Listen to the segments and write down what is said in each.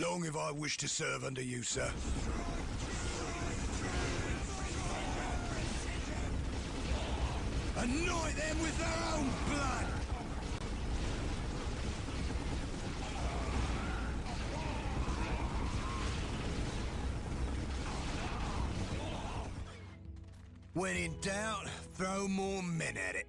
Long have I wished to serve under you, sir. Anoint them with their own blood! When in doubt, throw more men at it.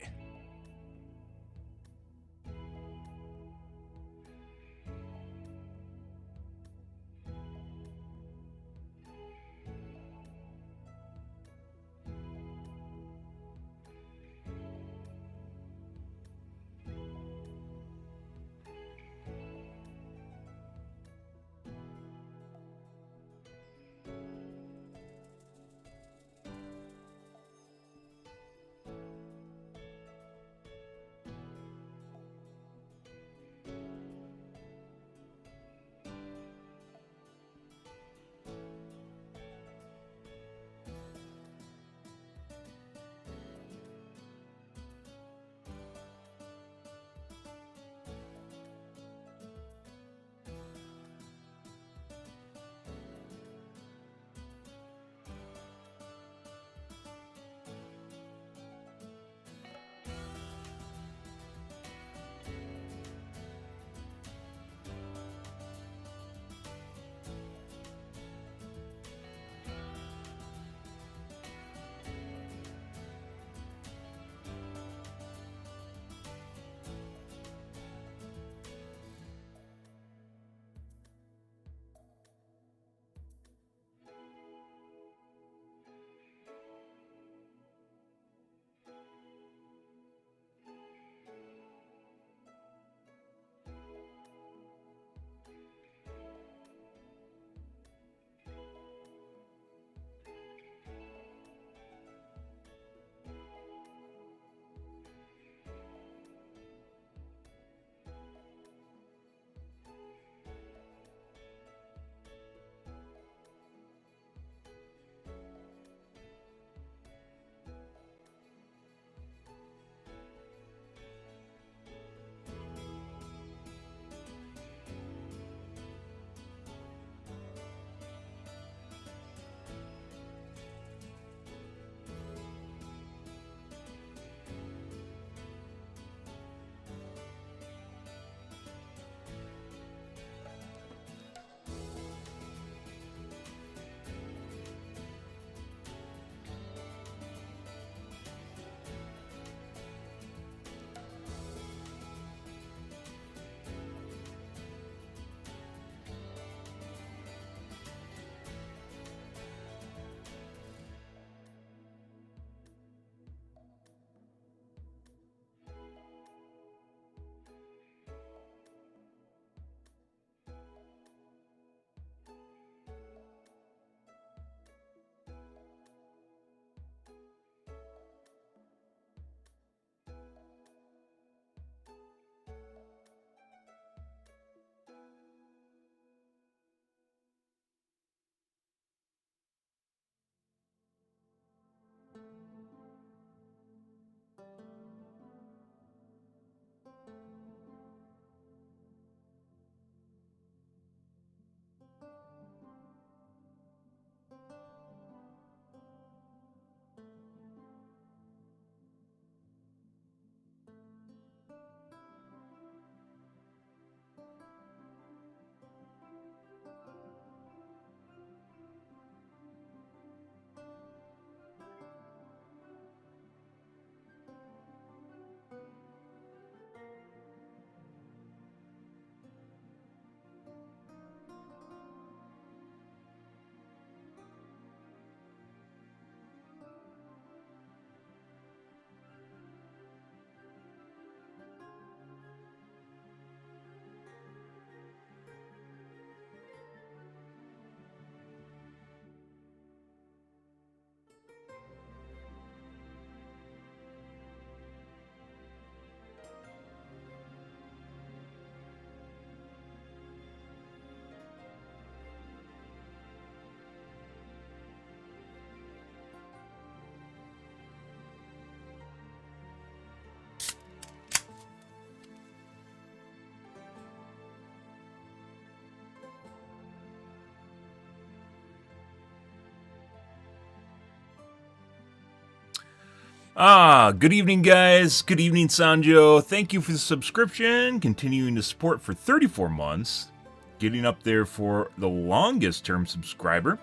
Good evening, guys. Good evening, Sanjo. Thank you for the subscription. Continuing to support for 34 months. Getting up there for the longest term subscriber.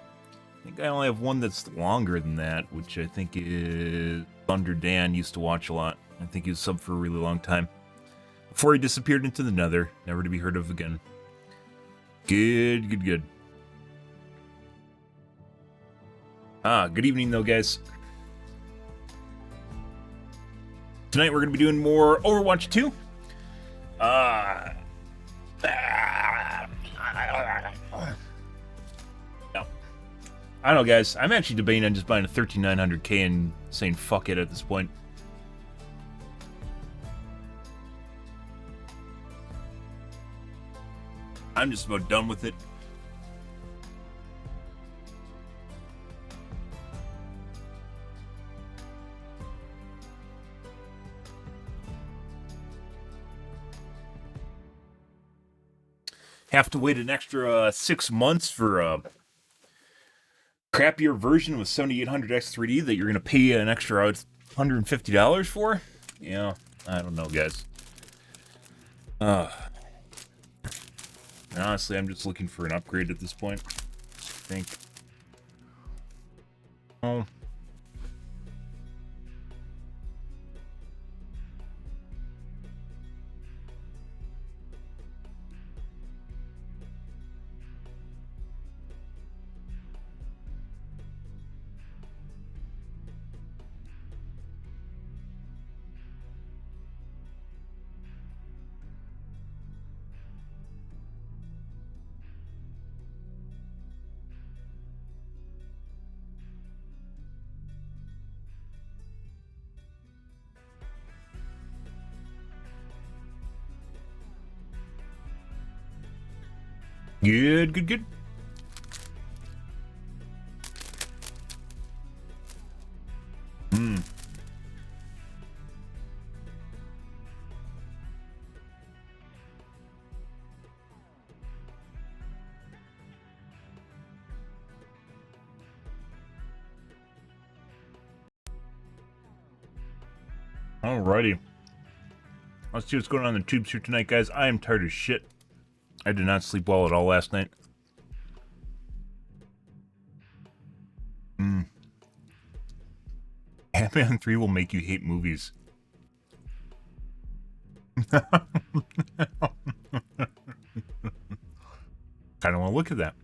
I think I only have one that's longer than that, which I think is Thunder Dan. Used to watch a lot. I think he was sub for a really long time. Before he disappeared into the nether, never to be heard of again. Good. Good evening, though, guys. Tonight we're going to be doing more Overwatch 2. No. I don't know, guys. I'm actually debating on just buying a 13900K and saying fuck it at this point. I'm just about done with it. Have to wait an extra 6 months for a crappier version with 7800 X3D that you're going to pay an extra $150 for? Yeah, I don't know, guys. Honestly, I'm just looking for an upgrade at this point. I think. Oh. Good. Alrighty. Let's see what's going on in the tubes here tonight, guys. I am tired as shit. I did not sleep well at all last night. Batman 3 will make you hate movies. Kind of want to look at that.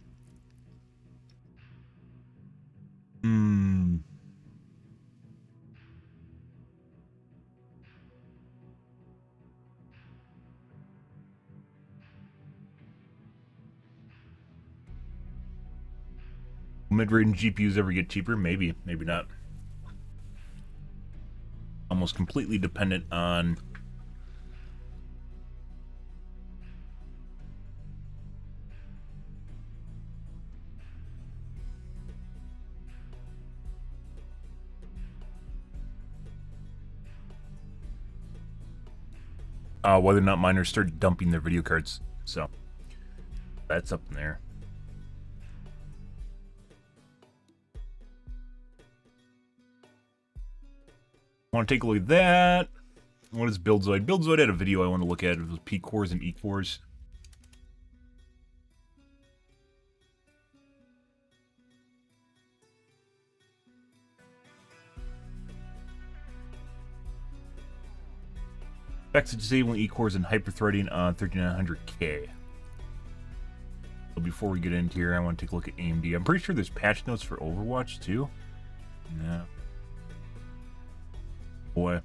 Will mid-range GPUs ever get cheaper? Maybe not. Almost completely dependent on whether or not miners start dumping their video cards. So that's up in there. Want to take a look at that? What is Buildzoid? Buildzoid had a video I want to look at. It was P cores and E cores. Expected disabling E cores and hyperthreading on 3900K. So before we get into here, I want to take a look at AMD. I'm pretty sure there's patch notes for Overwatch too. Yeah. Boy.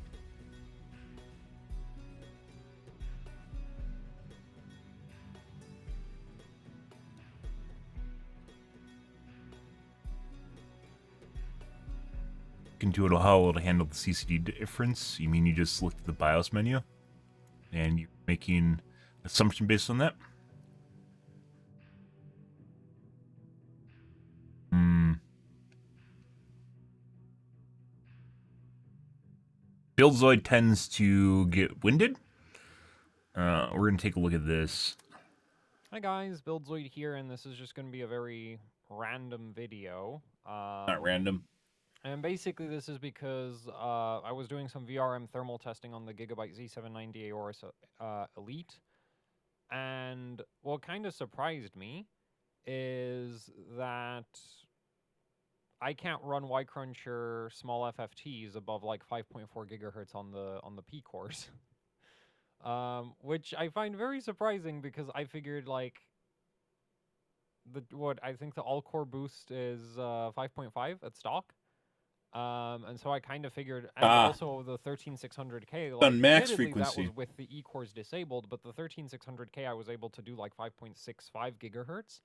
Into it, how it'll handle the CCD difference. You mean you just looked at the BIOS menu and you're making assumption based on that? Buildzoid tends to get winded. We're going to take a look at this. Hi guys, Buildzoid here, and this is just going to be a very random video. Not random. And basically, this is because I was doing some VRM thermal testing on the Gigabyte Z790 Aorus Elite, and what kind of surprised me is that I can't run Y-Cruncher small FFTs above like 5.4 gigahertz on the P cores, which I find very surprising because I figured like I think the all-core boost is 5.5 at stock. And so I kind of figured, and also the 13600K, like, on max admittedly, that frequency. was with the E-cores disabled, but the 13600K I was able to do like 5.65 gigahertz.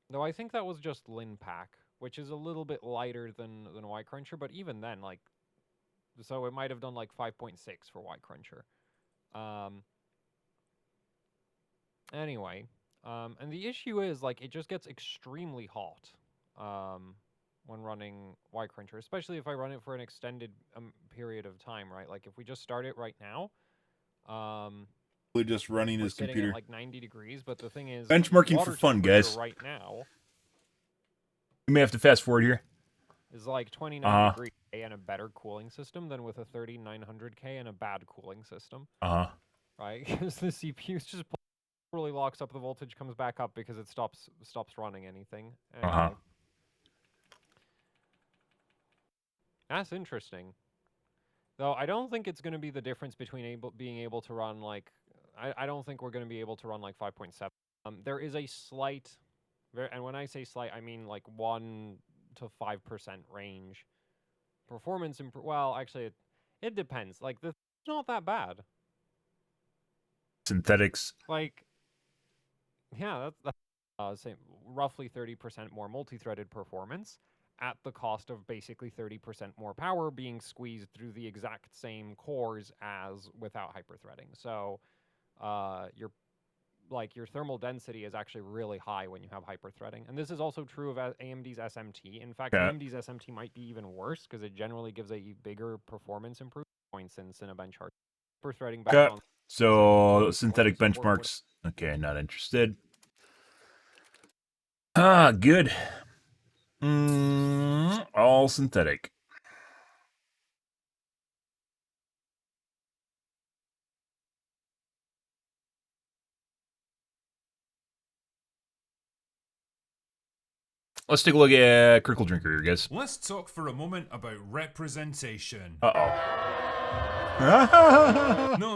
Though I think that was just LinPack, which is a little bit lighter than Y-Cruncher, but even then, like, so it might have done like 5.6 for Y-Cruncher. Anyway, and the issue is, like, it just gets extremely hot when running Y-Cruncher, especially if I run it for an extended period of time, right? Like, if we just start it right now, We're just running we're his sitting computer. at like 90 degrees, but the thing is, Benchmarking water for fun, temperature guys. right now You may have to fast forward here. is like 29 degrees and a better cooling system than with a 3900K and a bad cooling system. Right? Because the CPU's just really locks up the voltage, comes back up because it stops running anything. Anyway. That's interesting. Though I don't think it's going to be the difference between being able to run like I don't think we're going to be able to run like 5.7. There is a slight, and when I say slight, I mean like 1 to 5% range performance. Well, actually, it depends. Like it's not that bad. Synthetics. Like, yeah, that's say roughly 30% more multi-threaded performance at the cost of basically 30% more power being squeezed through the exact same cores as without hyperthreading. So your thermal density is actually really high when you have hyperthreading. And this is also true of AMD's SMT. In fact, AMD's SMT might be even worse because it generally gives a bigger performance improvement points in Cinebench hard. Hyperthreading back on. So synthetic benchmarks. Okay, not interested. Good. All synthetic. Let's take a look at Crickle Drinker here, guys. Let's talk for a moment about representation. No,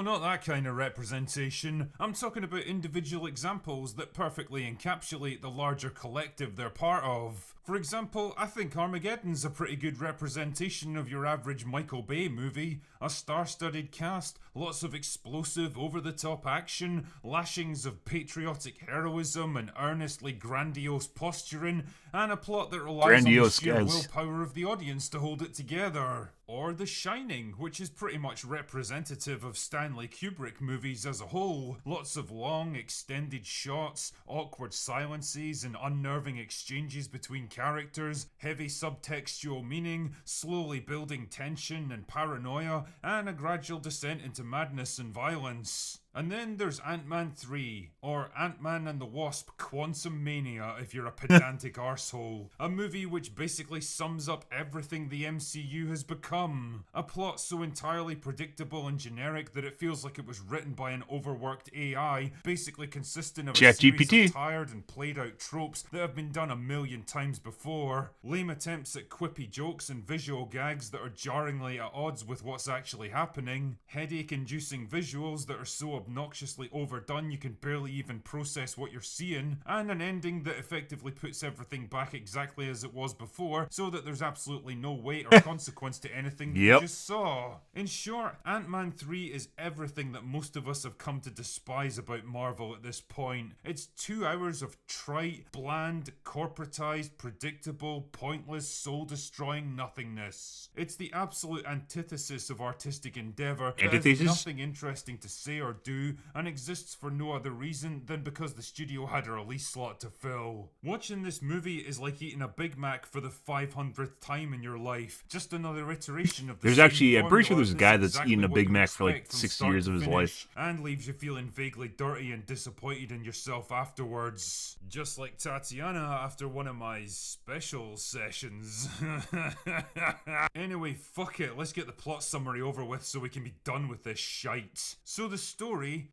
not that kind of representation. I'm talking about individual examples that perfectly encapsulate the larger collective they're part of. For example, I think Armageddon's a pretty good representation of your average Michael Bay movie. A star-studded cast, lots of explosive, over-the-top action, lashings of patriotic heroism and earnestly grandiose posturing, and a plot that relies on the sheer willpower of the audience to hold it together. Or The Shining, which is pretty much representative of Stanley Kubrick movies as a whole. Lots of long, extended shots, awkward silences, and unnerving exchanges between characters, heavy subtextual meaning, slowly building tension and paranoia, and a gradual descent into madness and violence. And then there's Ant-Man 3, or Ant-Man and the Wasp Quantumania if you're a pedantic arsehole. A movie which basically sums up everything the MCU has become. A plot so entirely predictable and generic that it feels like it was written by an overworked AI, basically consisting of a series of tired and played out tropes that have been done a million times before. Lame attempts at quippy jokes and visual gags that are jarringly at odds with what's actually happening. Headache-inducing visuals that are so obnoxiously overdone you can barely even process what you're seeing, and an ending that effectively puts everything back exactly as it was before, so that there's absolutely no weight or consequence to anything that you just saw. In short, Ant-Man 3 is everything that most of us have come to despise about Marvel at this point. It's 2 hours of trite, bland, corporatized, predictable, pointless, soul-destroying nothingness. It's the absolute antithesis of artistic endeavor that has nothing interesting to say or do 2 and exists for no other reason than because the studio had a release slot to fill. Watching this movie is like eating a Big Mac for the 500th time in your life. Just another iteration of the There's same actually, I'm pretty sure formula there's a that's guy that's exactly eaten a what Big you Mac for like expect from 60 start years to of his finish, life. and leaves you feeling vaguely dirty and disappointed in yourself afterwards. Just like Tatiana after one of my special sessions. Anyway, fuck it, let's get the plot summary over with so we can be done with this shite. So the story...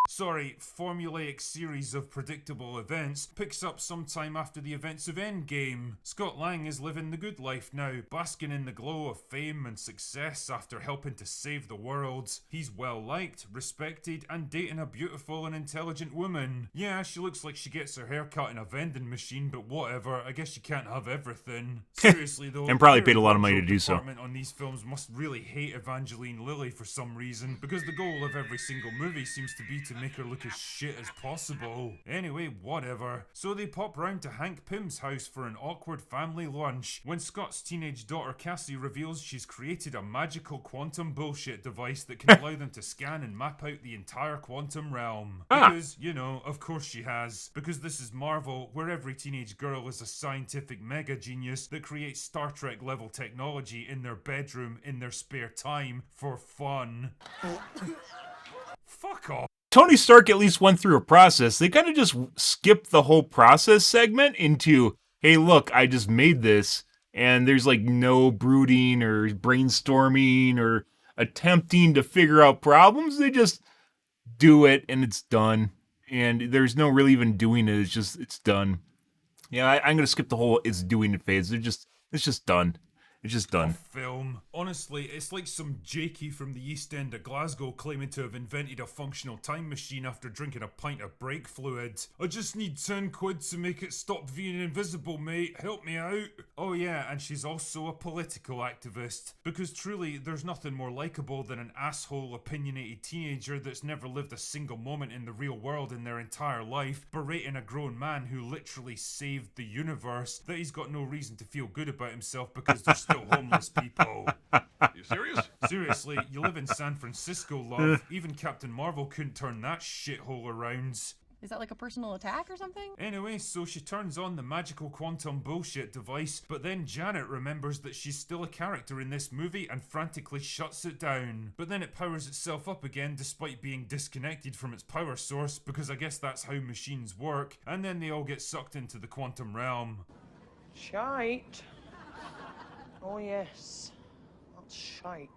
formulaic series of predictable events picks up sometime after the events of Endgame. Scott Lang is living the good life now, basking in the glow of fame and success after helping to save the world. He's well liked, respected, and dating a beautiful and intelligent woman. Yeah, she looks like she gets her hair cut in a vending machine, but whatever, I guess you can't have everything. Seriously though, And probably the paid a lot of money to do so. department on these films must really hate Evangeline Lilly for some reason, because the goal of every single movie seems to be to make her look as shit as possible. Anyway, whatever. So they pop round to Hank Pym's house for an awkward family lunch, when Scott's teenage daughter Cassie reveals she's created a magical quantum bullshit device that can allow them to scan and map out the entire quantum realm. Because, you know, of course she has. Because this is Marvel, where every teenage girl is a scientific mega genius that creates Star Trek level technology in their bedroom in their spare time for fun. Fuck off. Tony Stark at least went through a process. They kind of just skipped the whole process segment into, hey, look, I just made this, and there's like no brooding or brainstorming or attempting to figure out problems. They just do it, and it's done. And there's no really even doing it. It's done. Yeah, I'm going to skip the whole it's doing it phase. It's just done. It's just done. Film. Honestly, it's like some Jakey from the East End of Glasgow claiming to have invented a functional time machine after drinking a pint of brake fluid. I just need 10 quid to make it stop being invisible, mate. Help me out. Oh yeah, and she's also a political activist. Because truly, there's nothing more likeable than an asshole, opinionated teenager that's never lived a single moment in the real world in their entire life, berating a grown man who literally saved the universe, that he's got no reason to feel good about himself because there's still homeless people. You serious? Seriously, you live in San Francisco, love. Even Captain Marvel couldn't turn that shithole around. Is that like a personal attack or something? Anyway, so she turns on the magical quantum bullshit device, but then Janet remembers that she's still a character in this movie and frantically shuts it down. But then it powers itself up again despite being disconnected from its power source, because I guess that's how machines work, and then they all get sucked into the quantum realm. Shite. Oh yes, that's shite.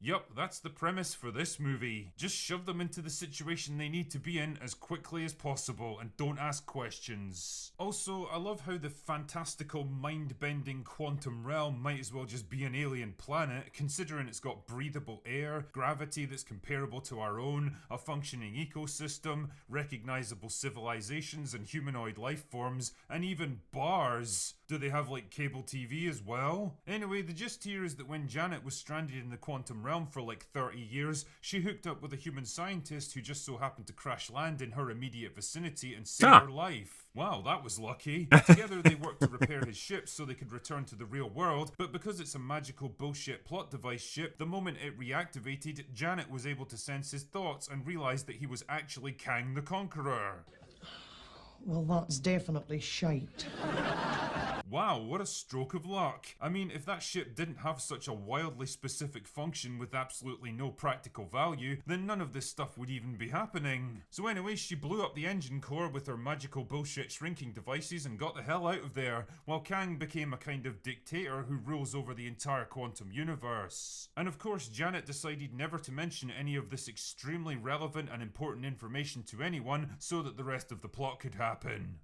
Yup, that's the premise for this movie. Just shove them into the situation they need to be in as quickly as possible and don't ask questions. Also, I love how the fantastical mind-bending quantum realm might as well just be an alien planet, considering it's got breathable air, gravity that's comparable to our own, a functioning ecosystem, recognizable civilizations and humanoid life forms, and even bars. Do they have like cable TV as well? Anyway, the gist here is that when Janet was stranded in the quantum realm for like 30 years, she hooked up with a human scientist who just so happened to crash land in her immediate vicinity and save her life. Wow, that was lucky. Together they worked to repair his ship so they could return to the real world, but because it's a magical bullshit plot device ship, the moment it reactivated, Janet was able to sense his thoughts and realised that he was actually Kang the Conqueror. Well, that's definitely shite. Wow, what a stroke of luck. I mean, if that ship didn't have such a wildly specific function with absolutely no practical value, then none of this stuff would even be happening. So anyway, she blew up the engine core with her magical bullshit shrinking devices and got the hell out of there, while Kang became a kind of dictator who rules over the entire quantum universe. And of course, Janet decided never to mention any of this extremely relevant and important information to anyone so that the rest of the plot could happen.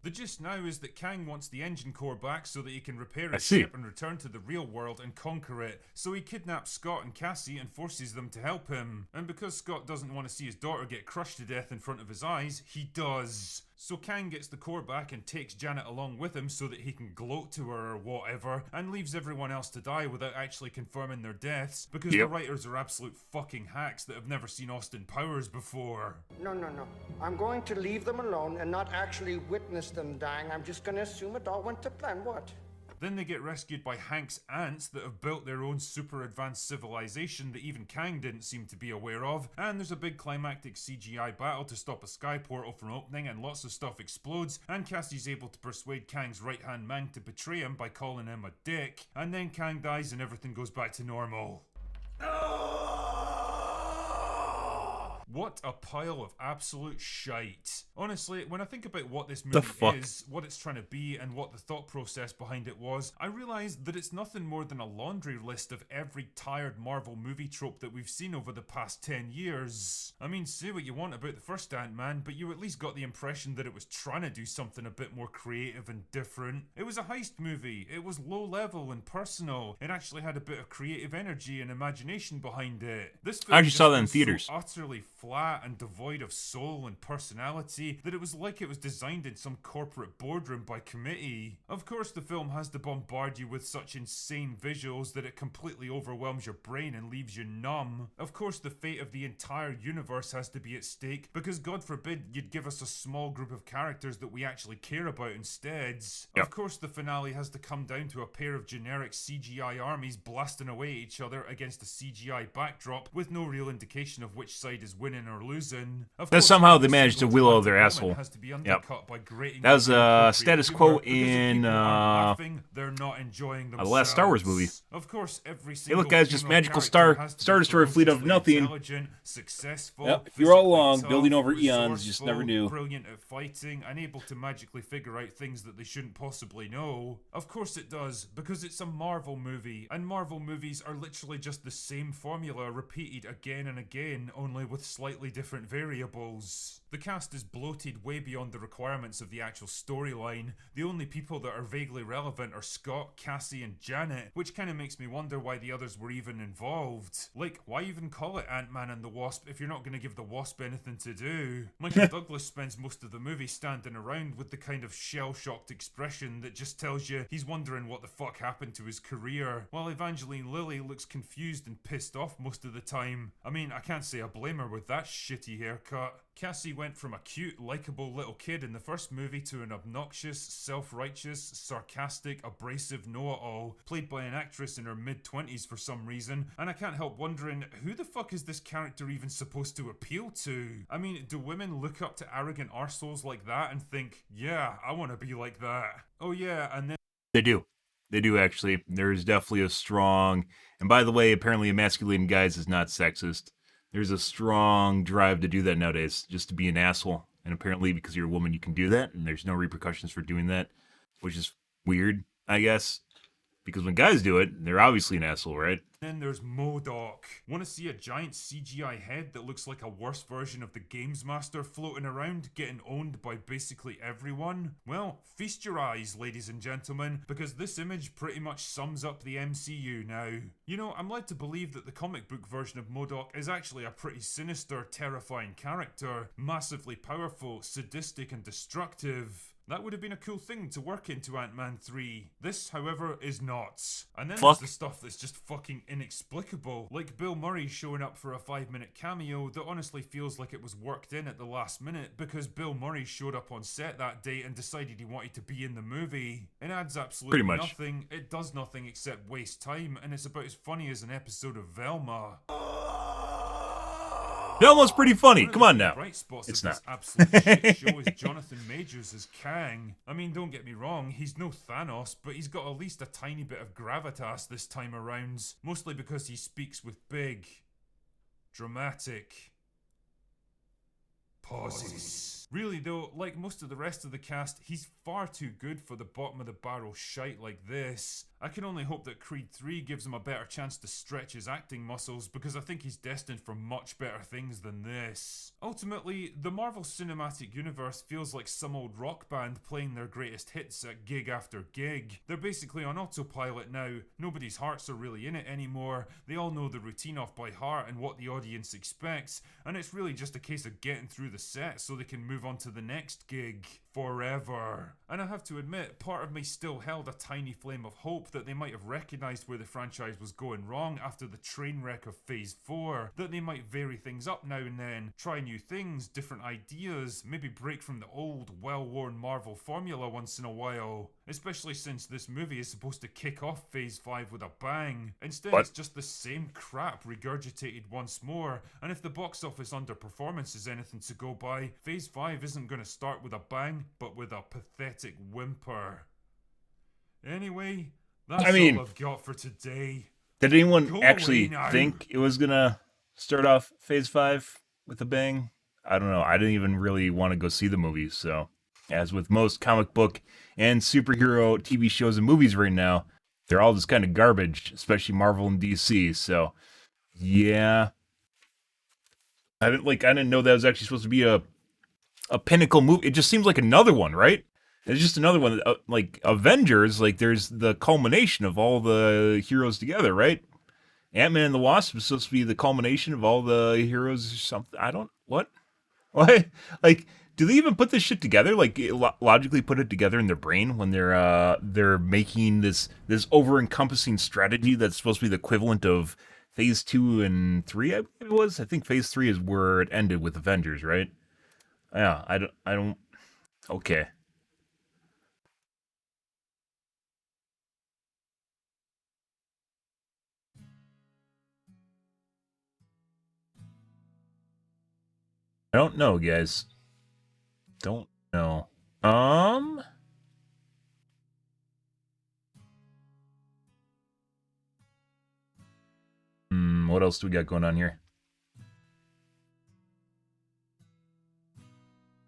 The gist now is that Kang wants the engine core back so that he can repair his ship and return to the real world and conquer it. So he kidnaps Scott and Cassie and forces them to help him. And because Scott doesn't want to see his daughter get crushed to death in front of his eyes, he does. So Kang gets the core back and takes Janet along with him so that he can gloat to her or whatever, and leaves everyone else to die without actually confirming their deaths, because the writers are absolute fucking hacks that have never seen Austin Powers before. No. I'm going to leave them alone and not actually witness them dying. I'm just going to assume it all went to plan. What? Then they get rescued by Hank's ants that have built their own super advanced civilization that even Kang didn't seem to be aware of, and there's a big climactic CGI battle to stop a sky portal from opening, and lots of stuff explodes, and Cassie's able to persuade Kang's right-hand man to betray him by calling him a dick, and then Kang dies and everything goes back to normal. What a pile of absolute shite. Honestly, when I think about what this movie is, what it's trying to be, and what the thought process behind it was, I realise that it's nothing more than a laundry list of every tired Marvel movie trope that we've seen over the past 10 years. I mean, say what you want about the first Ant-Man, but you at least got the impression that it was trying to do something a bit more creative and different. It was a heist movie. It was low level and personal. It actually had a bit of creative energy and imagination behind it. This film I actually saw that in feels theaters. so utterly flat and devoid of soul and personality that it was like it was designed in some corporate boardroom by committee. Of course, the film has to bombard you with such insane visuals that it completely overwhelms your brain and leaves you numb. Of course, the fate of the entire universe has to be at stake, because God forbid you'd give us a small group of characters that we actually care about instead. Yep. Of course, the finale has to come down to a pair of generic CGI armies blasting away at each other against a CGI backdrop with no real indication of which side is winning or losing. That somehow they managed to wheel out their asshole. Yep. That was status quo in they're not enjoying the last Star Wars movie. Of course, every Hey, look, guys, just magical Star Destroyer fleet of nothing. Successful, yep, if you're all along, building over eons, you just never knew. Brilliant at fighting, and able to magically figure out things that they shouldn't possibly know. Of course it does, because it's a Marvel movie, and Marvel movies are literally just the same formula repeated again and again, only with slightly different variables. The cast is bloated way beyond the requirements of the actual storyline. The only people that are vaguely relevant are Scott, Cassie, and Janet, which kind of makes me wonder why the others were even involved. Like, why even call it Ant-Man and the Wasp if you're not going to give the Wasp anything to do? Michael Douglas spends most of the movie standing around with the kind of shell-shocked expression that just tells you he's wondering what the fuck happened to his career, while Evangeline Lilly looks confused and pissed off most of the time. I mean, I can't say I blame her with that shitty haircut. Cassie went from a cute, likeable little kid in the first movie to an obnoxious, self-righteous, sarcastic, abrasive know-it-all, played by an actress in her mid-20s for some reason, and I can't help wondering, who the fuck is this character even supposed to appeal to? I mean, do women look up to arrogant arseholes like that and think, yeah, I want to be like that? Oh yeah, and then... They do. They do, actually. There's definitely a strong... And by the way, apparently emasculating guys is not sexist. There's a strong drive to do that nowadays, just to be an asshole. And apparently because you're a woman, you can do that, and there's no repercussions for doing that, which is weird, I guess. Because when guys do it, they're obviously an asshole, right? Then there's MODOK. Want to see a giant CGI head that looks like a worse version of the Games Master floating around, getting owned by basically everyone? Well, feast your eyes, ladies and gentlemen, because this image pretty much sums up the MCU now. You know, I'm led to believe that the comic book version of MODOK is actually a pretty sinister, terrifying character. Massively powerful, sadistic, and destructive. That would have been a cool thing to work into Ant-Man 3. This, however, is not. And then there's the stuff that's just fucking inexplicable. Like Bill Murray showing up for a 5-minute cameo that honestly feels like it was worked in at the last minute because Bill Murray showed up on set that day and decided he wanted to be in the movie. It adds absolutely nothing. It does nothing except waste time, and it's about as funny as an episode of Velma. Velma's pretty funny. Come on now. It's not. Absolute shit show is Jonathan Majors as Kang. I mean, don't get me wrong, he's no Thanos, but he's got at least a tiny bit of gravitas this time around. Mostly because he speaks with big, dramatic pauses. Really though, like most of the rest of the cast, he's far too good for the bottom of the barrel shite like this. I can only hope that Creed 3 gives him a better chance to stretch his acting muscles, because I think he's destined for much better things than this. Ultimately, the Marvel Cinematic Universe feels like some old rock band playing their greatest hits at gig after gig. They're basically on autopilot now, nobody's hearts are really in it anymore, they all know the routine off by heart and what the audience expects, and it's really just a case of getting through the set so they can move on to the next gig. forever. And I have to admit, part of me still held a tiny flame of hope that they might have recognised where the franchise was going wrong after the train wreck of Phase 4, that they might vary things up now and then, try new things, different ideas, maybe break from the old, well-worn Marvel formula once in a while, especially since this movie is supposed to kick off Phase 5 with a bang. Instead, it's just the same crap regurgitated once more, and if the box office underperformance is anything to go by, Phase 5 isn't going to start with a bang, but with a pathetic whimper. Anyway, that's all I've got for today. Did anyone actually think it was gonna start off Phase 5 with a bang? I don't know. I didn't even really want to go see the movie, so as with most comic book and superhero TV shows and movies right now, they're all just kind of garbage, especially Marvel and DC, so yeah. I didn't know that was actually supposed to be a pinnacle movie. It just seems like another one, right? It's just another one. Like Avengers, like there's the culmination of all the heroes together, right? Ant-Man and the Wasp is supposed to be the culmination of all the heroes or something. What? Like, do they even put this shit together? Like, logically put it together in their brain when they're making this over-encompassing strategy that's supposed to be the equivalent of Phase 2 and 3, I believe it was. I think Phase 3 is where it ended with Avengers, right? Yeah, I don't. Okay. I don't know, guys. Don't know. What else do we got going on here?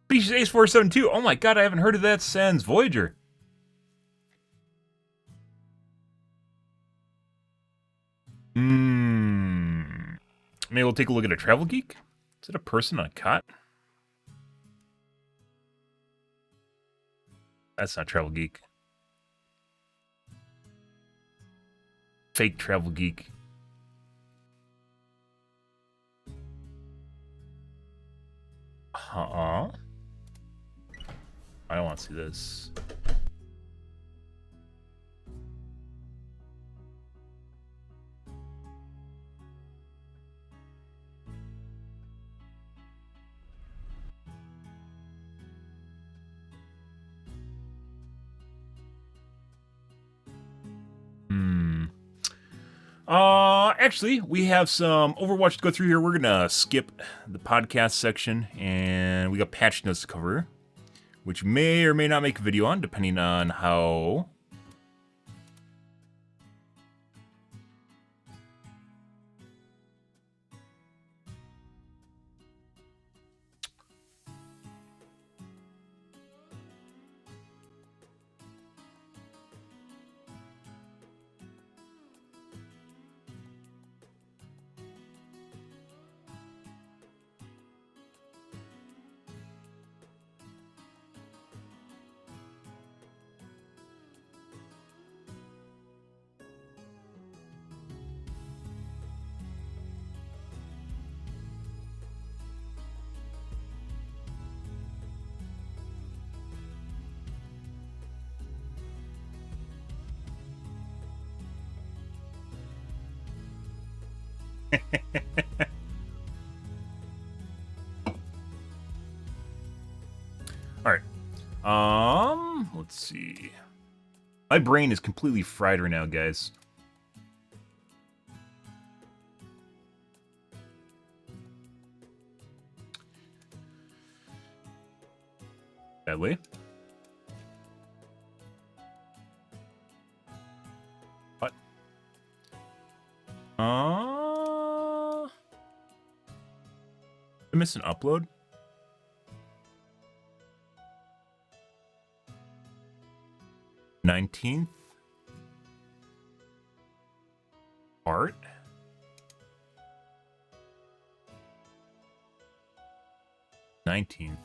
Species Ace 472. Oh my god, I haven't heard of that since Voyager. Maybe we'll take a look at a travel geek. Is it a person on a cot? That's not travel geek. Fake travel geek. I don't want to see this. Actually, we have some Overwatch to go through here. We're gonna skip the podcast section, and we got patch notes to cover, which may or may not make a video on, depending on how... Alright. Let's see. My brain is completely fried right now, guys. Badly. What? Did I miss an upload? $19th? Art? $19th.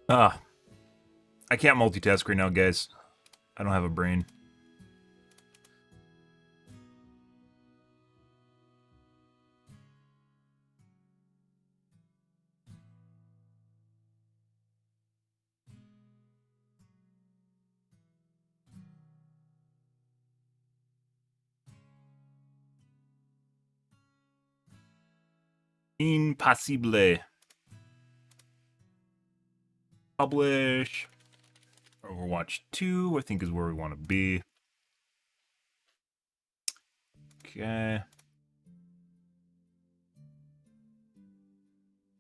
Ah, I can't multitask right now, guys. I don't have a brain. Impossible. Publish. Overwatch 2, I think, is where we want to be. Okay.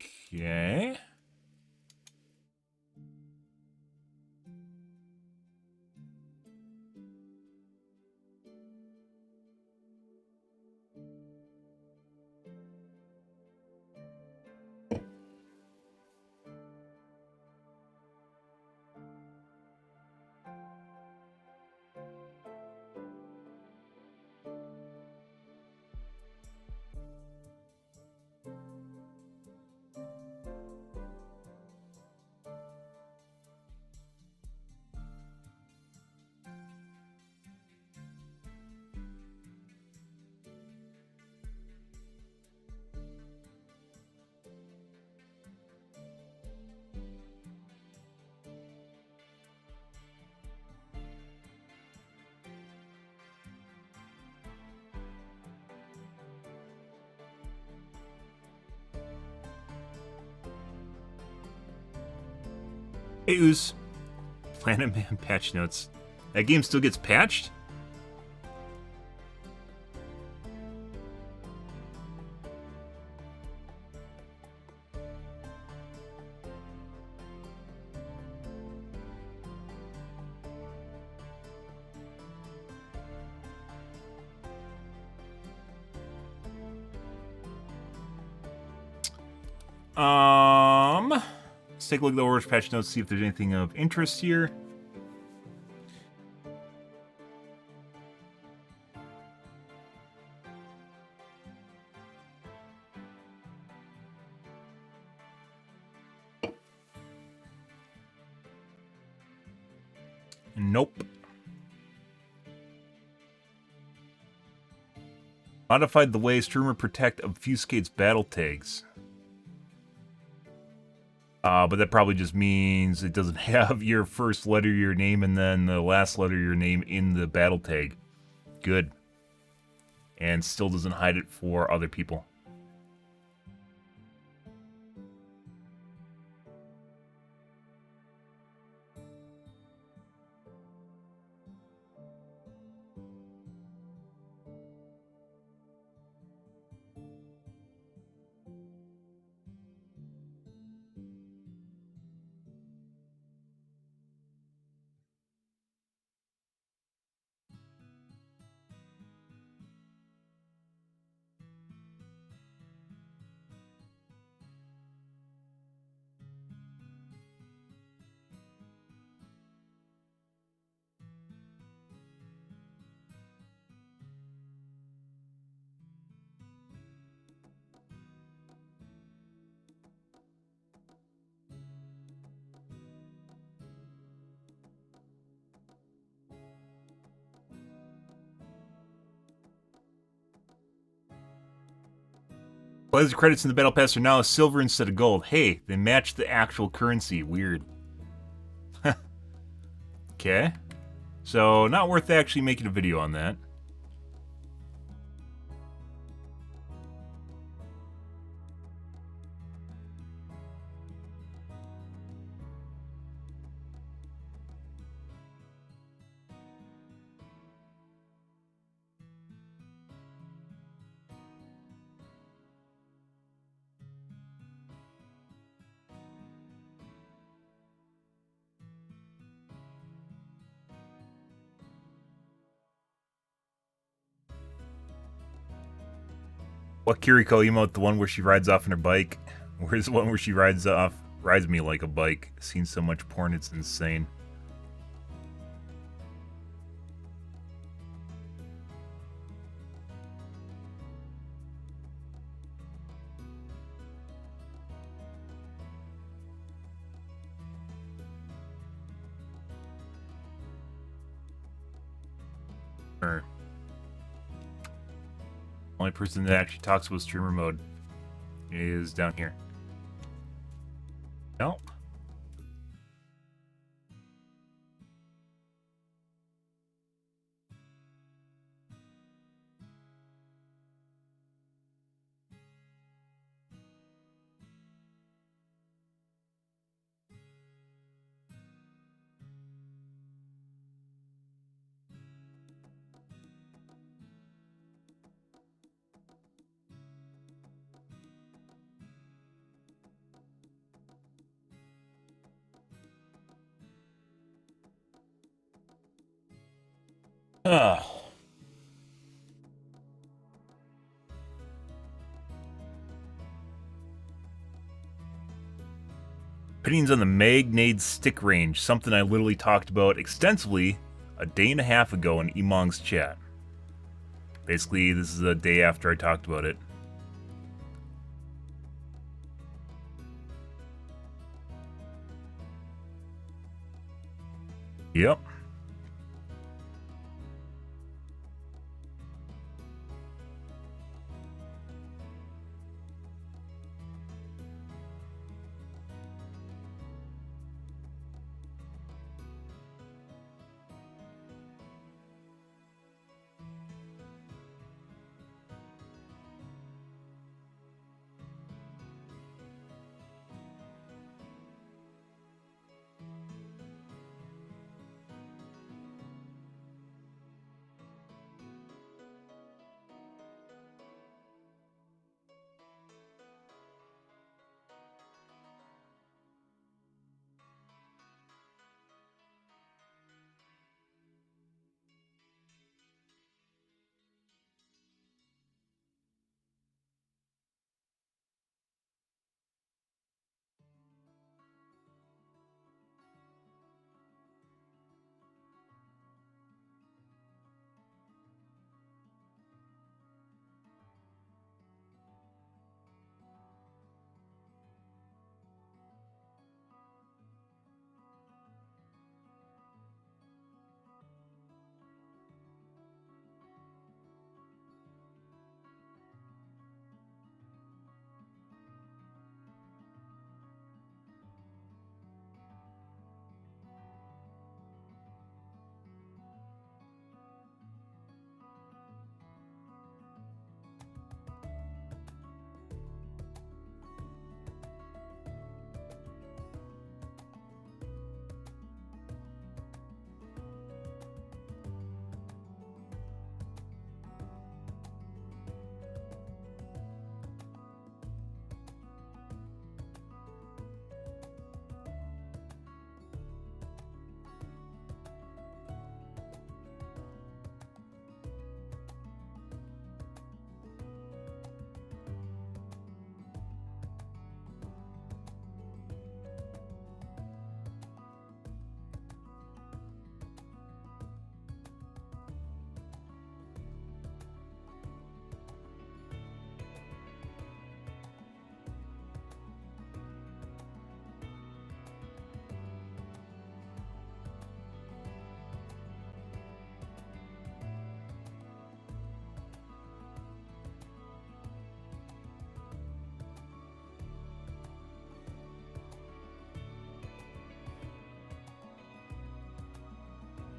Okay. Hey, Ooze. Planet Man patch notes. That game still gets patched? Let's take a look at the Overwatch patch notes, see if there's anything of interest here. Nope. Modified the way Streamer Protect obfuscates battle tags. But that probably just means it doesn't have your first letter of your name and then the last letter of your name in the battle tag. Good. And still doesn't hide it for other people. Blazer credits in the Battle Pass are now silver instead of gold. Hey, they match the actual currency. Weird. Okay. So, not worth actually making a video on that. What Kiriko emote? The one where she rides off on her bike? Where's the one where she rides me like a bike? Seen so much porn, it's insane. Or only person that actually talks about streamer mode is down here. No. Ah. Opinions on the Magnade stick range, something I literally talked about extensively a day and a half ago in Emong's chat. Basically, this is a day after I talked about it. Yep.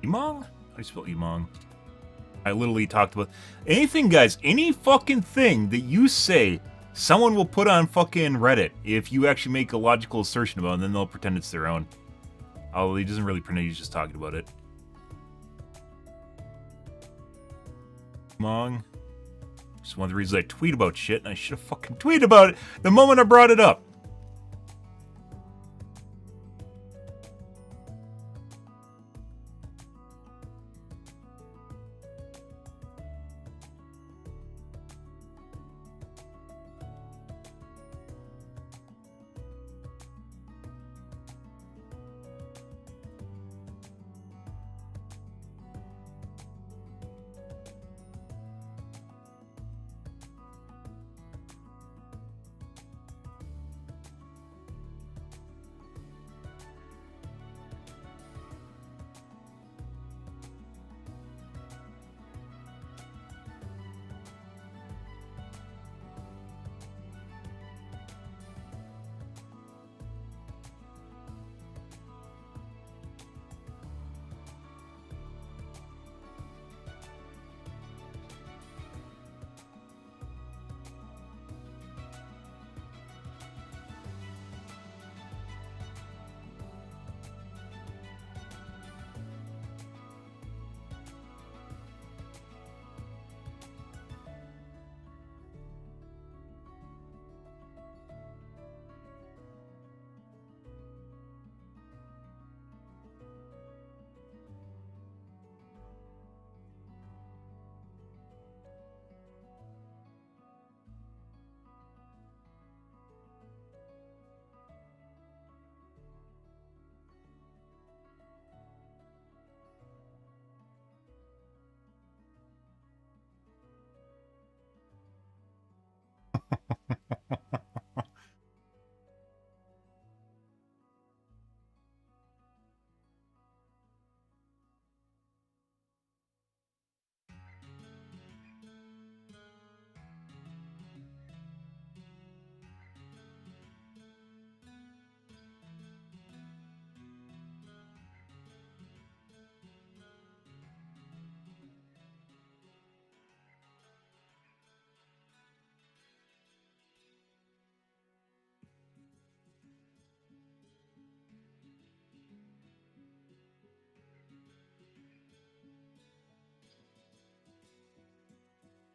Emong? How do you spell Emong? I literally talked about anything, guys. Any fucking thing that you say, someone will put on fucking Reddit if you actually make a logical assertion about it, and then they'll pretend it's their own. Although he doesn't really pretend, he's just talking about it. Emong. It's one of the reasons I tweet about shit, and I should have fucking tweeted about it the moment I brought it up.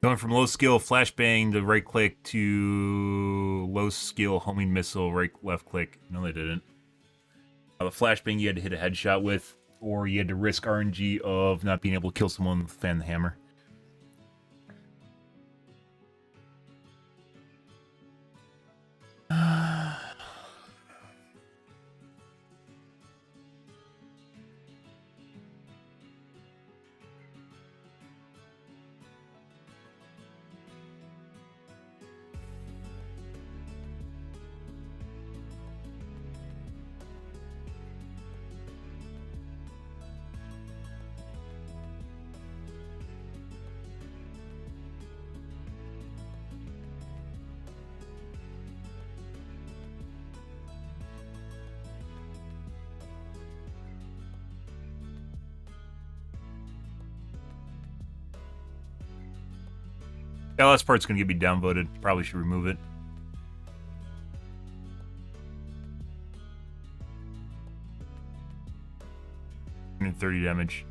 Going from low skill flashbang to right click to low skill homing missile, right left click. No, they didn't. The flashbang you had to hit a headshot with, or you had to risk RNG of not being able to kill someone with fan the hammer. That last part's gonna get me downvoted. Probably should remove it. And 30 damage.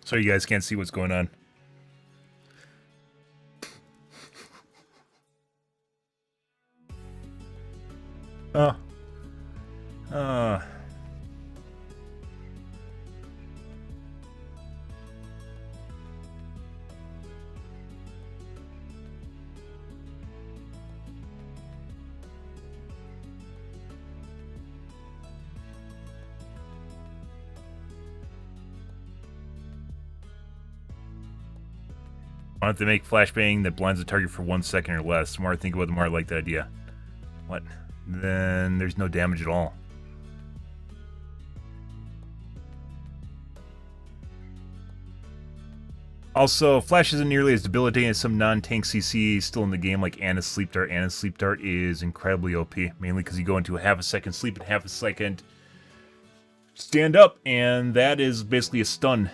So you guys can't see what's going on. Oh. Why don't they make flashbang that blinds the target for 1 second or less? The more I think about it, the more I like that idea. What? Then there's no damage at all. Also, Flash isn't nearly as debilitating as some non-tank CC still in the game, like Anna's Sleep Dart. Anna's Sleep Dart is incredibly OP, mainly because you go into a half a second sleep and half a second stand up, and that is basically a stun.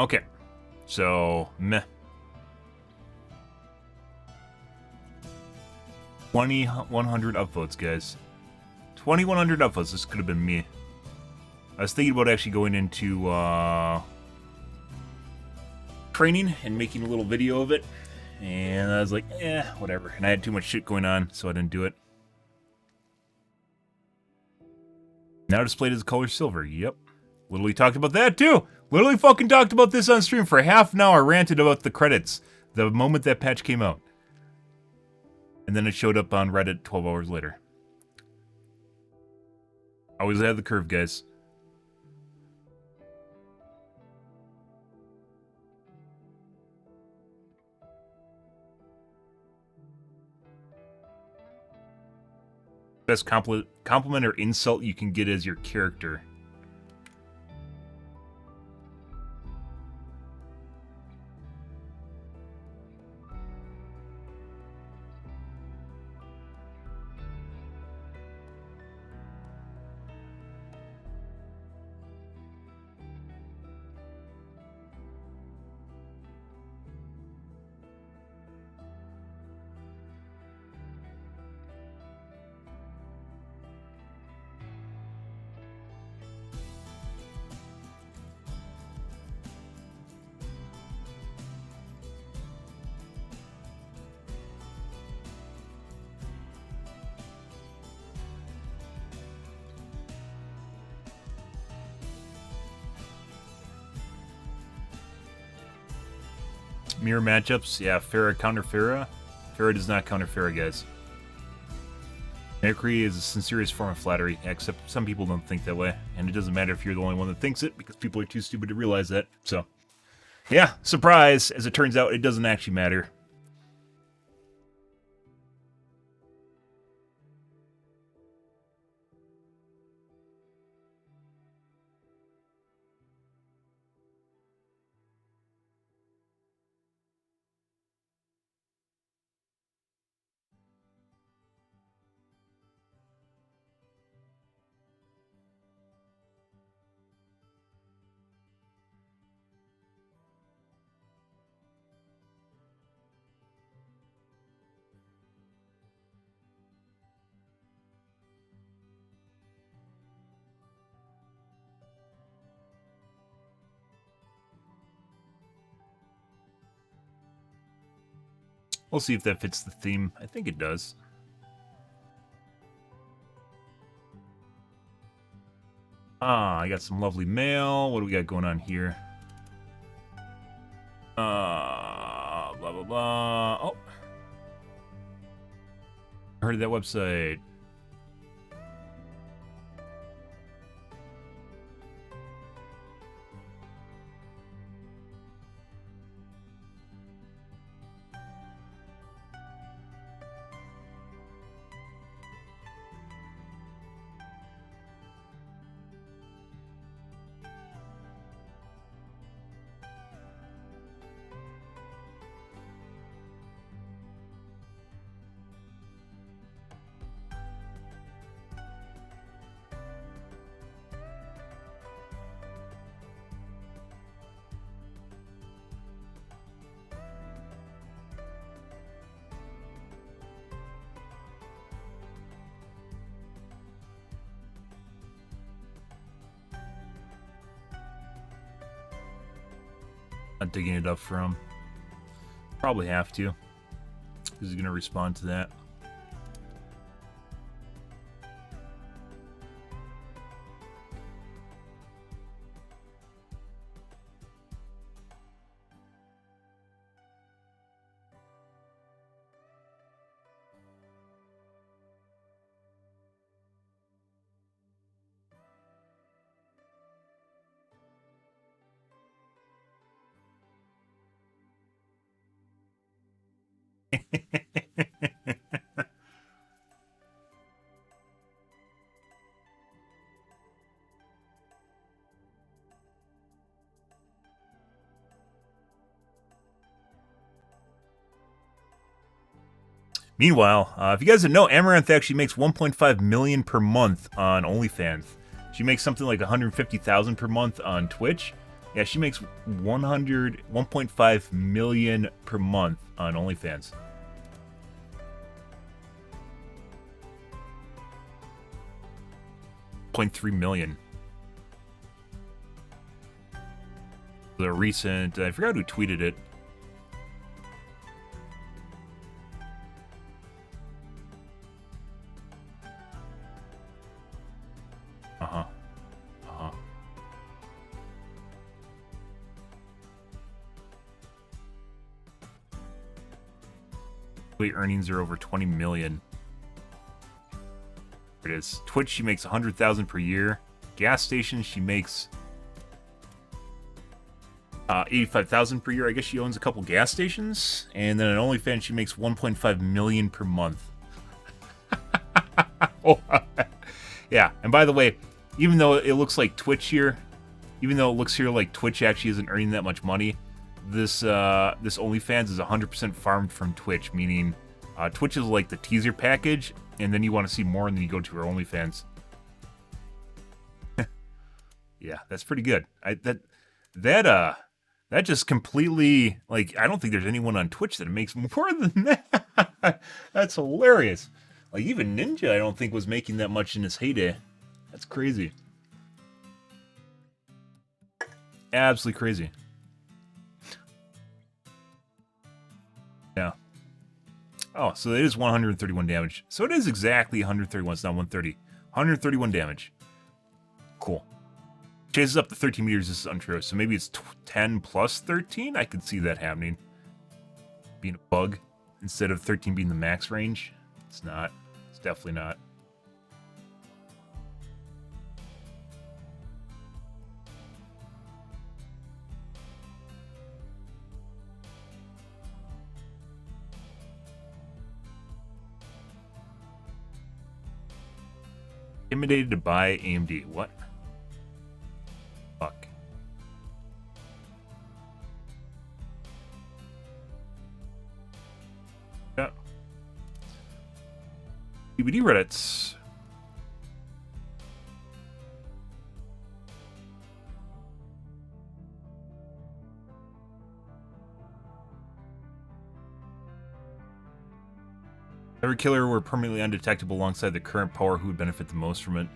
Okay. So, meh. 2,100 upvotes, guys. 2,100 upvotes. This could have been me. I was thinking about actually going into, training and making a little video of it, and I was like, whatever. And I had too much shit going on, so I didn't do it. Now displayed as color silver. Yep. Literally talked about that too. Literally fucking talked about this on stream for half an hour, ranted about the credits the moment that patch came out. And then it showed up on Reddit 12 hours later. Always ahead of the curve, guys. Best compliment or insult you can get as your character. Mirror matchups, yeah, Pharah counter Pharah. Pharah does not counter Pharah, guys. Mercury is the sincerest form of flattery, except some people don't think that way, and it doesn't matter if you're the only one that thinks it, because people are too stupid to realize that. So, yeah, surprise! As it turns out, it doesn't actually matter. We'll see if that fits the theme. I think it does. I got some lovely mail. What do we got going on here? Blah, blah, blah. Oh. I heard of that website. Not digging it up for him. Probably have to. Because he's going to respond to that. Meanwhile, if you guys didn't know, Amaranth actually makes 1.5 million per month on OnlyFans. She makes something like 150,000 per month on Twitch. Yeah, she makes 1.5 million per month on OnlyFans. $0.3 million. The recent, I forgot who tweeted it. Uh-huh. Uh-huh. Earnings are over 20 million. There it is. Twitch, she makes 100,000 per year. Gas station, she makes 85,000 per year. I guess she owns a couple gas stations. And then at OnlyFans, she makes 1.5 million per month. Oh, yeah. And by the way, even though it looks like Twitch here, even though it looks here like Twitch actually isn't earning that much money, this OnlyFans is 100% farmed from Twitch, meaning Twitch is like the teaser package, and then you want to see more, and then you go to her OnlyFans. Yeah, that's pretty good. That just completely, like, I don't think there's anyone on Twitch that makes more than that. That's hilarious. Like, even Ninja, I don't think was making that much in his heyday. That's crazy. Absolutely crazy. Yeah. Oh, so it is 131 damage. So it is exactly 131. It's not 130. 131 damage. Cool. Chases up to 13 meters. This is untrue. So maybe it's 10 plus 13? I could see that happening. Being a bug. Instead of 13 being the max range. It's not. It's definitely not. Intimidated to buy AMD. What? Fuck. Yeah. DVD Reddits. Every killer were permanently undetectable alongside the current power who would benefit the most from it.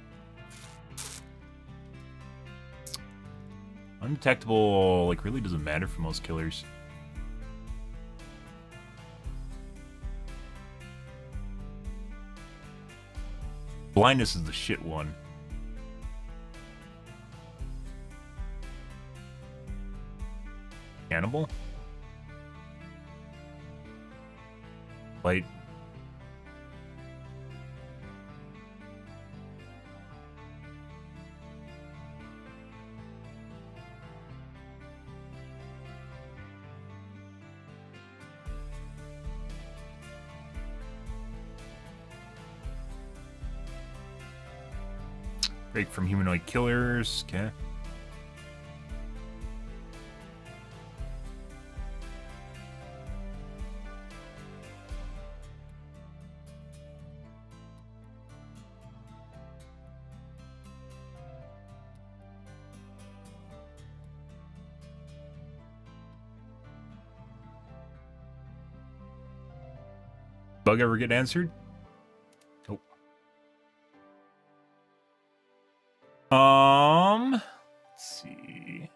Undetectable, like, really doesn't matter for most killers. Blindness is the shit one. Cannibal? Light. Break from humanoid killers. Okay. Bug ever get answered? Nope. Let's see.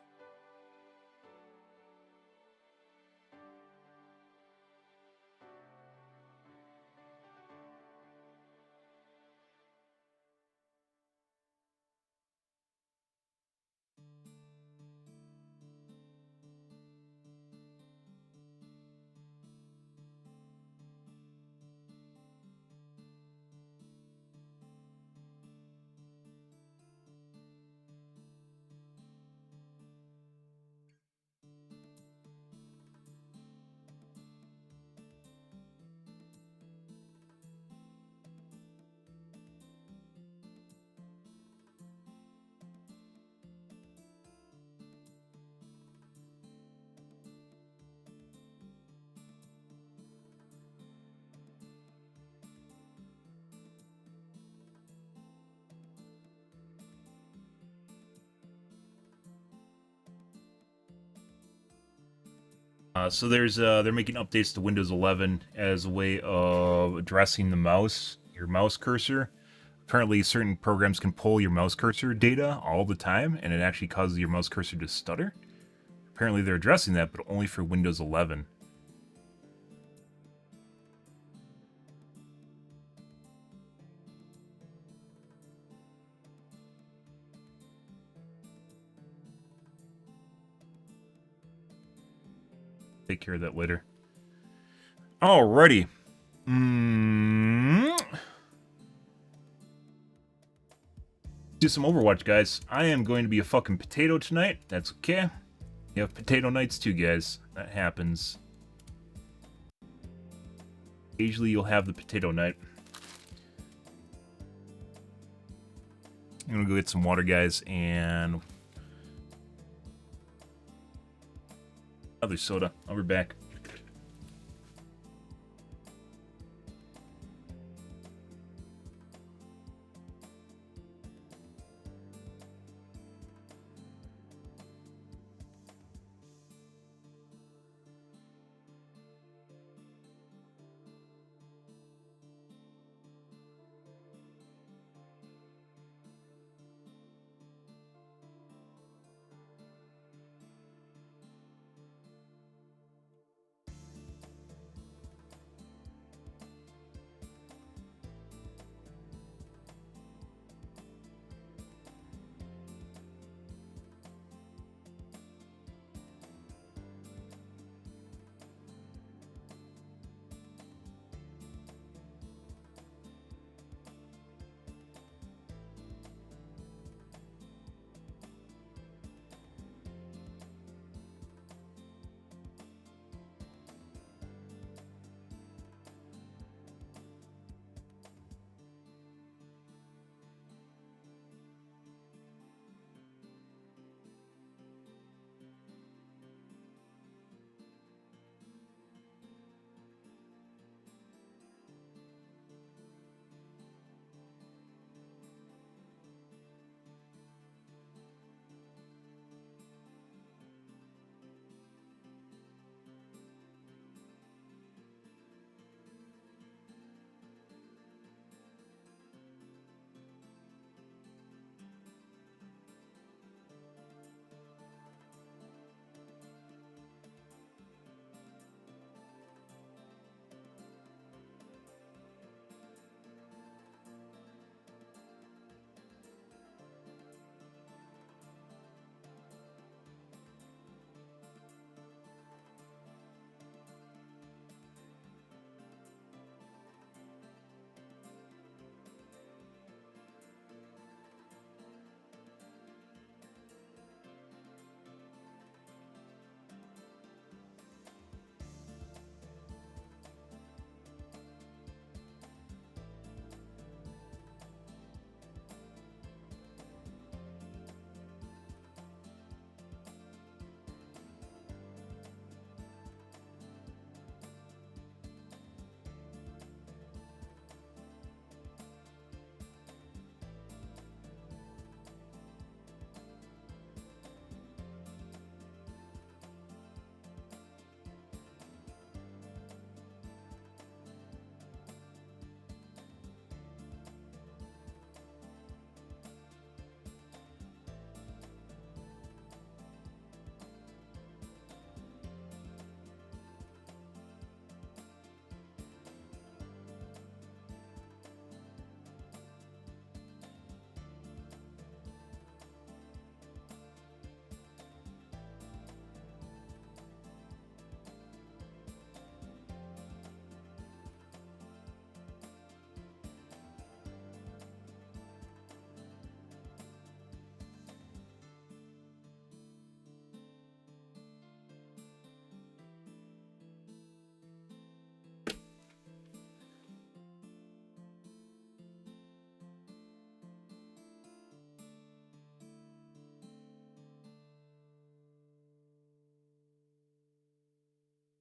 So there's they're making updates to Windows 11 as a way of addressing the mouse, your mouse cursor. Apparently, certain programs can pull your mouse cursor data all the time, and it actually causes your mouse cursor to stutter. Apparently they're addressing that, but only for Windows 11. Take care of that later. Alrighty. Do some Overwatch, guys. I am going to be a fucking potato tonight. That's okay. You have potato nights too, guys. That happens. Occasionally you'll have the potato night. I'm gonna go get some water, guys, and another soda. I'll be back.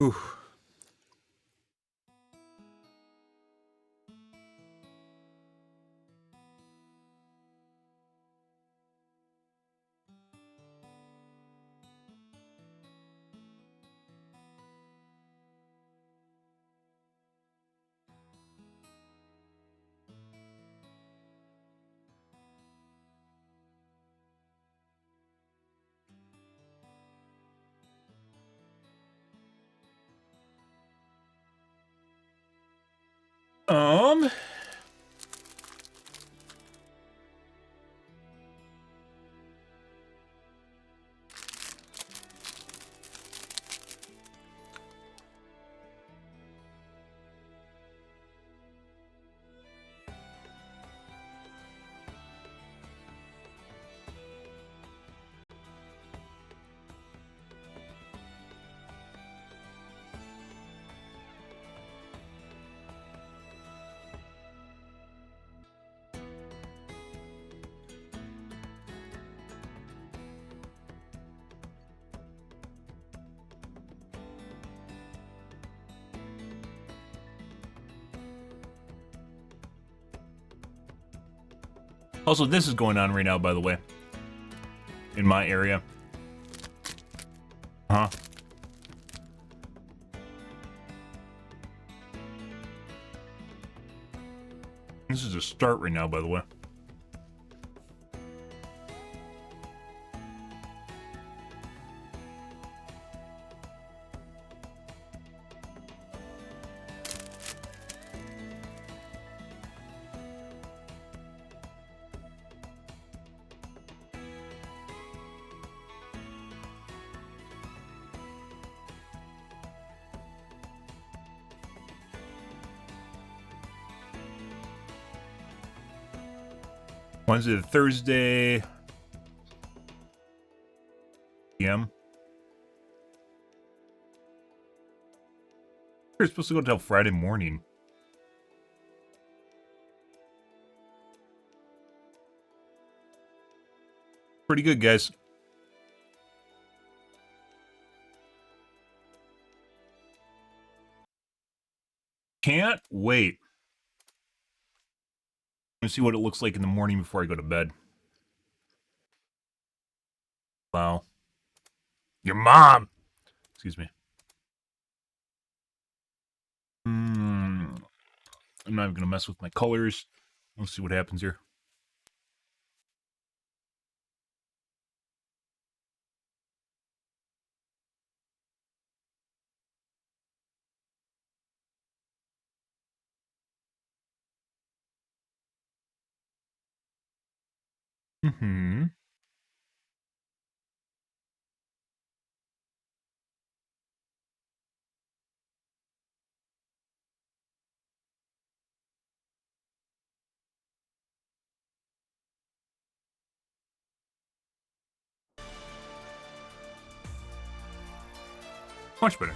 Oof. Um. Also, this is going on right now, by the way. In my area. Huh? This is a start right now, by the way. Wednesday to Thursday. PM. We're supposed to go till Friday morning. Pretty good, guys. Can't wait. Let's see what it looks like in the morning before I go to bed. Wow. Your mom! Excuse me. I'm not even going to mess with my colors. Let's see what happens here. Much better.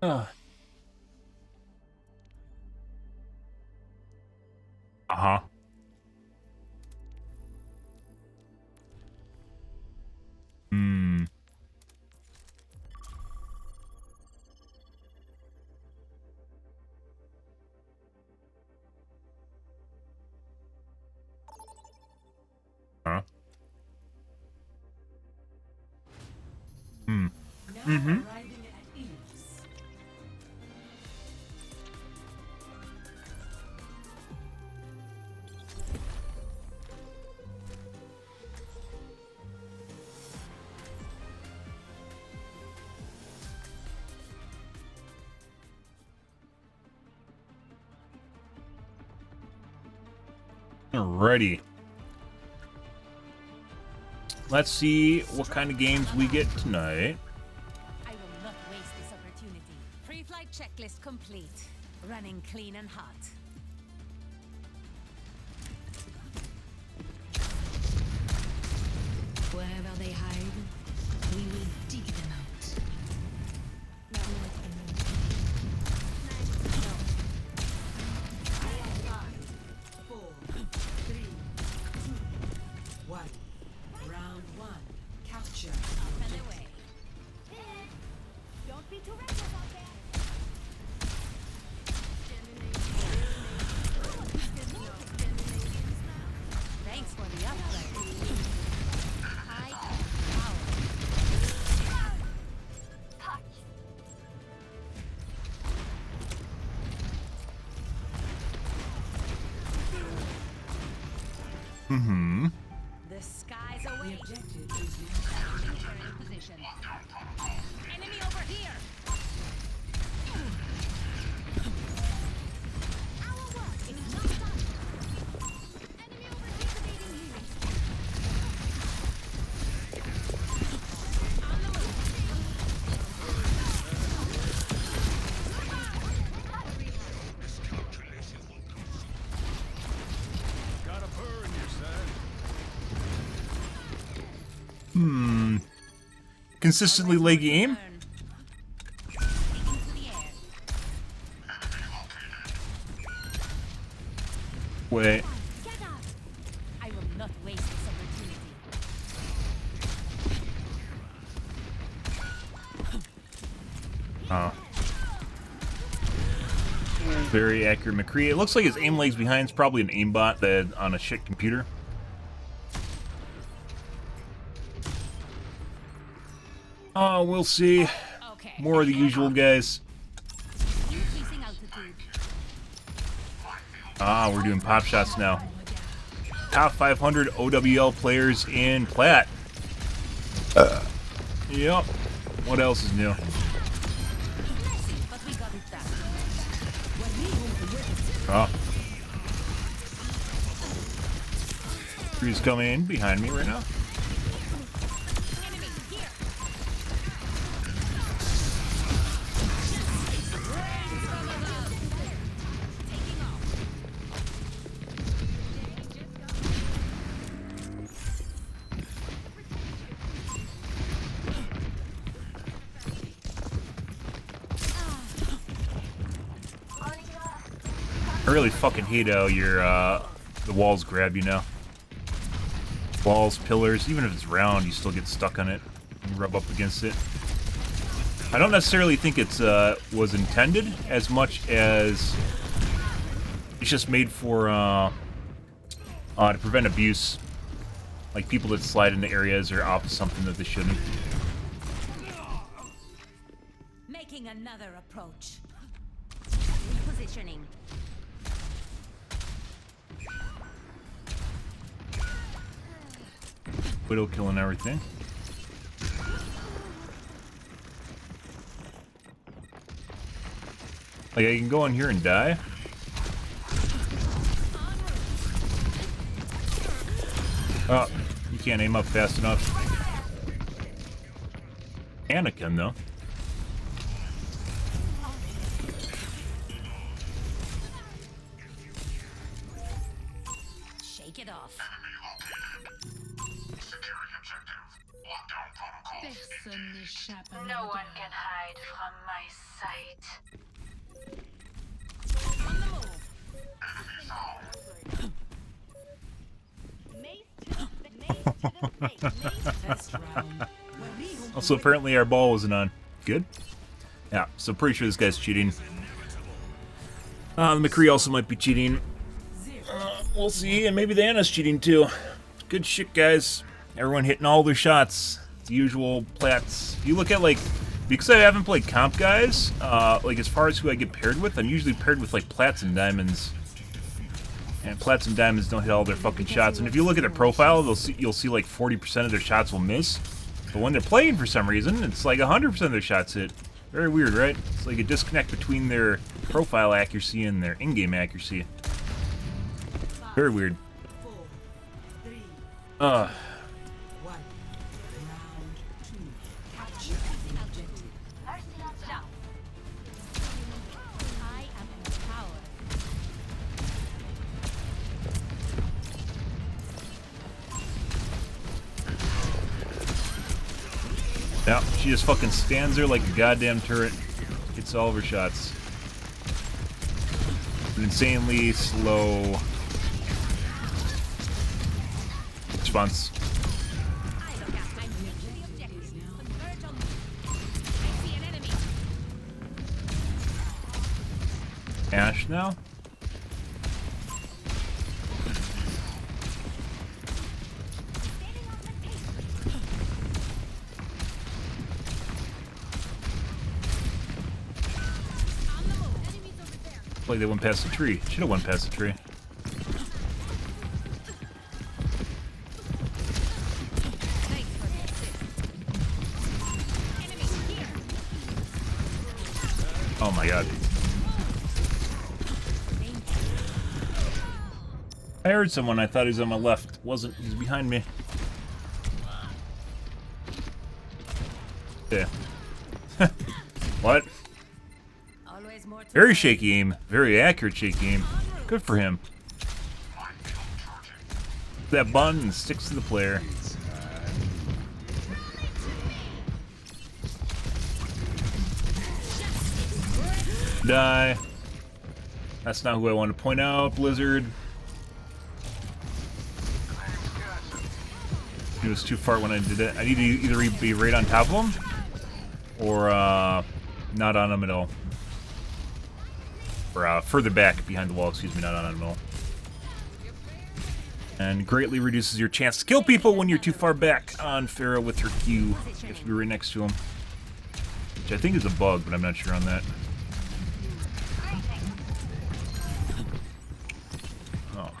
Uh-huh. Huh? Alrighty. Let's see what kind of games we get tonight. I will not waste this opportunity. Pre-flight checklist complete. Running clean and hot. Wherever they hide, we will dig them out. Mm-hmm. The skies away. Turret position. Enemy over here. Our work is not done. Enemy over here evading you. On the move. Consistently laggy aim. Taking to the air. Wait. Get out. I will not waste this opportunity. Oh. Very accurate McCree. It looks like his aim lags behind is probably an aimbot that on a shit computer. Oh, we'll see. Okay. More of the usual guys. Increasing altitude. Ah, we're doing pop shots now. Top 500 OWL players in Plat. Yep. What else is new? Messy, but we got it done. Oh. Crew's coming in behind me right now. Enemy here. Taking off. I really fucking hate how your the walls grab you now. Walls, pillars, even if it's round, you still get stuck on it. You rub up against it. I don't necessarily think it's was intended as much as it's just made for to prevent abuse, like people that slide into areas or off something that they shouldn't. Making another approach. Repositioning. Widow killing everything. Like I can go in here and die. Oh, you can't aim up fast enough. Anakin, though. Shake it off. No one can hide from my sight. On the move. Also, apparently our ball wasn't on. Good. Yeah, so pretty sure this guy's cheating. The McCree also might be cheating. We'll see, and maybe the Anna's cheating too. Good shit, guys. Everyone hitting all their shots. The usual plats. You look at, like, because I haven't played comp guys, like, as far as who I get paired with, I'm usually paired with, like, plats and diamonds. And plats and diamonds don't hit all their fucking shots. And if you look at their profile, you'll see like 40% of their shots will miss. But when they're playing for some reason, it's like 100% of their shots hit. Very weird, right? It's like a disconnect between their profile accuracy and their in-game accuracy. Very weird. I am empowered. Yeah, she just fucking stands there like a goddamn turret. Hits all of her shots. An insanely slow response. I look out. I'm near to the objective. Converge on me. I see an enemy. Ash now? Standing on the tape. On the move. Enemies over there. Like they went past the tree. Should have went past the tree. Oh my god. I heard someone. I thought he was on my left. Wasn't. He's behind me. Yeah. What? Very shaky aim. Very accurate shaky aim. Good for him. That button and sticks to the player. Die. That's not who I want to point out, Blizzard. It was too far when I did it. I need to either be right on top of him or not on him at all. Or further back behind the wall, excuse me, not on him at all. And greatly reduces your chance to kill people when you're too far back on Pharah with her Q. You have to be right next to him. Which I think is a bug, but I'm not sure on that. Oh.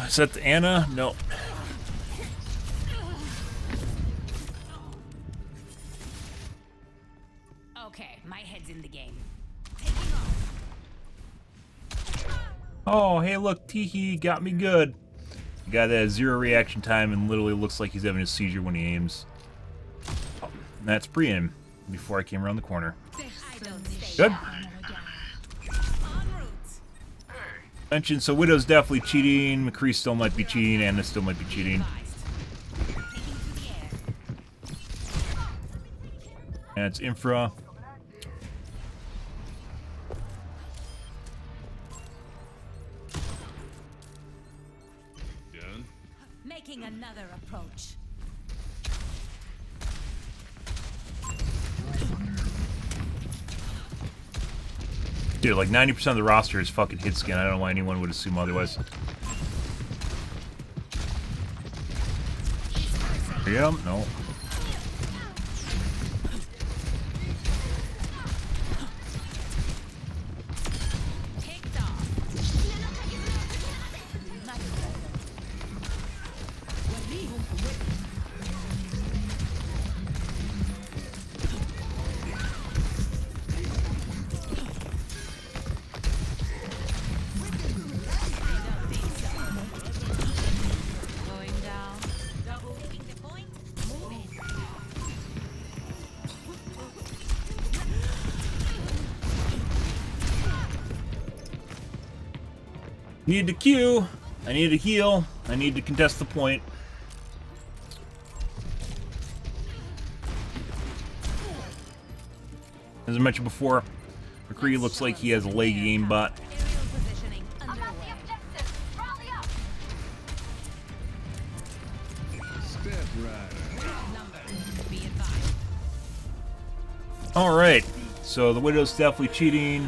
Is that the Anna? No. Okay, my head's in the game. Oh, hey, look, Teehee got me good. The guy that has 0 reaction time and literally looks like he's having a seizure when he aims. Oh, and that's pre-aim before I came around the corner. Good. Mentioned, so Widow's definitely cheating, McCree still might be cheating, Anna still might be cheating. And it's Infra. Making another approach. Dude, like 90% of the roster is fucking hit skin. I don't know why anyone would assume otherwise. Yeah, no. Need to Q. I need to heal. I need to contest the point. As I mentioned before, McCree looks like he has a leg aimbot. Alright, so the Widow's definitely cheating.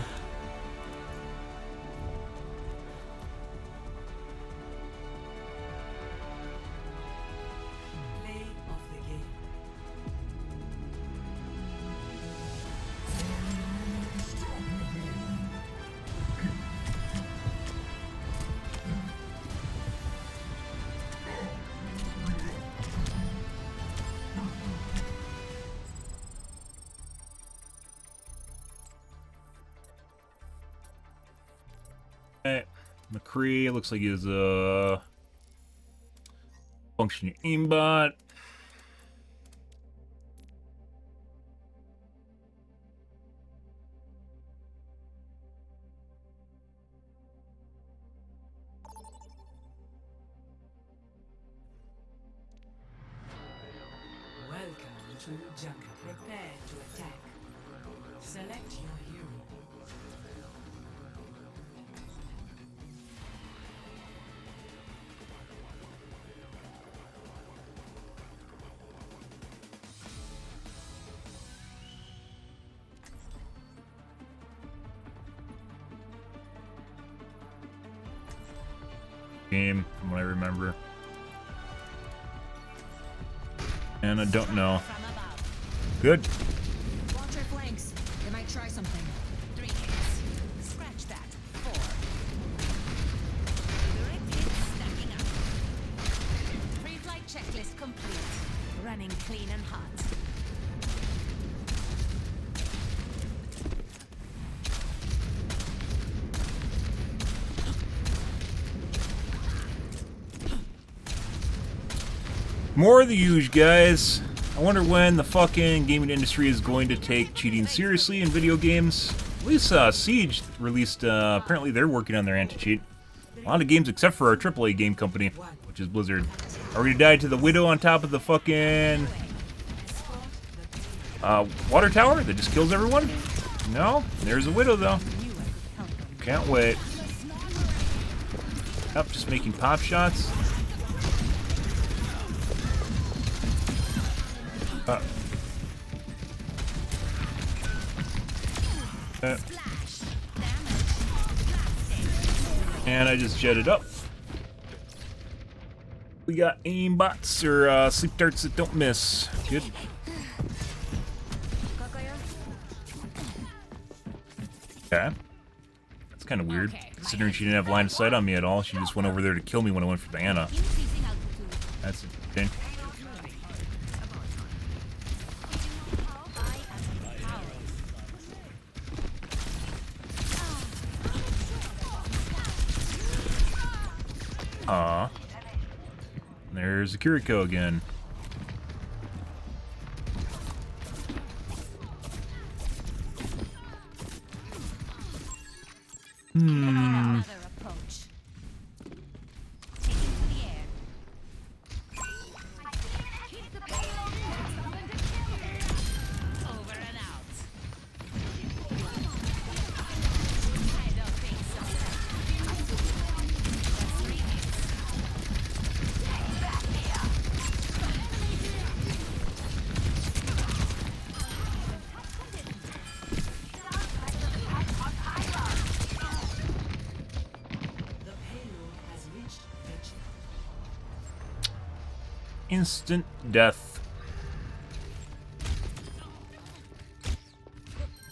Okay, McCree looks like he's a functioning aimbot. Welcome to jungle. Prepare to attack. Select your hero. Game, from what I remember. And I don't know. Good. Watch your flanks. They might try something. 3 hits. Scratch that. 4. Direct hits stacking up. Pre-flight checklist complete. Running clean and hot. More of the huge, guys. I wonder when the fucking gaming industry is going to take cheating seriously in video games. At least Siege released, apparently they're working on their anti-cheat. A lot of games except for our AAA game company, which is Blizzard. Are we gonna die to the Widow on top of the fucking water tower that just kills everyone? No? There's a Widow, though. Can't wait. Yep, just making pop shots. And I just jetted up. We got aim bots or sleep darts that don't miss. Good. Okay. That's kind of weird, considering she didn't have line of sight on me at all. She just went over there to kill me when I went for Diana. That's interesting. Aw. There's Kiriko again. Instant death.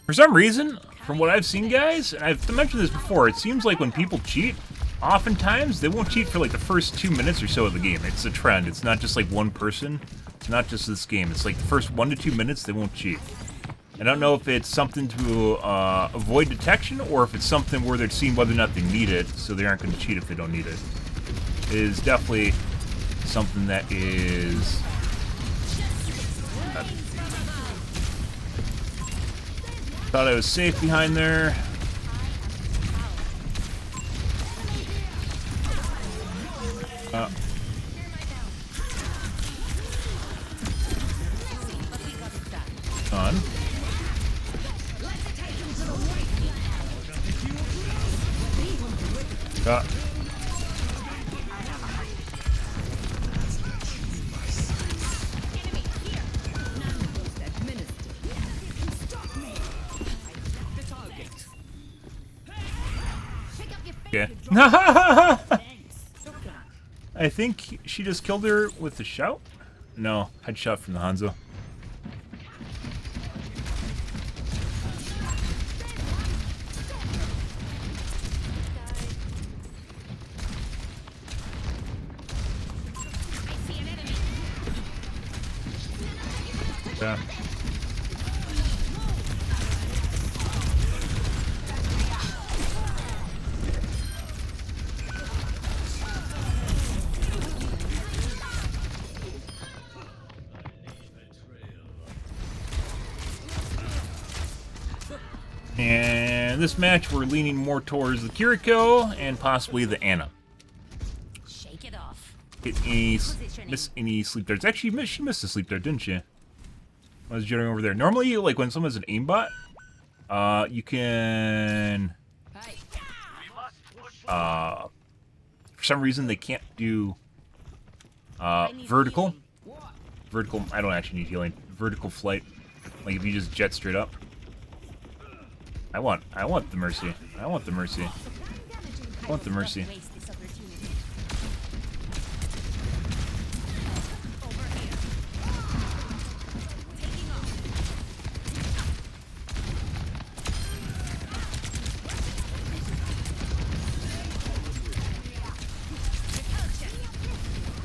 For some reason, from what I've seen, guys, and I've mentioned this before, it seems like when people cheat, oftentimes they won't cheat for like the first 2 minutes or so of the game. It's a trend. It's not just like one person. It's not just this game. It's like the first 1 to 2 minutes they won't cheat. I don't know if it's something to avoid detection or if it's something where they're seeing whether or not they need it, so they aren't going to cheat if they don't need it. It is definitely something that is thought I was safe behind there. On. Okay. I think she just killed her with the shout? No, headshot from the Hanzo. Yeah. And this match, we're leaning more towards the Kiriko and possibly the Ana. Shake it off. Miss any sleep darts. Actually, she missed a sleep dart, didn't she? I was jetting over there. Normally, like when someone's an aimbot, you can. For some reason, they can't do vertical. Vertical. I don't actually need healing. Vertical flight. Like if you just jet straight up. I want the mercy. I want the mercy. I want the mercy.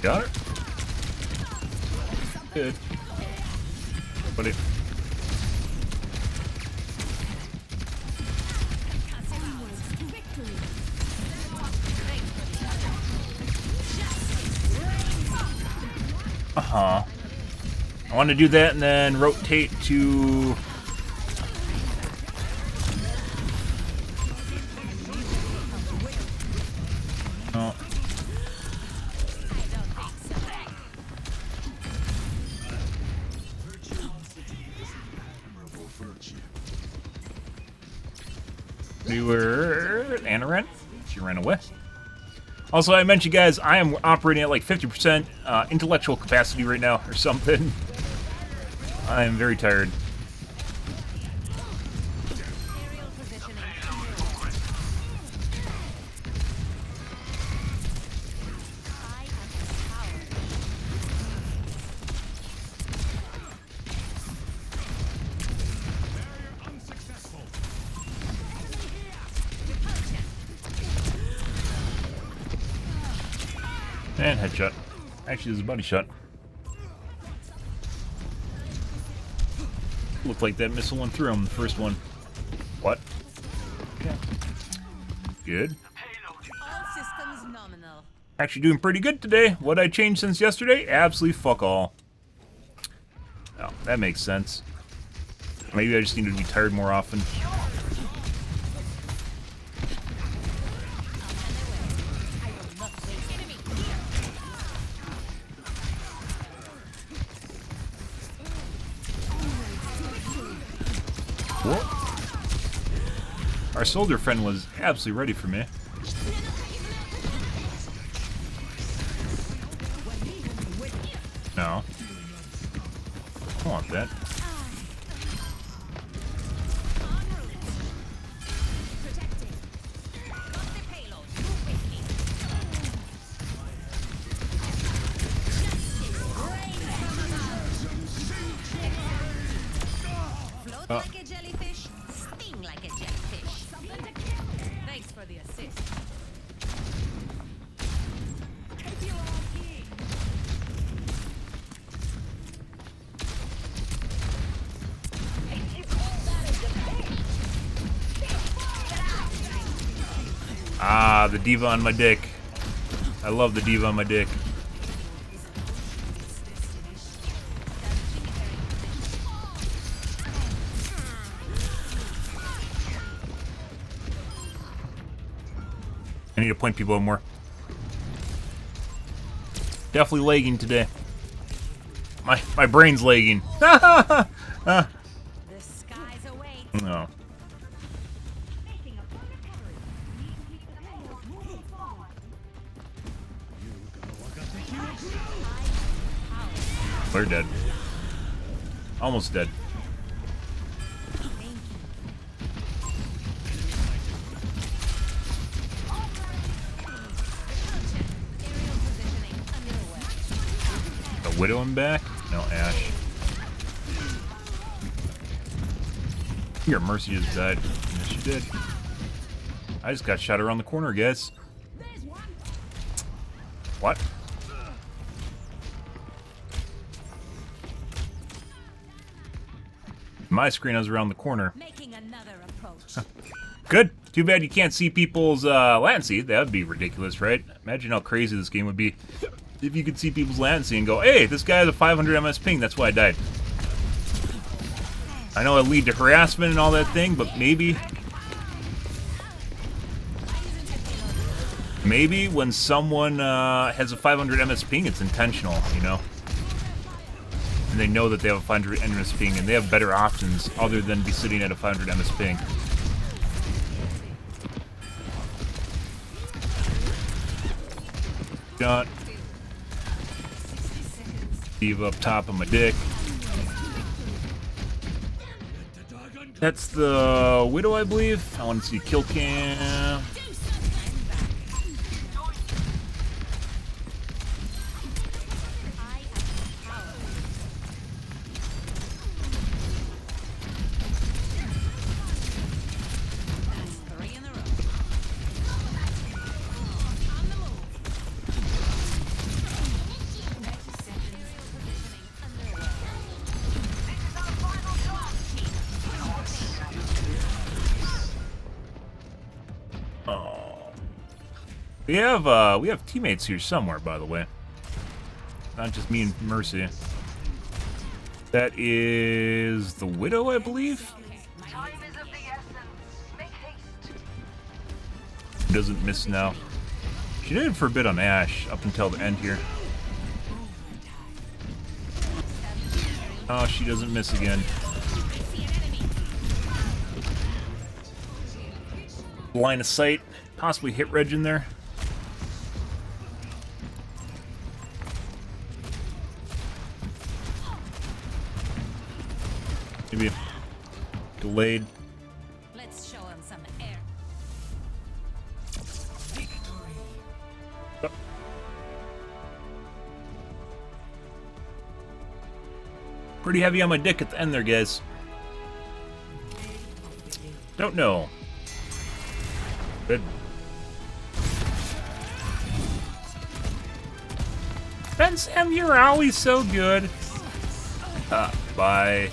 Got it. Good. But it. I want to do that and then rotate to... Oh. We were... Anna ran? She ran away. Also, I mentioned, guys, I am operating at like 50% intellectual capacity right now, or something. I am very tired. And headshot. Actually, there's a body shot. Looked like that missile went through him, the first one. What? Okay. Good. All systems nominal. Actually doing pretty good today. What I changed since yesterday? Absolutely fuck all. Oh, that makes sense. Maybe I just need to be tired more often. Whoa. Our soldier friend was absolutely ready for me. No. I want that. Like a jellyfish, sting like a jellyfish. Thanks for the assist. Ah, the diva on my dick. I love the diva on my dick. I need to point people out more. Definitely lagging today. My brain's lagging. The skies await. No. We're dead. Almost dead. The Widow him back? No, Ash. Your Mercy just died. Yes, she did. I just got shot around the corner, guys. What? My screen is around the corner. Making another approach. Good. Too bad you can't see people's latency. That would be ridiculous, right? Imagine how crazy this game would be if you could see people's latency and go, hey, this guy has a 500 ms ping, that's why I died. I know it'd lead to harassment and all that thing, but maybe when someone has a 500 ms ping, it's intentional, you know? And they know that they have a 500 ms ping, and they have better options other than be sitting at a 500 ms ping. Got Steve up top of my dick. That's the Widow, I believe. I want to see kill cam. We have teammates here somewhere, by the way. Not just me and Mercy. That is the Widow, I believe. Time is of the essence. Make haste. Doesn't miss now. She did it for a bit on Ashe up until the end here. Oh, she doesn't miss again. Line of sight, possibly hit Reg in there. Maybe delayed. Let's show him some air. Pretty heavy on my dick at the end there, guys. Don't know. Good. Ben Sam, you're always so good. Bye.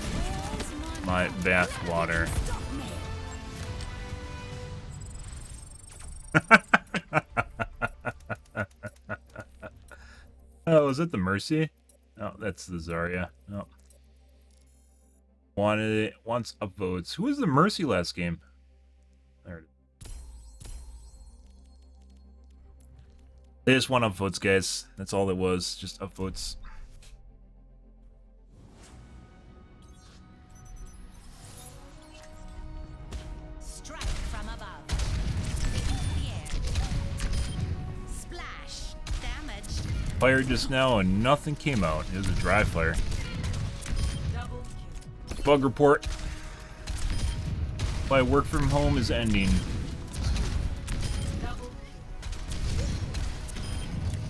My bath water. Oh, is it the Mercy? Oh, that's the Zarya. Oh. Wanted it. Wants upvotes. Who was the Mercy last game? There it is. They just want upvotes, guys. That's all it was. Just upvotes. Strike from above. The air. Splash. Damage. Fired just now and nothing came out. It was a dry fire. Bug report. My work from home is ending.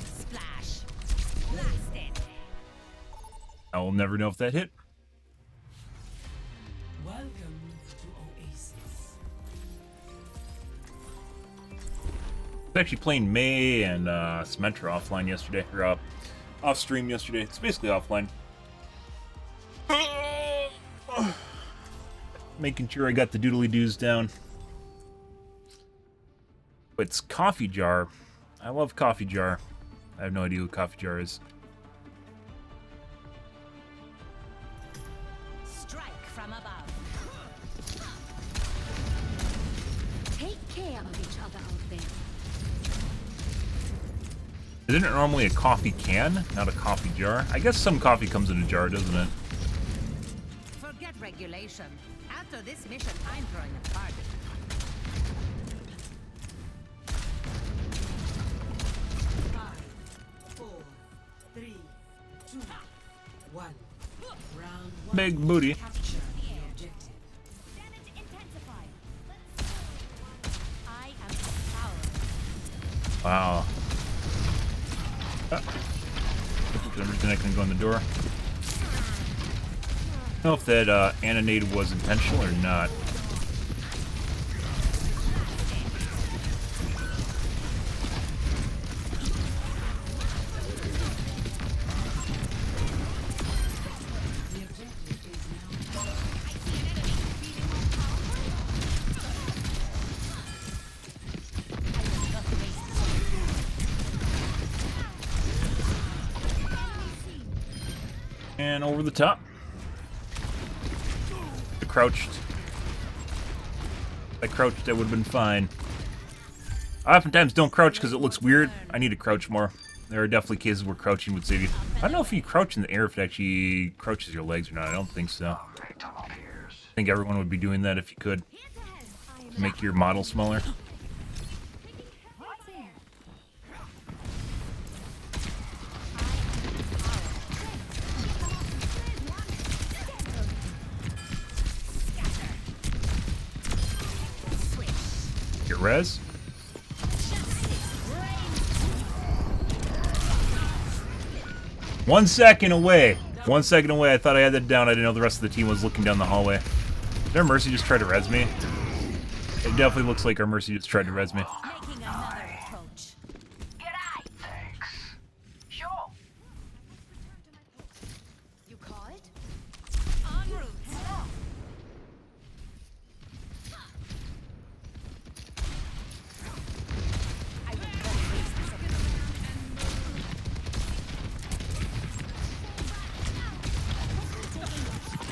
Splash. Blasted. I will never know if that hit. Welcome to Oasis. I was actually playing May and Symmetra offline yesterday, or off stream yesterday. It's basically offline. Making sure I got the doodly doos down. But it's Coffee Jar. I love Coffee Jar. I have no idea what Coffee Jar is. Strike from above. Take care of each other out there. Isn't it normally a coffee can, not a coffee jar? I guess some coffee comes in a jar, doesn't it? Forget regulation. After this mission, I'm throwing a party. Five, 4, 3, 2, 1. Round 1. Big booty. Capture the objective. Damage intensified. I am power. Wow. Everything I can go in the door. I don't know if that animated was intentional or not. The objective is now. And over the top. Crouched. If I crouched, I would have been fine. I oftentimes don't crouch because it looks weird. I need to crouch more. There are definitely cases where crouching would save you. I don't know if you crouch in the air if it actually crouches your legs or not. I don't think so. I think everyone would be doing that if you could. Make your model smaller. Get res. One second away. 1 second away. I thought I had that down. I didn't know the rest of the team was looking down the hallway. Did our Mercy just try to res me? It definitely looks like our Mercy just tried to res me. Making another approach. Thanks. Sure. You call it? En route. I will not waste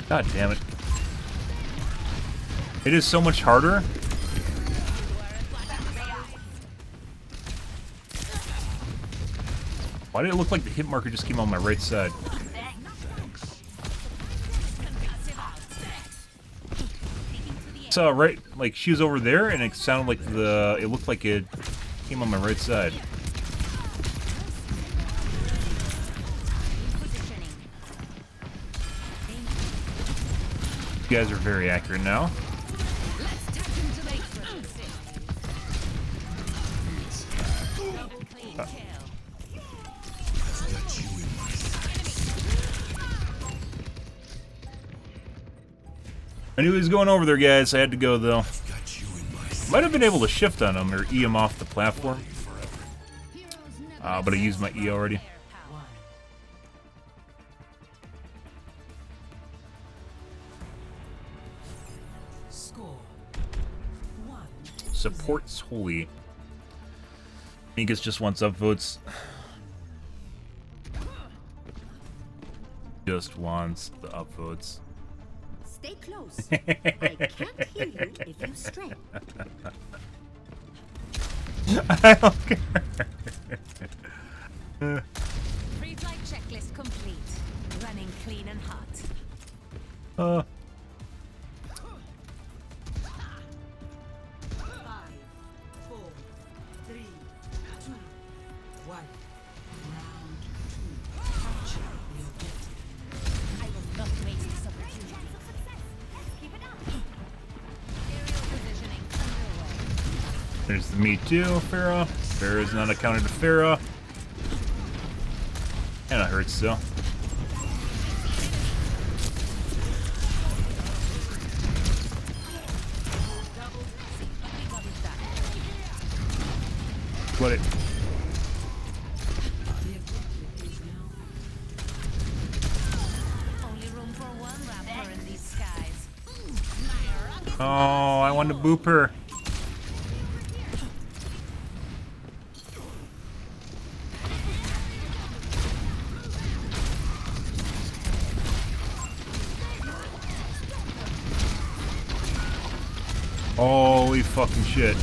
God damn it. It is so much harder. Why did it look like the hit marker just came on my right side? So right, like she was over there, and it sounded like it looked like it came on my right side. You guys are very accurate now. I knew he was going over there, guys. I had to go, though. Might have been able to shift on him or E him off the platform. But I used my E already. Supports Holy. Mingus just wants upvotes. Just wants the upvotes. Stay close. I can't hear you if you stray. I don't care. Pre-flight checklist complete. Running clean and hot. 5, 4, 3, 2, 1. Round 2. Capture the objective. I will not waste this opportunity. Keep it up. Aerial positioning underway. There's the me too, Pharah. Pharah's not accounted to Pharah. And it hurts still. What it? Only room for one raptor in these skies. Oh, I want to boop her. Holy fucking shit.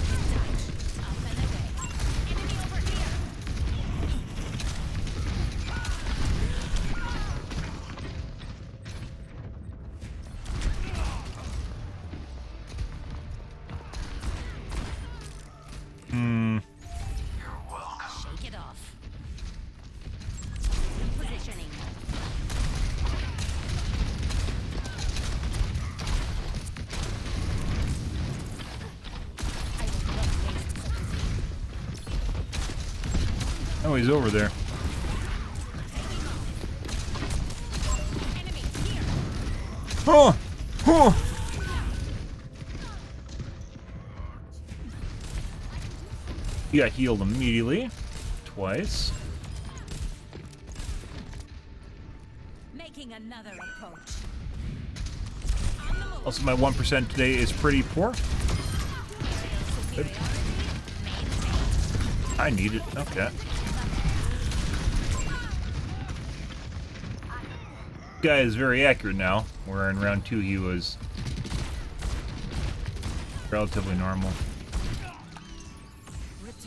Shake it off. Positioning. Oh, he's over there. Oh! Oh! He got healed immediately. Twice. Making another approach. Also, my 1% today is pretty poor. Good. I need it. Okay. Guy is very accurate now. Where in round 2 he was relatively normal.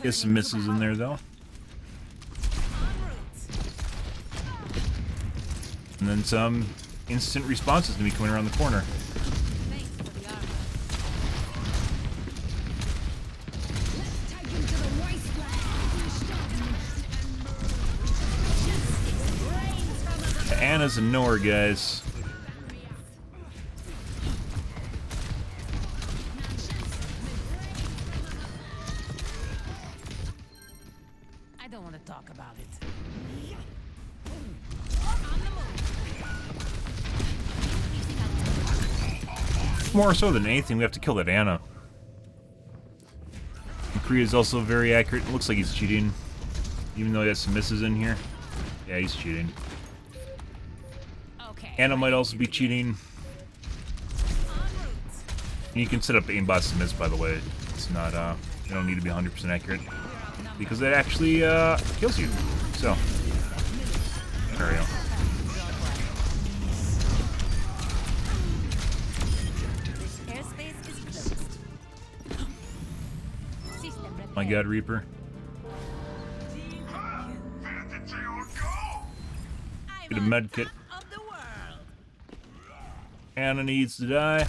Get some misses in there though. And then some instant responses to me coming around the corner. Anna's a knower, guys. I don't want to talk about it. More so than anything, we have to kill that Anna. And Kree is also very accurate. It looks like he's cheating. Even though he has some misses in here. Yeah, he's cheating. Anna might also be cheating. You can set up aimbots to miss, by the way. It's not, you don't need to be 100% accurate. Because it actually, kills you. So, there we go. God Reaper. Get a med kit. Anna needs to die.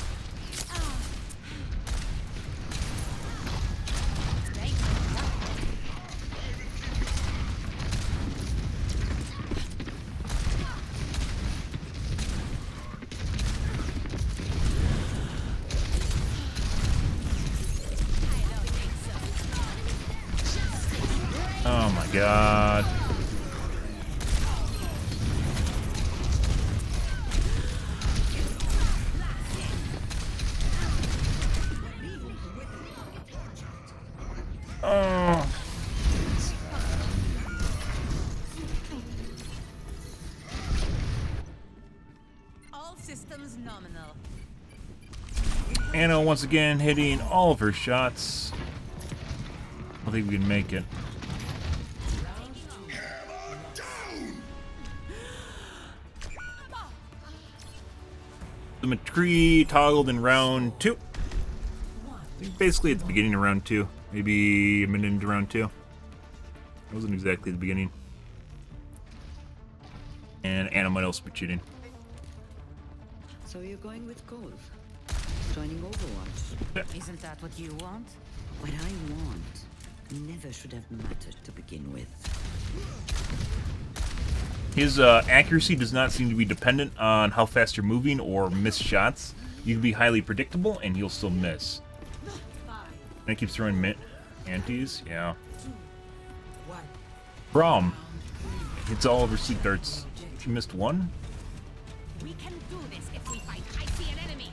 Oh my god. Oh. All systems nominal. Anna once again hitting all of her shots. I think we can make it. The McCree toggled in round 2. Basically at the beginning of round 2. Maybe a minute into round 2. It wasn't exactly the beginning. And Anna might also be cheating. So you're going with golf? Joining Overwatch? Isn't that what you want? What I want never should have mattered to begin with. His accuracy does not seem to be dependent on how fast you're moving or missed shots. You can be highly predictable and he'll still miss. And it keeps throwing antis, yeah. Braum. Hits all over sleep darts. She missed one? We can do this if we fight. I see an enemy.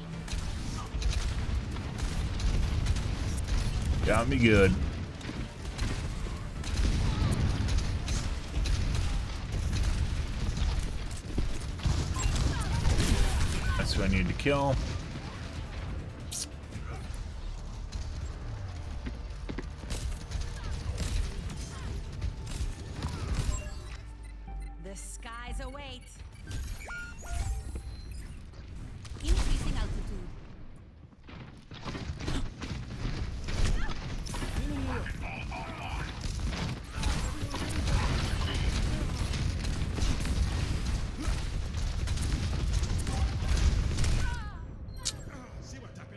Got me good. That's who I needed to kill. The skies await. Increasing altitude.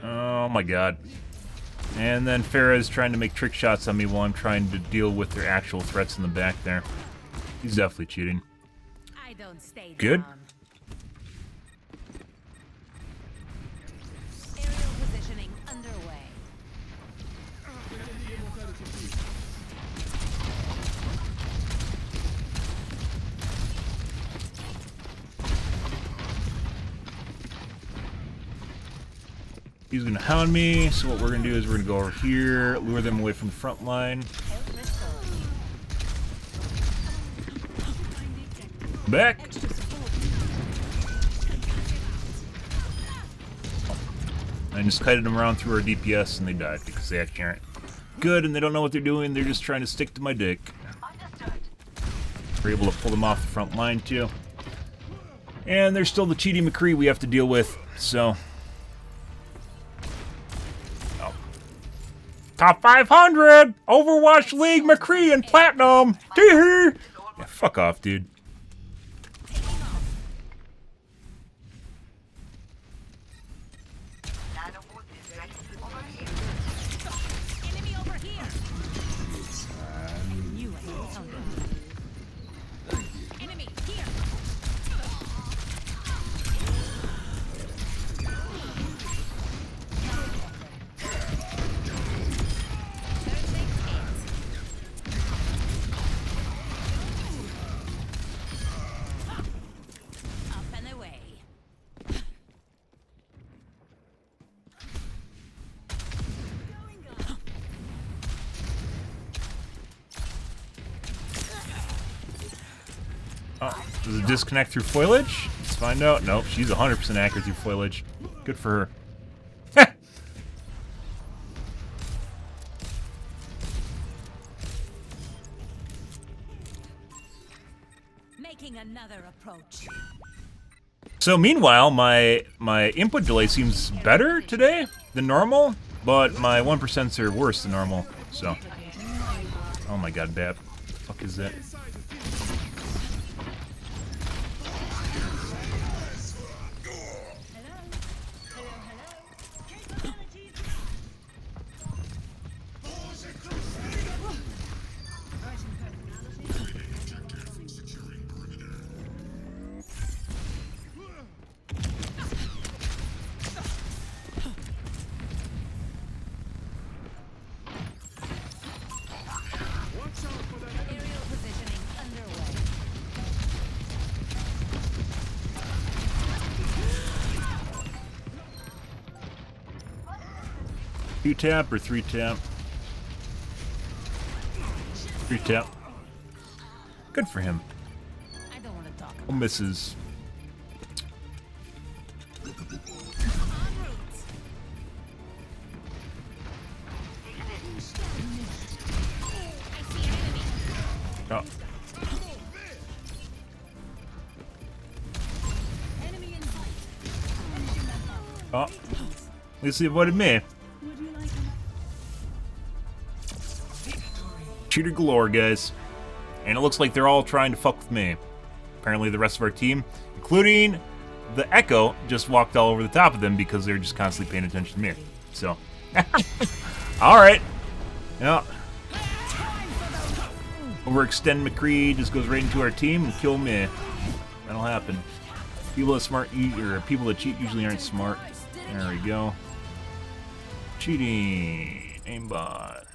Oh my god. And then Farah's trying to make trick shots on me while I'm trying to deal with their actual threats in the back there. He's definitely cheating. I don't stay Good. down. Aerial positioning underway. He's gonna hound me, so what we're gonna do is we're gonna go over here, lure them away from the front line. Back! I just kited them around through our DPS and they died because they actually aren't good and they don't know what they're doing, they're just trying to stick to my dick. We're able to pull them off the front line too. And there's still the cheating McCree we have to deal with, so... Top 500! Overwatch League McCree and Platinum! Tee-hee! Yeah, fuck off, dude. Enemy over here. I knew I was hungry. Enemy here. Up and away. Oh, does it disconnect through foliage? Let's find out. Nope, she's 100% accurate through foliage. Good for her. Making another approach. So meanwhile, my input delay seems better today than normal, but my 1%s are worse than normal, so... Oh my god, Bap. What the fuck is that? Aerial positioning underway. 2-tap or 3-tap? 3-tap. Good for him. I don't want to talk Oh, misses. en route. I see an enemy. Oh. Enemy in sight. Oh. At least he avoided me. Cheater galore, guys. And it looks like they're all trying to fuck with me. Apparently the rest of our team, including the Echo, just walked all over the top of them because they're just constantly paying attention to me. So, alright. Yeah. Overextend McCree just goes right into our team and kill me. That'll happen. People that smart, or people that cheat usually aren't smart. There we go. Cheating. Aimbot.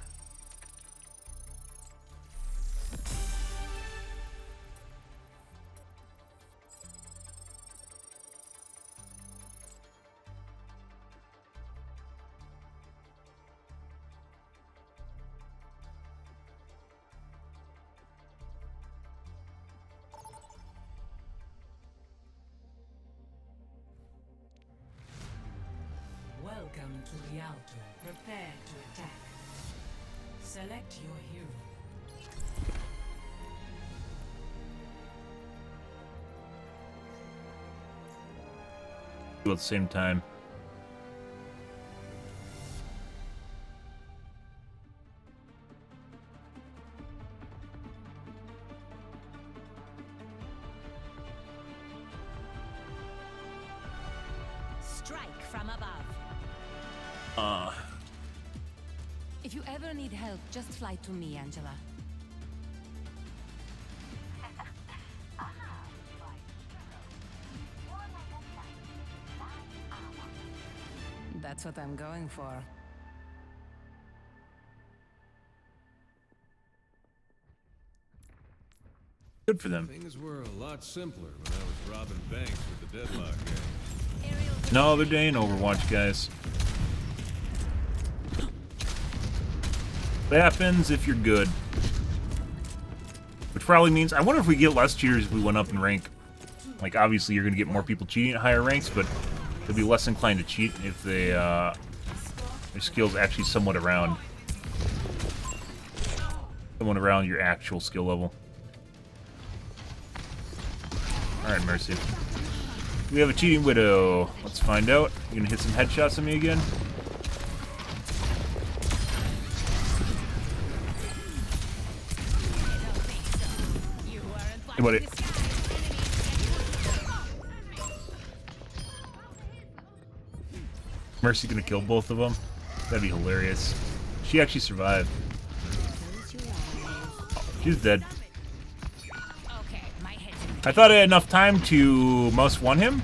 Welcome to the Alto. Prepare to attack. Select your hero. Do it at the same time. Strike from above. If you ever need help, just fly to me, Angela. That's what I'm going for. Good for them. Things were a lot simpler when I was robbing banks with the Deadlock gang. No, they're day in Overwatch, guys. That happens if you're good. Which probably means, I wonder if we get less cheaters if we went up in rank. Like, obviously you're going to get more people cheating at higher ranks, but they'll be less inclined to cheat if they, their skills actually somewhat around your actual skill level. Alright, Mercy. We have a cheating Widow. Let's find out. You gonna hit some headshots at me again? Hey, buddy. Mercy gonna kill both of them? That'd be hilarious. She actually survived. She's dead. I thought I had enough time to must one him.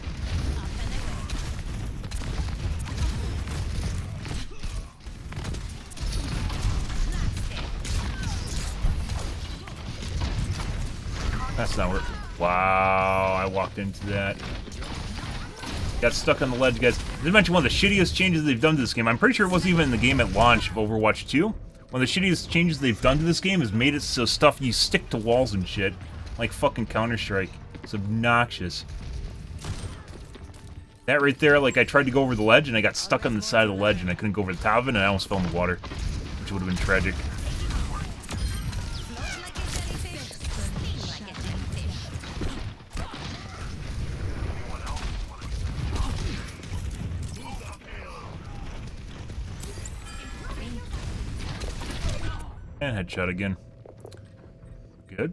That's not working. Wow, I walked into that. Got stuck on the ledge, guys. Did I mention one of the shittiest changes they've done to this game? I'm pretty sure it wasn't even in the game at launch of Overwatch 2. One of the shittiest changes they've done to this game is made it so stuff you stick to walls and shit. Like fucking Counter-Strike. It's obnoxious. That right there, like I tried to go over the ledge and I got stuck on the side of the ledge and I couldn't go over the top of it and I almost fell in the water. Which would have been tragic. And headshot again. Good.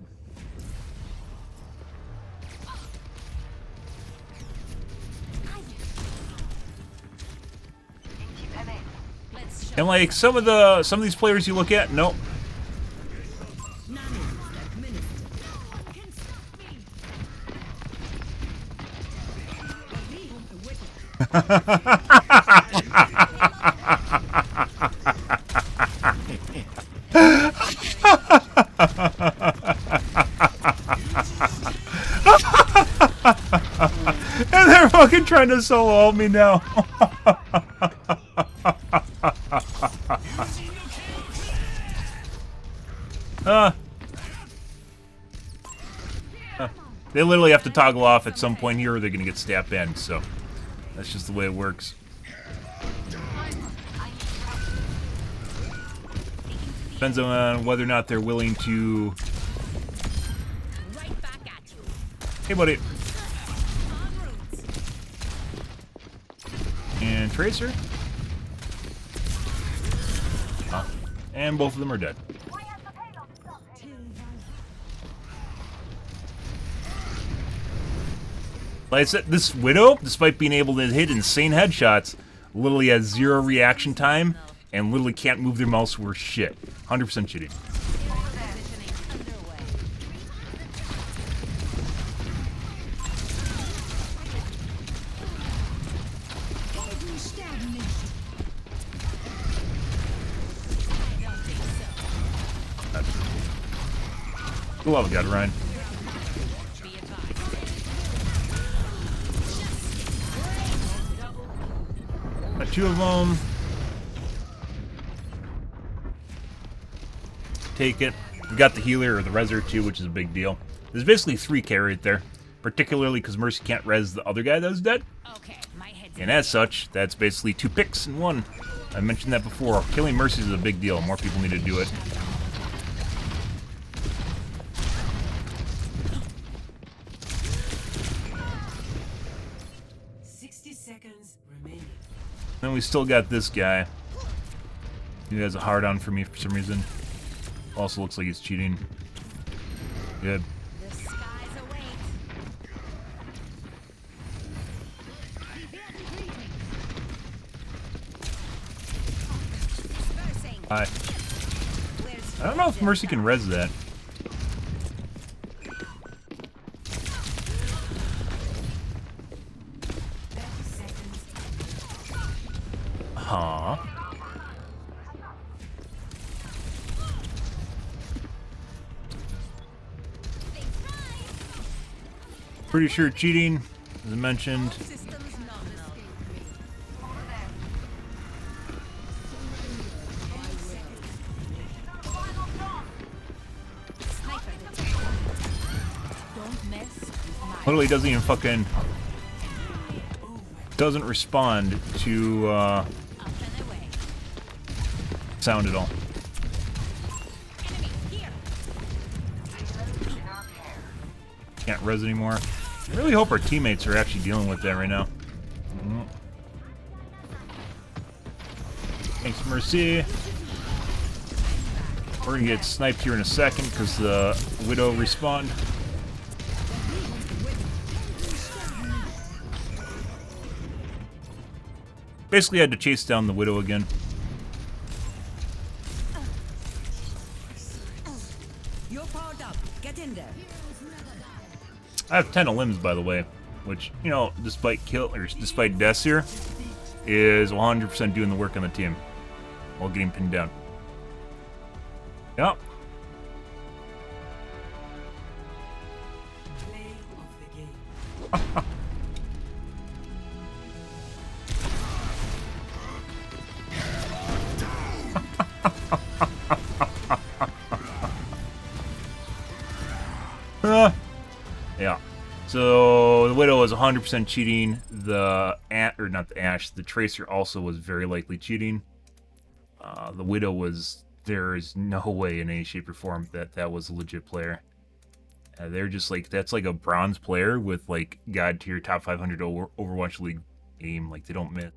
And like some of these players you look at, nope. And they're fucking trying to solo me now. They literally have to toggle off at some point here or they're going to get stabbed in, so that's just the way it works. Depends on whether or not they're willing to... Hey, buddy. And Tracer. Oh. And both of them are dead. Like I said, this Widow, despite being able to hit insane headshots, literally has 0 reaction time and literally can't move their mouse worth shit. 100% cheating. Good love, God, Ryan. Got 2 of them. Take it. We got the healer or the reser too, which is a big deal. There's basically 3K right there, particularly because Mercy can't res the other guy that was dead. And as such, that's basically 2 picks in 1. I mentioned that before. Killing Mercy is a big deal. More people need to do it. Then we still got this guy. He has a hard on for me for some reason. Also looks like he's cheating. Good. Hi. I don't know if Mercy can res that. Huh. Pretty sure cheating, as I mentioned. Literally doesn't even fucking... doesn't respond to, sound at all. Can't res anymore. I really hope our teammates are actually dealing with that right now. Thanks, Mercy. We're gonna get sniped here in a second because the Widow respawned. Basically, I had to chase down the Widow again. You're powered up. Get in there. I have 10 of limbs, by the way, which, you know, despite deaths here, is 100% doing the work on the team while getting pinned down. Yep. Yeah. So the Widow was 100% cheating. The Tracer also was very likely cheating. The Widow was. There is no way in any shape or form that was a legit player. They're just like, that's like a bronze player with like god tier top 500 Overwatch League aim. Like, they don't miss.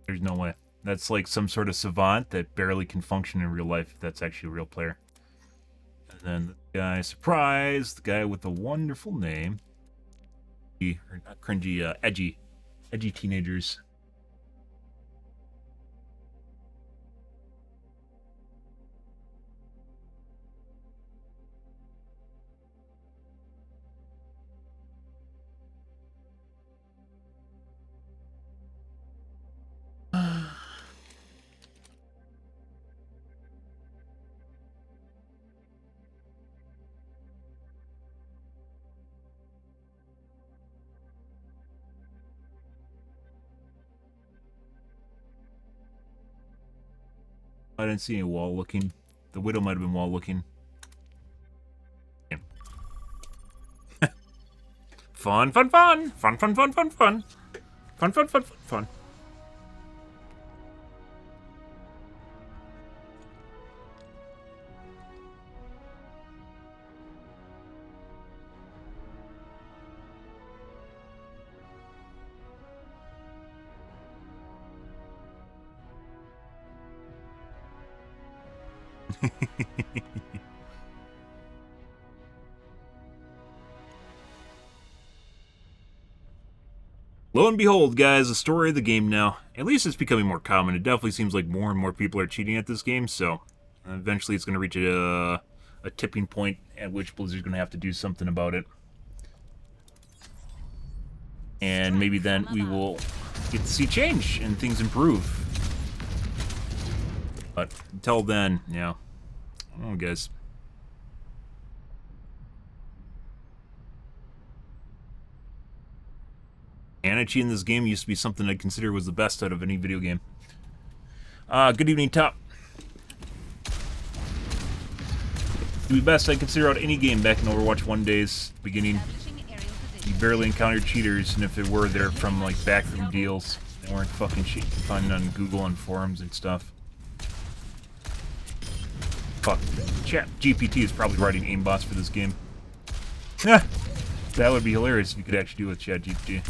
There's no way. That's like some sort of savant that barely can function in real life if that's actually a real player. And then the guy, surprise, the guy with the wonderful name. Or not cringy, edgy teenagers. I didn't see any wall looking. The widow might have been wall looking. Fun, fun, fun! Fun, fun, fun, fun, fun! Fun, fun, fun, fun, fun. Lo and behold, guys, the story of the game now. At least it's becoming more common. It definitely seems like more and more people are cheating at this game, so eventually it's going to reach a tipping point at which Blizzard's going to have to do something about it. And maybe then we will get to see change and things improve. But until then, yeah. I don't know, guys. Anarchy in this game used to be something I'd consider was the best out of any video game. Good evening, Top. The best I'd consider out any game back in Overwatch 1 days beginning. You barely encountered cheaters, and if there were, they're from like backroom deals. They weren't fucking shit you can find on Google and forums and stuff. Fuck. Chat GPT is probably writing aimbots for this game. That would be hilarious if you could actually do it with Chat GPT.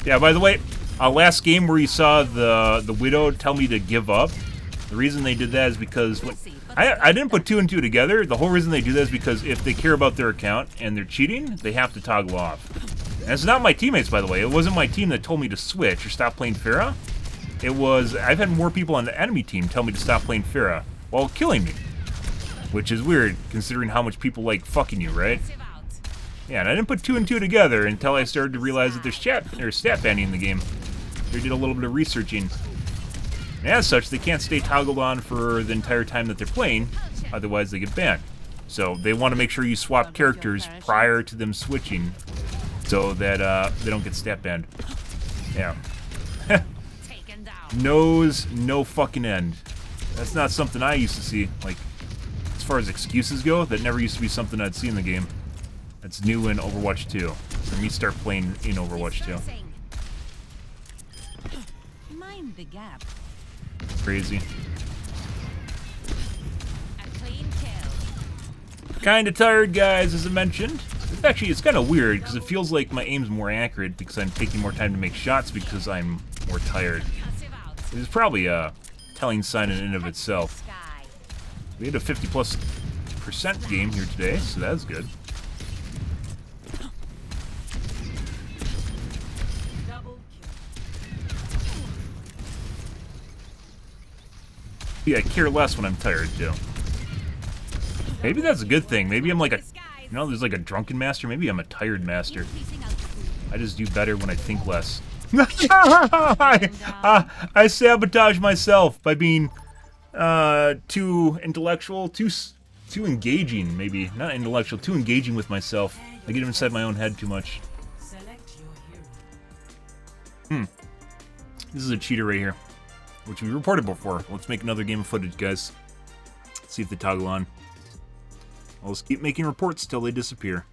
Yeah, by the way, last game where you saw the Widow tell me to give up, the reason they did that is because I didn't put 2 and 2 together. The whole reason they do that is because if they care about their account and they're cheating, they have to toggle off. And it's not my teammates, by the way. It wasn't my team that told me to switch or stop playing Pharah. It was, I've had more people on the enemy team tell me to stop playing Pharah while killing me. Which is weird, considering how much people like fucking you, right? Yeah, and I didn't put 2 and 2 together until I started to realize that there's stat banning in the game. They did a little bit of researching. And as such, they can't stay toggled on for the entire time that they're playing, otherwise they get banned. So they want to make sure you swap characters prior to them switching, so that they don't get stat banned. Yeah. Knows no fucking end. That's not something I used to see. Like, as far as excuses go, that never used to be something I'd see in the game. That's new in Overwatch 2. For me, start playing in Overwatch 2. Mind the gap. Crazy. Kinda tired, guys, as I mentioned. It's kind of weird, because it feels like my aim's more accurate because I'm taking more time to make shots because I'm more tired. It's probably a telling sign in and of itself. We had a 50+% game here today, so that's good. Yeah, I care less when I'm tired, too. Maybe that's a good thing. Maybe I'm like a... You know, there's like a drunken master. Maybe I'm a tired master. I just do better when I think less. I sabotage myself by being too intellectual, too engaging, maybe. Not intellectual, too engaging with myself. I get inside my own head too much. This is a cheater right here, which we reported before. Let's make another game of footage, guys. Let's see if they toggle on. I'll just keep making reports till they disappear.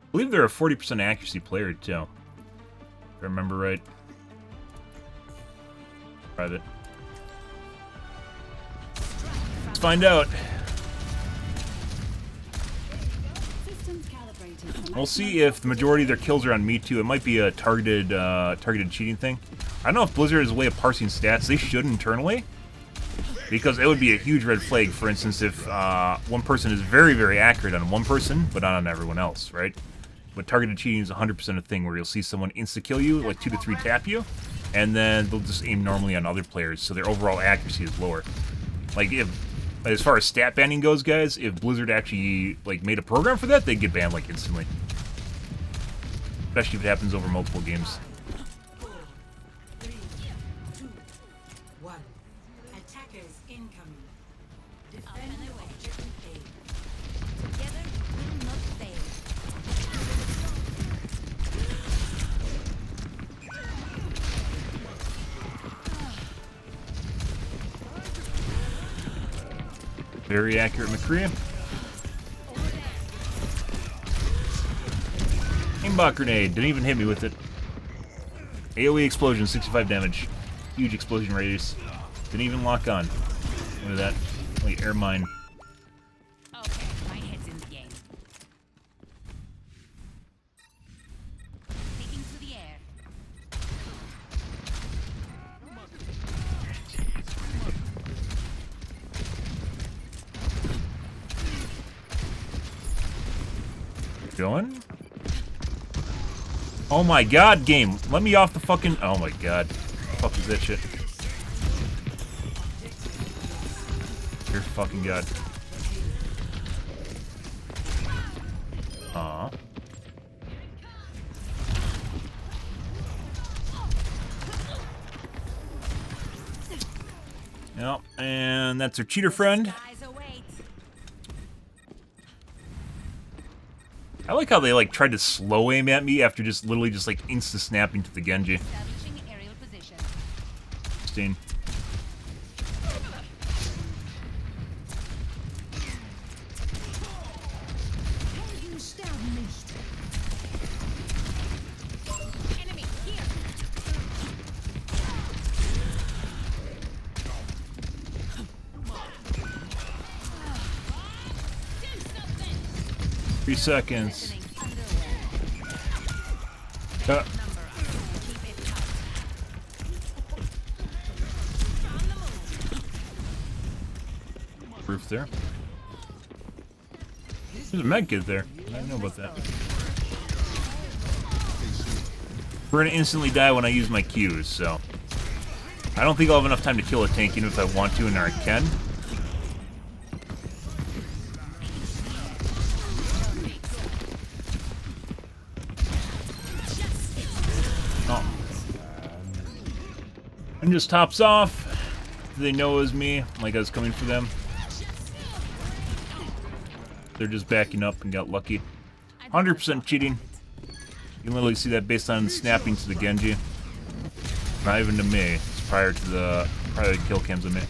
I believe they're a 40% accuracy player, too. If I remember right. Private. Let's find out. We'll see if the majority of their kills are on me too. It might be a targeted cheating thing. I don't know if Blizzard has a way of parsing stats. They should internally, because it would be a huge red flag. For instance, if one person is very, very accurate on one person, but not on everyone else, right? But targeted cheating is 100% a thing where you'll see someone insta-kill you, like 2 to 3 tap you, and then they'll just aim normally on other players, so their overall accuracy is lower. Like, as far as stat banning goes, guys, if Blizzard actually, like, made a program for that, they'd get banned, like, instantly. Especially if it happens over multiple games. 4, 3, 2, 1. Attackers incoming. Defend objective A. Together, we'll not fail. Very accurate McCree. Aimbot grenade. Didn't even hit me with it. AoE explosion, 65 damage. Huge explosion radius. Didn't even lock on. Look at that. Wait, air mine. Okay, my head's in the game. Taking to the air. Going? Oh my god, game. Let me off the fucking... Oh my god. What the fuck is that shit? Dear fucking god. Aw. Yep, and that's our cheater friend. I like how they like tried to slow aim at me after just literally just like insta snapping to the Genji. Interesting. Enemy here. 3 seconds. Roof there. There's a med kit there. I didn't know about that. We're gonna instantly die when I use my Qs, so I don't think I'll have enough time to kill a tank, even if I want to, and I can. Oh. And just tops off. They know it was me, like I was coming for them. They're just backing up and got lucky. 100% cheating. You can literally see that based on snapping to the Genji. Not even to me. It's prior to the kill cams of me.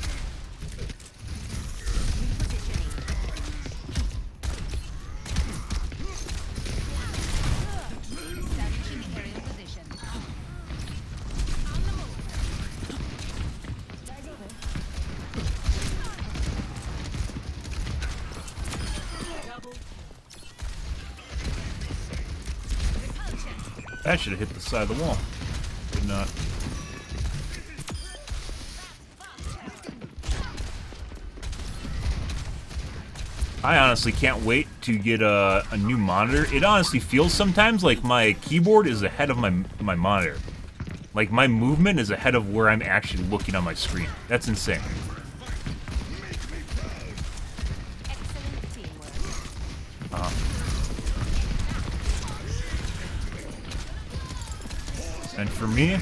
That should have hit the side of the wall. Did not. I honestly can't wait to get a new monitor. It honestly feels sometimes like my keyboard is ahead of my monitor. Like my movement is ahead of where I'm actually looking on my screen. That's insane. And for me,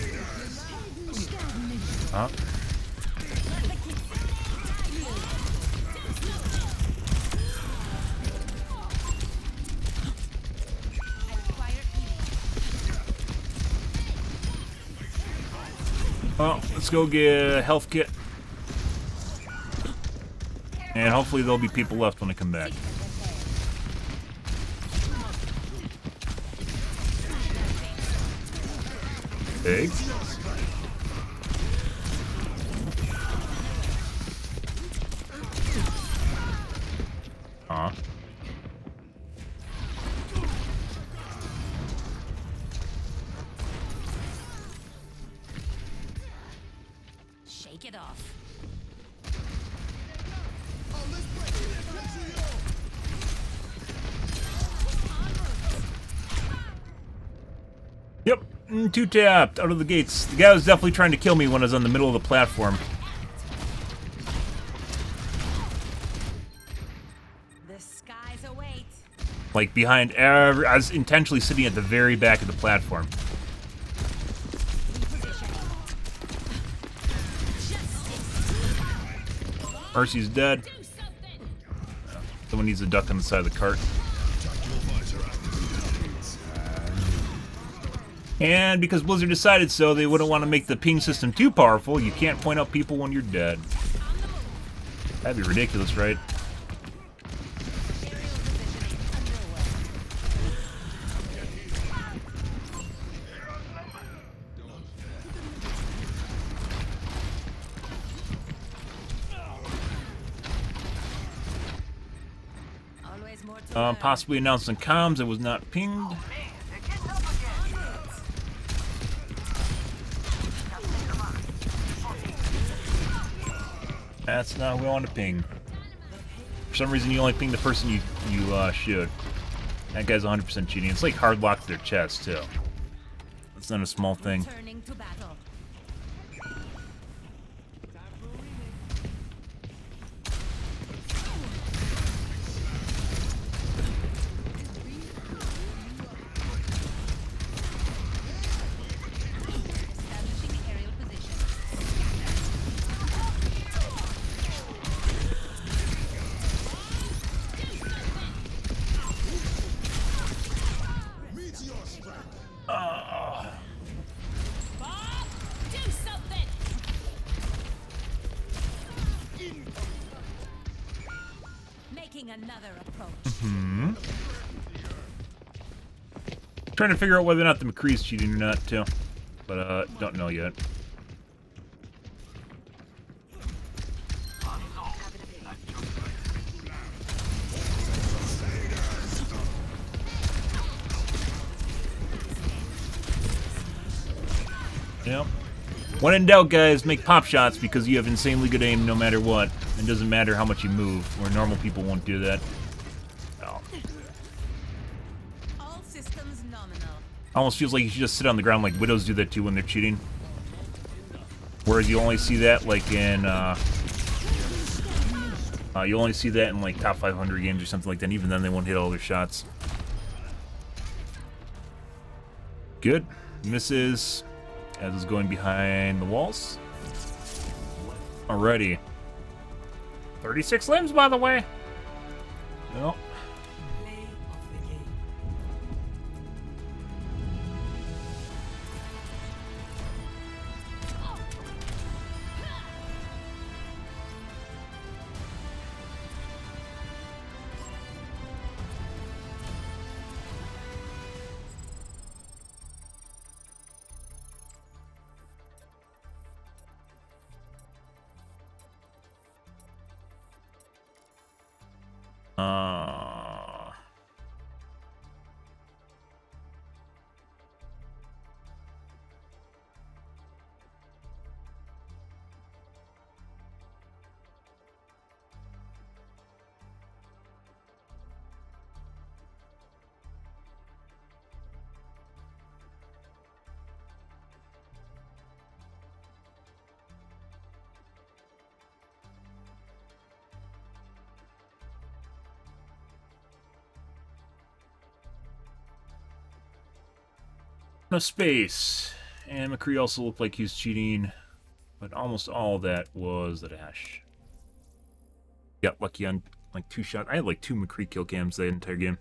well, let's go get a health kit. And hopefully there'll be people left when I come back. Big. Aw. Shake it off. Yep, two tapped out of the gates. The guy was definitely trying to kill me when I was on the middle of the platform. The skies await. Like behind every, I was intentionally sitting at the very back of the platform. Mercy's dead. Someone needs a duck on the side of the cart. And because Blizzard decided so, they wouldn't want to make the ping system too powerful. You can't point out people when you're dead. That'd be ridiculous, right? Possibly announced on comms. It was not pinged. That's not who we want to ping. For some reason, you only ping the person you should. That guy's 100% cheating. It's like hard lock to their chest too. It's not a small thing. Turning to battle. Another approach. Trying to figure out whether or not the McCree's cheating or not, too. But, don't know yet. Yep. When in doubt, guys, make pop shots because you have insanely good aim no matter what. It doesn't matter how much you move, where normal people won't do that. Oh. All systems nominal. Almost feels like you should just sit on the ground like Widows do that too when they're cheating. Whereas you only see that like in, you only see that in like top 500 games or something like that. And even then they won't hit all their shots. Good. Misses. As is going behind the walls. Alrighty. 36 limbs, by the way. No. No space. And McCree also looked like he was cheating, but almost all of that was the dash. Got lucky on like 2 shots. I had like 2 McCree kill cams the entire game.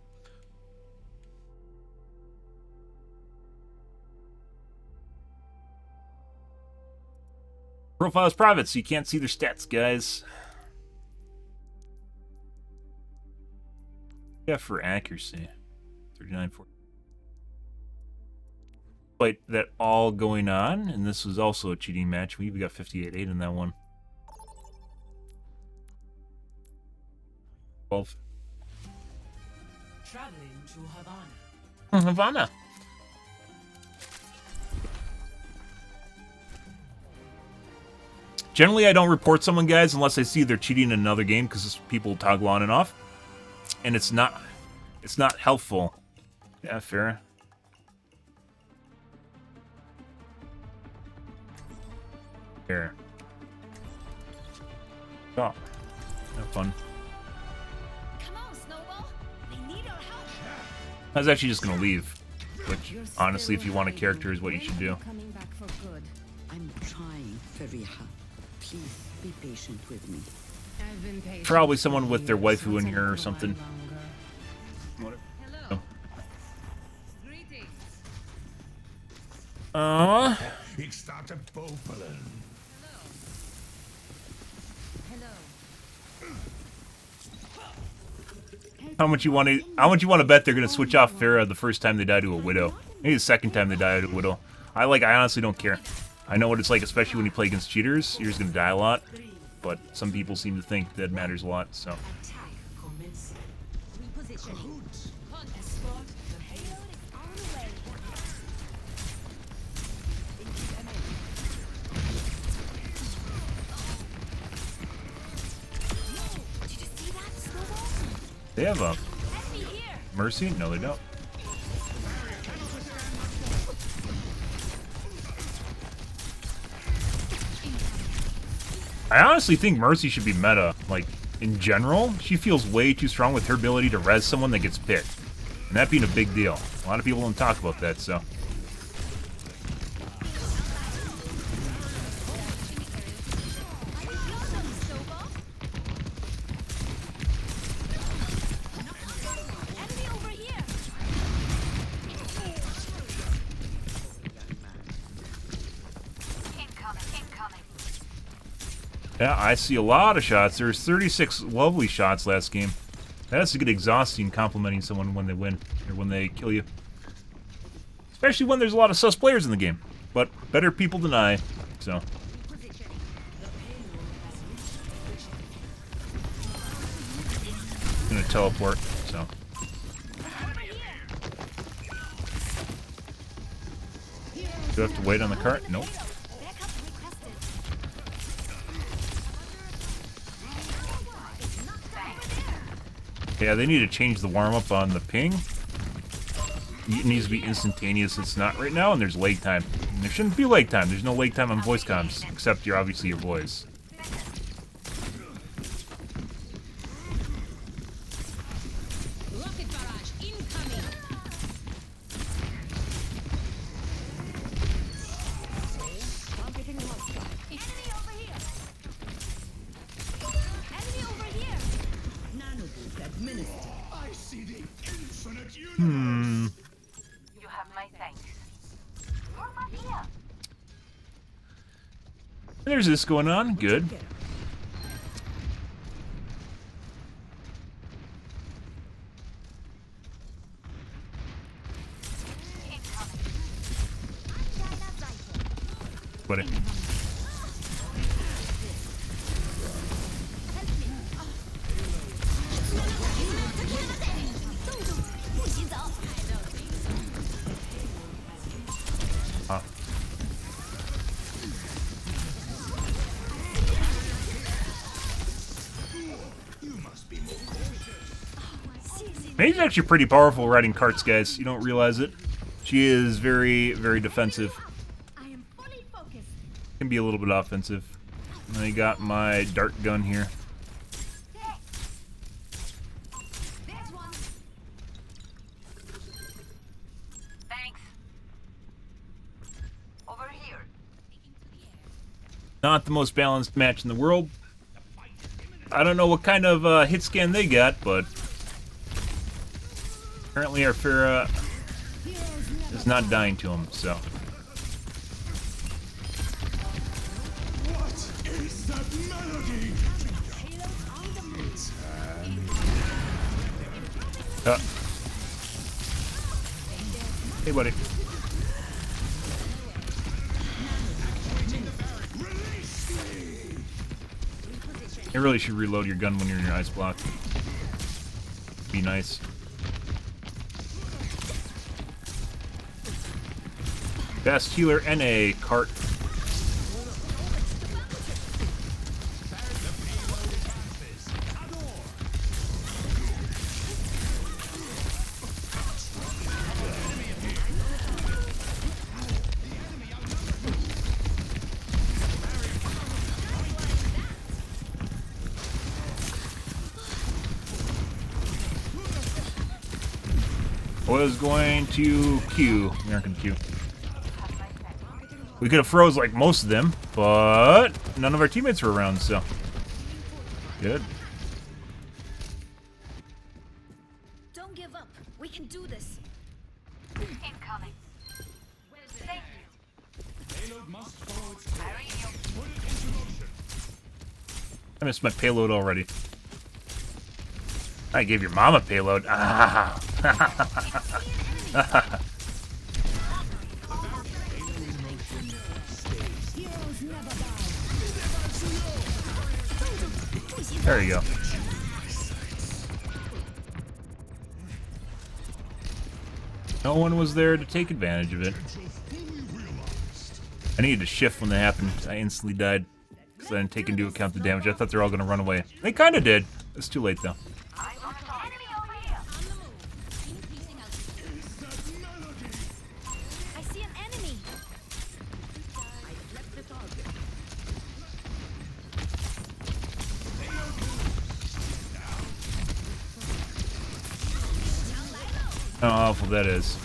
Profile's private, so you can't see their stats, guys. Yeah, for accuracy. 39, 40. Despite that all going on, and this was also a cheating match. We got 58-8 in that one. 12. Traveling to Havana. Havana. Generally, I don't report someone, guys, unless I see they're cheating in another game, because people toggle on and off, and it's not helpful. Yeah, fair. Here. Oh, have fun. Come on, Snowball. They need our help. I was actually just gonna leave, which honestly, if you want a character, is what you should do. Coming back for good. I'm trying, Fariha. Please be patient with me. I've been patient. Probably someone with their waifu in here or something. Whatever. Hello. Greetings. Ik sta te popelen. How much you want to bet they're gonna switch off Farah the first time they die to a widow? Maybe the second time they die to a widow. I honestly don't care. I know what it's like, especially when you play against cheaters. You're just gonna die a lot, but some people seem to think that matters a lot. So. They have a Mercy? No, they don't. I honestly think Mercy should be meta. Like, in general, she feels way too strong with her ability to res someone that gets picked. And that being a big deal. A lot of people don't talk about that, so. Yeah, I see a lot of shots. There's 36 lovely shots last game. That's to get exhausting complimenting someone when they win, or when they kill you. Especially when there's a lot of sus players in the game. But better people than I, so. I'm gonna teleport, so. Do I have to wait on the cart? Nope. Yeah, they need to change the warm-up on the ping. It needs to be instantaneous. It's not right now, and there's lag time. And there shouldn't be lag time. There's no lag time on voice comms, except obviously your voice. Rocket barrage incoming. Enemy over here. Enemy over here. I see the infinite universe. You have my thanks. You're not here. There's this going on. Good. Buddy. Huh. May's actually pretty powerful riding carts, guys. You don't realize it. She is very, very defensive. Can be a little bit offensive. And I got my dart gun here. Thanks. Over here. Not the most balanced match in the world. I don't know what kind of hit scan they got, but apparently our Farah is not dying to him, so. Hey, buddy. You really should reload your gun when you're in your ice block. Be nice. Best healer NA cart. Was going to queue. We aren't going to queue. We could have froze like most of them, but none of our teammates were around, so good. Don't give up. We can do this. Incoming. Thank you. Payload must follow its course. Put it into motion. I missed my payload already. I gave your mom a payload. Ah. There you go. No one was there to take advantage of it. I needed to shift when that happened. I instantly died because I didn't take into account the damage. I thought they were all going to run away. They kind of did. It's too late, though. I see an enemy. How awful that is.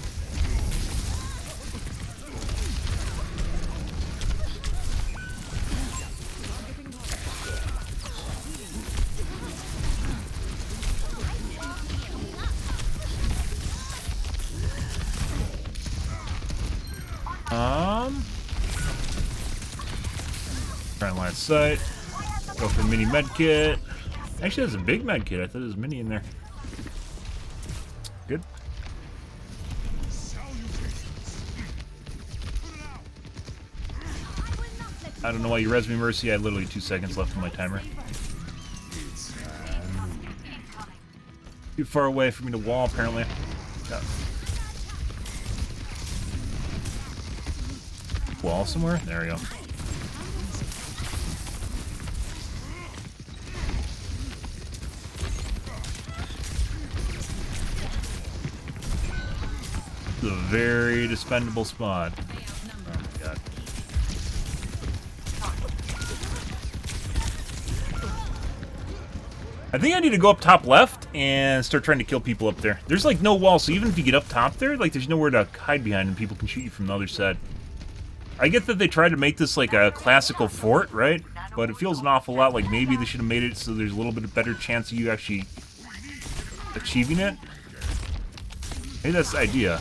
Try and line of sight. Go for mini med kit. Actually, there's a big med kit. I thought there was mini in there. Good. I don't know why you res me, Mercy. I had literally 2 seconds left on my timer. Too far away for me to wall, apparently. Yeah. Wall somewhere? There we go. It's a very dispendable spot. Oh my god. I think I need to go up top left and start trying to kill people up there. There's like no wall, so even if you get up top there, like there's nowhere to hide behind and people can shoot you from the other side. I get that they tried to make this like a classical fort, right? But it feels an awful lot like maybe they should have made it so there's a little bit of better chance of you actually achieving it. Maybe that's the idea.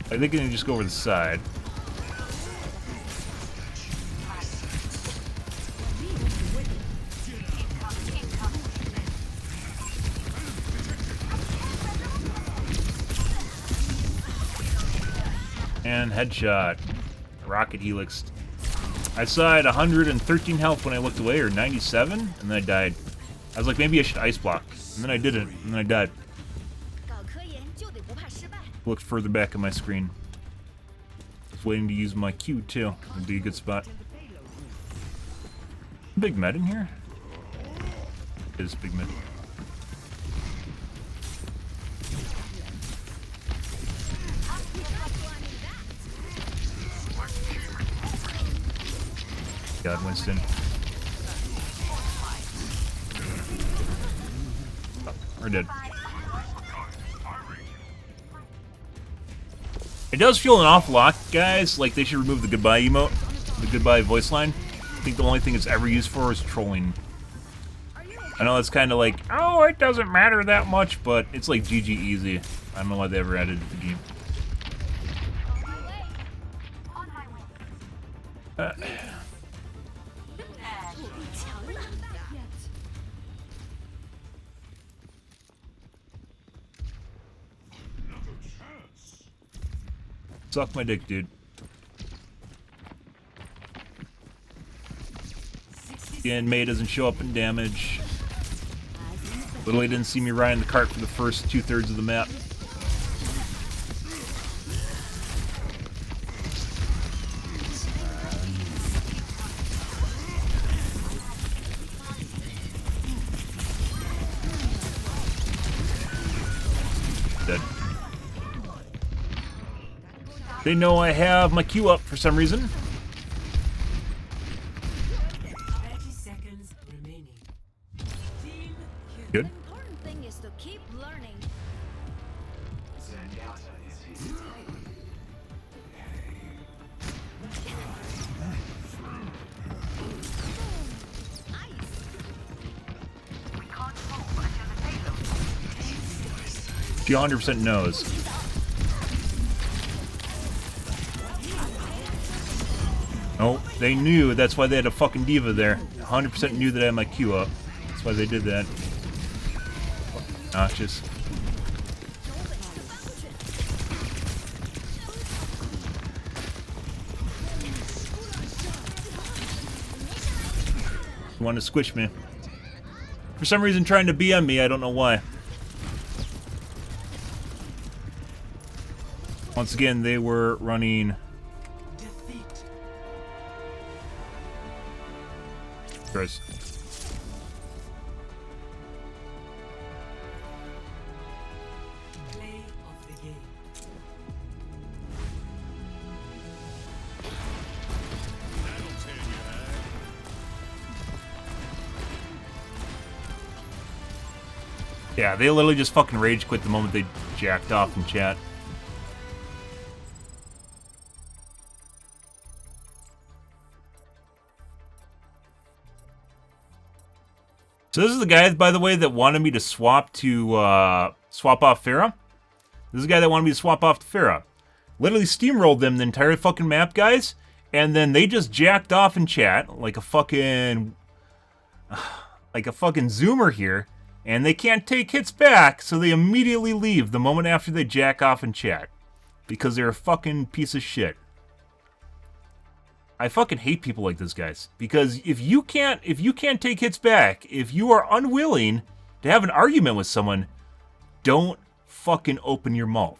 I think I can just go over the side. And headshot. Rocket helix. I saw I had 113 health when I looked away, or 97, and then I died. I was like, maybe I should ice block. And then I didn't, and then I died. Looked further back on my screen. Just waiting to use my Q too. Would be a good spot. Big med in here? It is big med. God, Winston. Oh, we're dead. It does feel an awful lot, guys. Like they should remove the goodbye emote, the goodbye voice line. I think the only thing it's ever used for is trolling. I know it's kind of like, oh, it doesn't matter that much, but it's like GG easy. I don't know why they ever added it to the game. Suck my dick, dude. Again, May doesn't show up in damage. Literally didn't see me riding the cart for the first 2/3 of the map. Dead. They know I have my Q up for some reason. 30 seconds remaining. Good. The important thing is to keep learning. She 100% knows. Oh, they knew. That's why they had a fucking diva there. 100% knew that I had my Q up. That's why they did that. Notches. You want to squish me. For some reason trying to BM me, I don't know why. Once again, they were running... Chris. Play of the game. Yeah, they literally just fucking rage quit the moment they jacked off in chat. So this is the guy, by the way, that wanted me to swap off Pharah. This is the guy that wanted me to swap off to Pharah. Literally steamrolled them the entire fucking map, guys, and then they just jacked off in chat like a fucking zoomer here, and they can't take hits back, so they immediately leave the moment after they jack off in chat because they're a fucking piece of shit. I fucking hate people like this, guys, because if you can't take hits back, if you are unwilling to have an argument with someone, don't fucking open your mouth.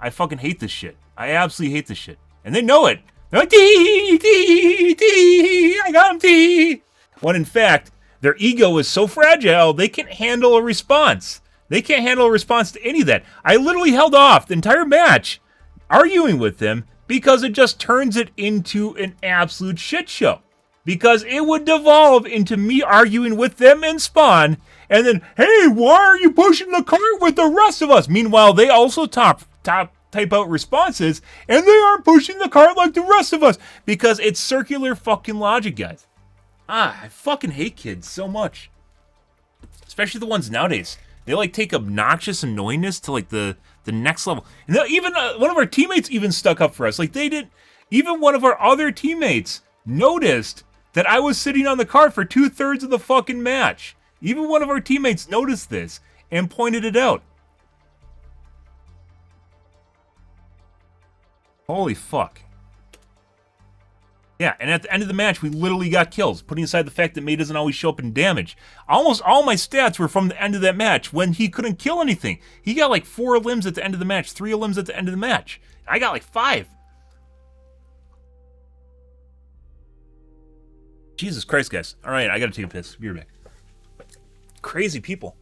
I fucking hate this shit. I absolutely hate this shit. And they know it. They're like, T, T, T, I got him, T. When in fact, their ego is so fragile, they can't handle a response. They can't handle a response to any of that. I literally held off the entire match arguing with them because it just turns it into an absolute shit show. Because it would devolve into me arguing with them in spawn, and then, hey, why are you pushing the cart with the rest of us? Meanwhile, they also type out responses, and they aren't pushing the cart like the rest of us. Because it's circular fucking logic, guys. I fucking hate kids so much. Especially the ones nowadays. They like take obnoxious annoyingness to like the next level. And even one of our teammates even stuck up for us. Like they did. Even one of our other teammates noticed that I was sitting on the cart for 2/3 of the fucking match. Even one of our teammates noticed this and pointed it out. Holy fuck. Yeah, and at the end of the match, we literally got kills, putting aside the fact that May doesn't always show up in damage. Almost all my stats were from the end of that match when he couldn't kill anything. He got like 4 limbs at the end of the match, 3 limbs at the end of the match. I got like 5. Jesus Christ, guys. All right, I gotta take a piss. Be right back. Crazy people.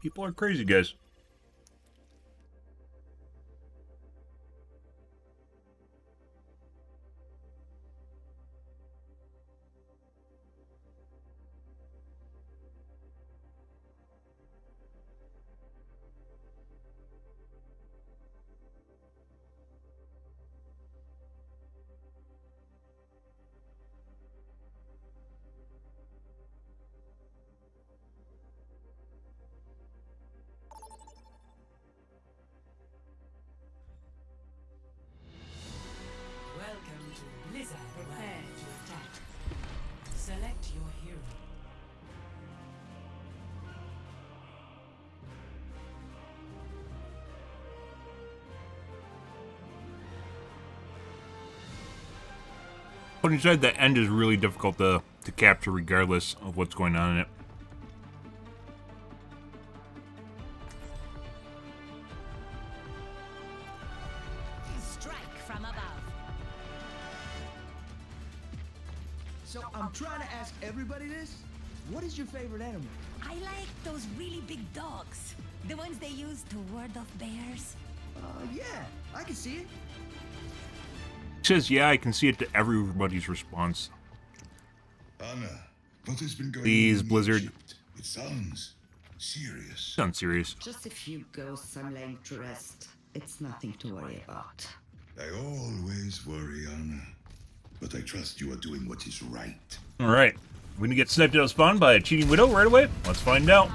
People are crazy, guys. Welcome to Blizzard. Prepare to attack. Select your hero. But inside, the end is really difficult to capture regardless of what's going on in it. Strike from above. So I'm trying to ask everybody this. What is your favorite animal? I like those really big dogs. The ones they use to ward off bears. Yeah, I can see it. It says, yeah, I can see it to everybody's response. Anna, what has been going Please, on in Blizzard. Egypt? It sounds serious. Sounds serious. Just a few ghosts I'm laying to rest. It's nothing to worry about. I always worry, Anna. But I trust you are doing what is right. Alright. We're gonna get sniped out of spawn by a cheating widow right away? Let's find out.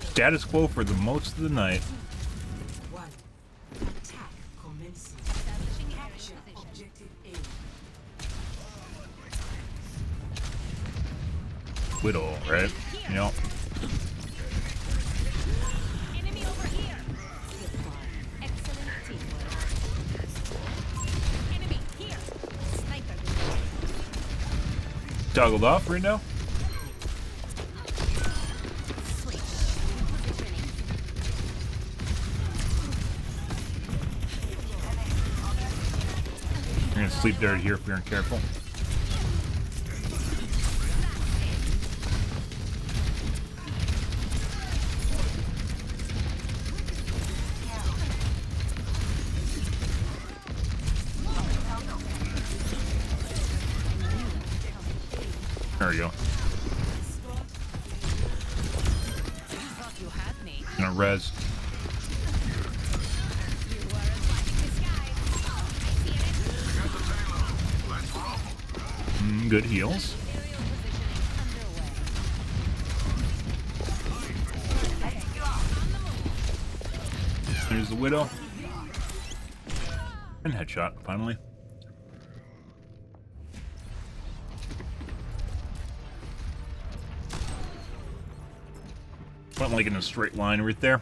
Status quo for the most of the night. One. Attack commences. Capture objective A. Widow, right? Yep. Enemy over here. Excellent teamwork. Enemy here. Sniper. Toggled off right now. Switch. Positioning. We're gonna sleep there here if we aren't careful. There we go. Thought you had me. Gonna res. You were as black as the sky. I see it. Good heals. Aerial positioning underway. There's the widow. And headshot, finally. Went like in a straight line right there.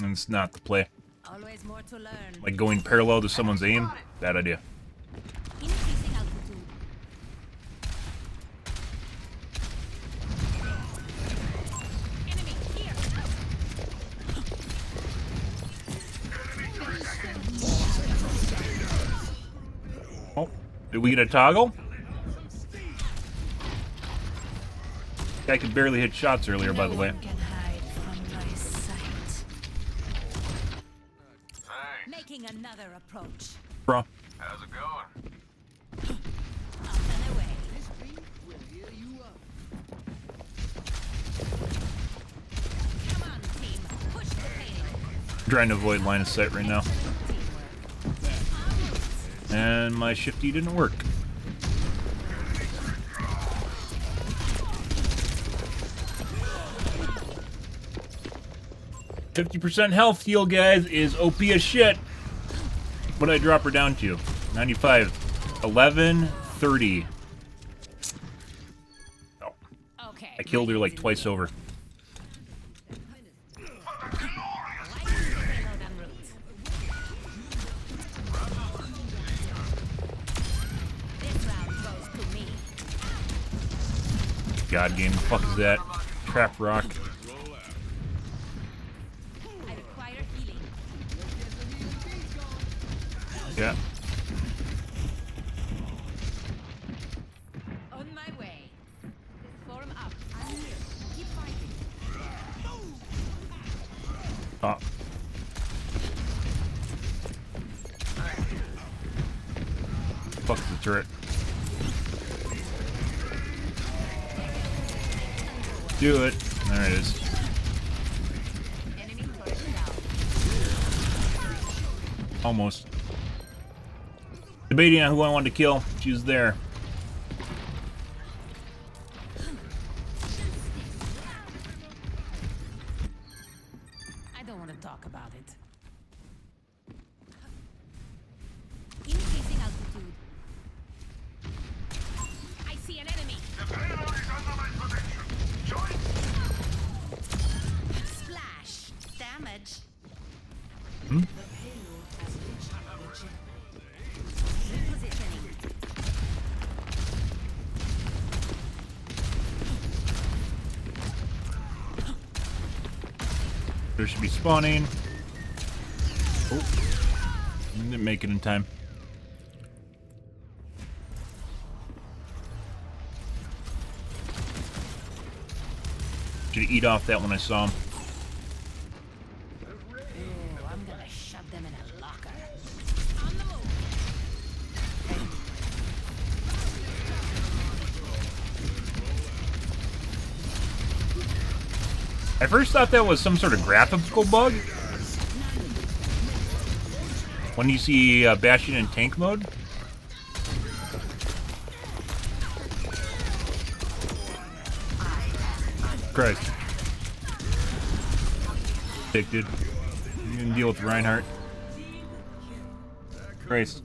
And it's not the play. Always more to learn. Like going parallel to someone's aim, bad idea. Increasing altitude. Enemy here. Oh, did we get a toggle? Guy could barely hit shots earlier, by the way. Can hide from my sight. Making another approach. Bro. How's it going? Up and away. Come on, team. Push the pain. Trying to avoid line of sight right now. And my shifty didn't work. %, health heal, guys, is OP as shit. What did I drop her down to? 95. 11, 30. Oh. Okay. I killed her like twice over. This round goes to me. God game, the fuck is that? Trap rock. I require healing. Yeah. On my way. Form up. I'm here. Keep fighting. Oh. Fuck the turret. Do it. There it is. Almost. Debating on who I wanted to kill. She was there. I don't want to talk about it. Increasing altitude. I see an enemy. The payload is under my protection. Join. Splash. Damage. Hmm? There should be spawning. Oh, didn't make it in time. Should eat off that when I saw him. Ooh, I'm gonna shove them in a locker. On the move. I first thought that was some sort of graphical bug. When you see Bastion in tank mode. Christ. Dick, dude. You can deal with Reinhardt. Christ.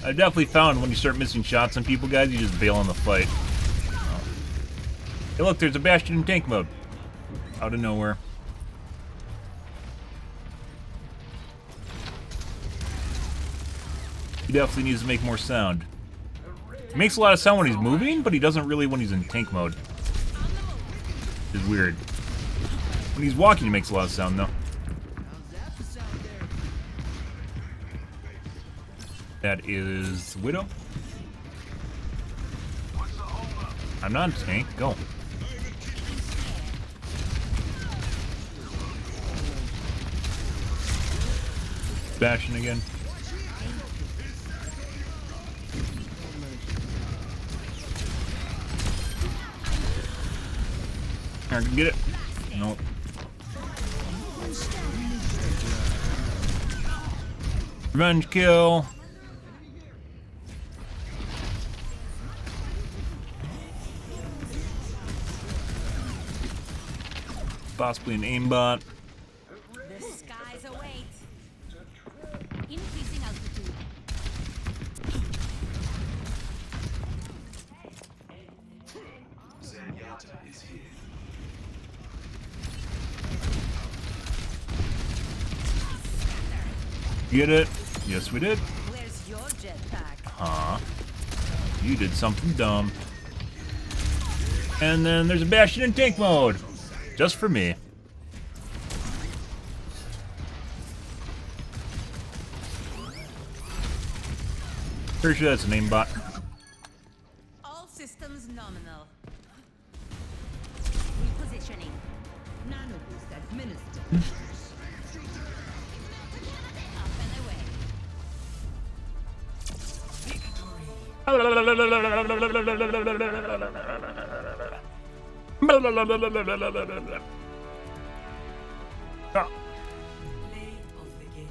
I definitely found when you start missing shots on people, guys, you just bail on the fight. Oh. Hey, look, there's a Bastion in tank mode. Out of nowhere. He definitely needs to make more sound. He makes a lot of sound when he's moving, but he doesn't really when he's in tank mode. It's weird. When he's walking, he makes a lot of sound, though. That is Widow. I'm not in tank. Go. Bastion again. I can get it. Nope. Revenge kill. Possibly an aimbot. The skies await. Increasing altitude. Zenyatta is here. Get it? Yes, we did. Where's your jetpack? Huh? You did something dumb. And then there's a Bastion in tank mode. Just for me. Pretty sure that's an aimbot. All systems nominal. Repositioning. Nano boost administered. Up and away. Ah. Play of the game.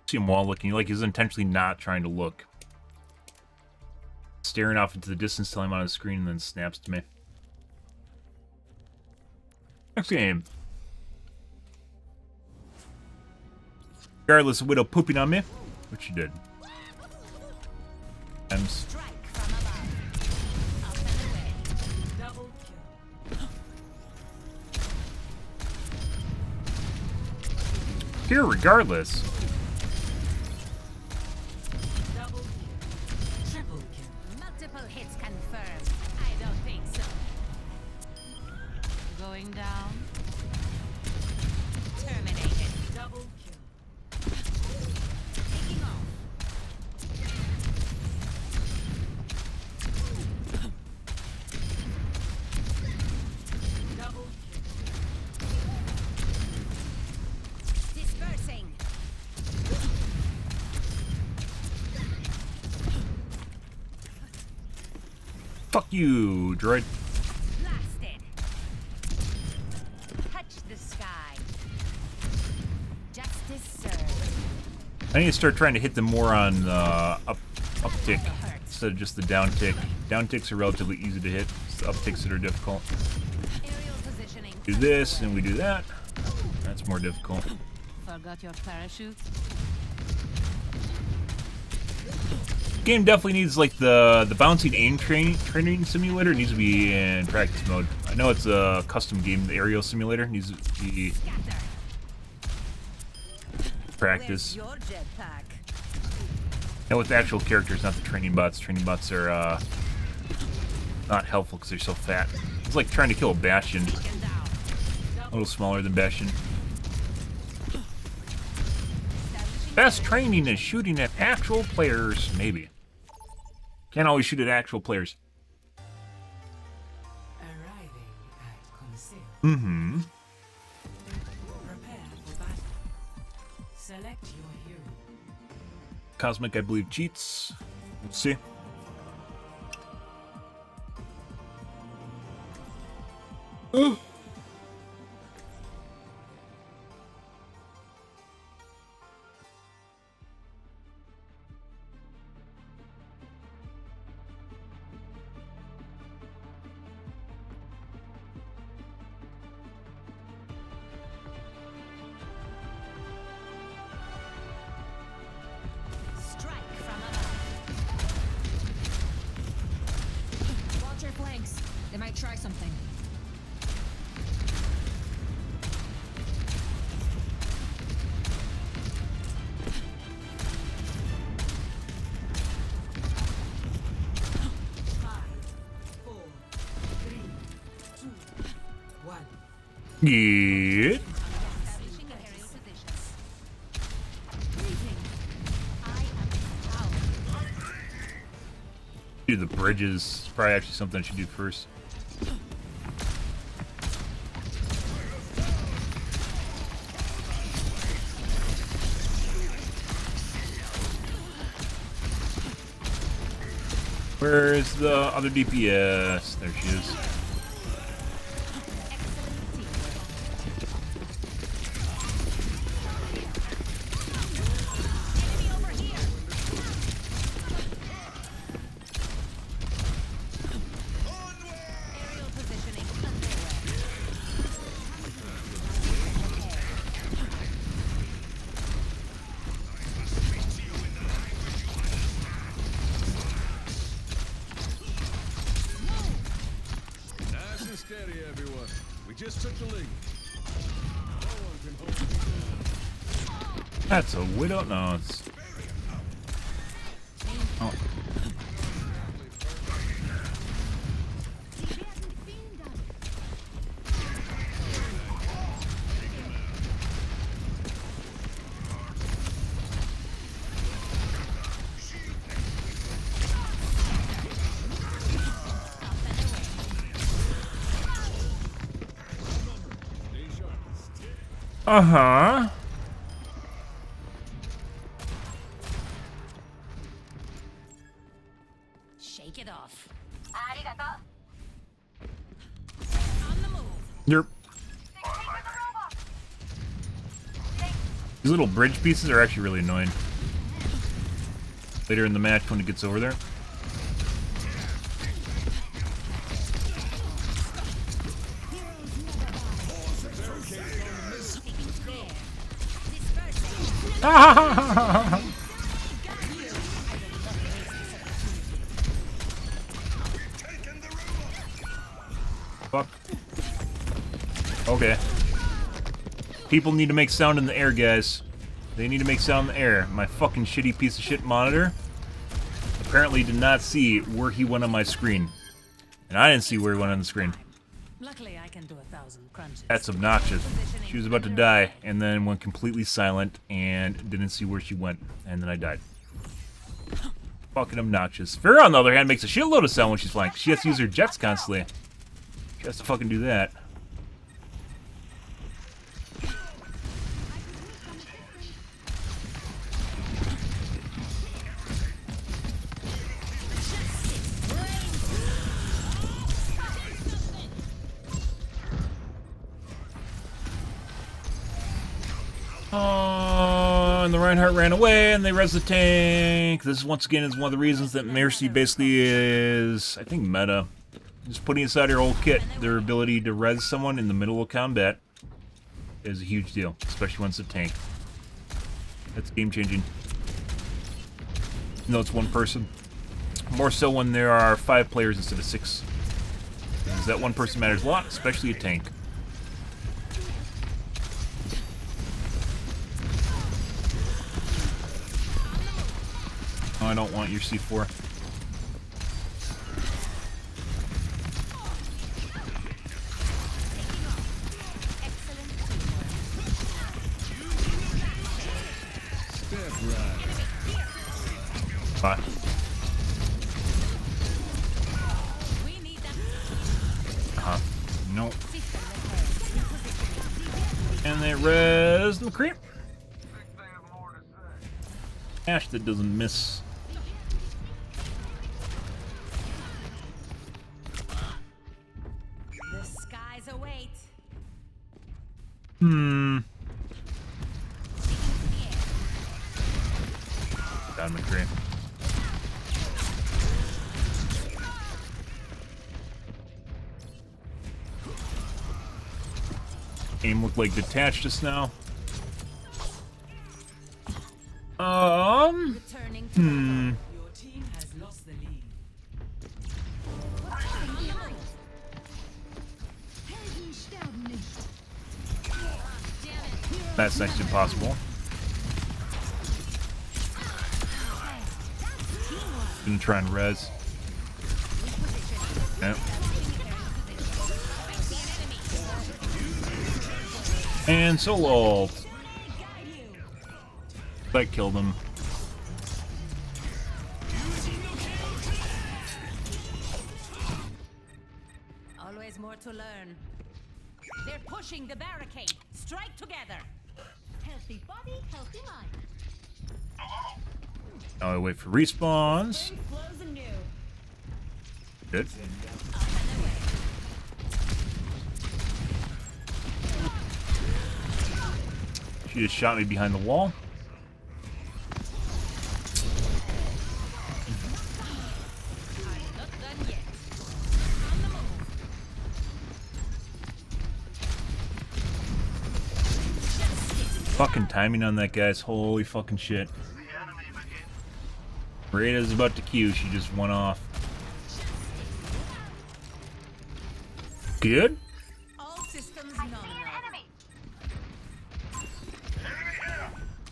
See him wall looking like he's intentionally not trying to look. Staring off into the distance till I'm on his screen and then snaps to me. Next game. Regardless of Widow pooping on me, which she did. And here regardless. Double kill. Triple kill. Multiple hits confirmed. I don't think so. Going down. Terminated. Double kill. Taking off. Double Dispersing. Fuck you, droid. Blasted. Touch the sky. Justice served. I need to start trying to hit them more on uptick instead of just the down tick. Down ticks are relatively easy to hit. It's the upticks that are difficult. Aerial positioning. Do this and we do that. That's more difficult. Forgot your parachute? Game definitely needs like the bouncing aim training simulator needs to be in practice mode. I know it's a custom game, the aerial simulator needs to be practice. Your jetpack. And with the actual characters, not the training bots. Training bots are not helpful because they're so fat. It's like trying to kill a Bastion. A little smaller than Bastion. Best training is shooting at actual players, maybe. Can't always shoot at actual players. arriving at Coliseum. Mm-hmm. Prepare for battle. Select your hero. Cosmic, I believe, cheats. Let's see. Oh. Strike from above. Watch your flanks. They might try something. Yeah. Establishing aerial positions. I am in power. Do the bridges. It's probably actually something I should do first. Where is the other DPS? There she is. Enemy over here. Aerial positioning underway. Nice and steady, everyone. We just took the lead. No one can hold me down. That's a widow. No, it's. Oh. Uh-huh. Shake it off. Arigato. On the move. Yep. These little bridge pieces are actually really annoying. Later in the match when it gets over there. Fuck. Okay. People need to make sound in the air, guys. They need to make sound in the air. My fucking shitty piece of shit monitor apparently did not see where he went on my screen. And I didn't see where he went on the screen. Luckily, I can do 1,000 crunches. That's obnoxious. She was about to die, and then went completely silent, and didn't see where she went, and then I died. Fucking obnoxious. Farrah, on the other hand, makes a shitload of sound when she's flying. She has to use her jets constantly. She has to fucking do that. And the Reinhardt ran away, and they res the tank. This, once again, is one of the reasons that Mercy basically is, I think, meta. Just putting aside her whole kit, their ability to res someone in the middle of combat is a huge deal, especially when it's a tank. That's game-changing. No, it's one person. More so when there are 5 players instead of 6. Because that one person matters a lot, especially a tank. Oh, I don't want your C4. Bye. Nope. And they res McCree. Ash that doesn't miss. The skies await. Got McCree. Aim looked like detached just now. Your team has lost the lead. That's next to impossible. Gonna try and res. Yep. And solo ult. That killed him. Always more to learn. They're pushing the barricade. Strike together. Healthy body, healthy mind. Now I wait for respawns. Good. She just shot me behind the wall. Fucking timing on that guy's holy fucking shit. Rada's about to Q, she just went off. Good? All systems nominal.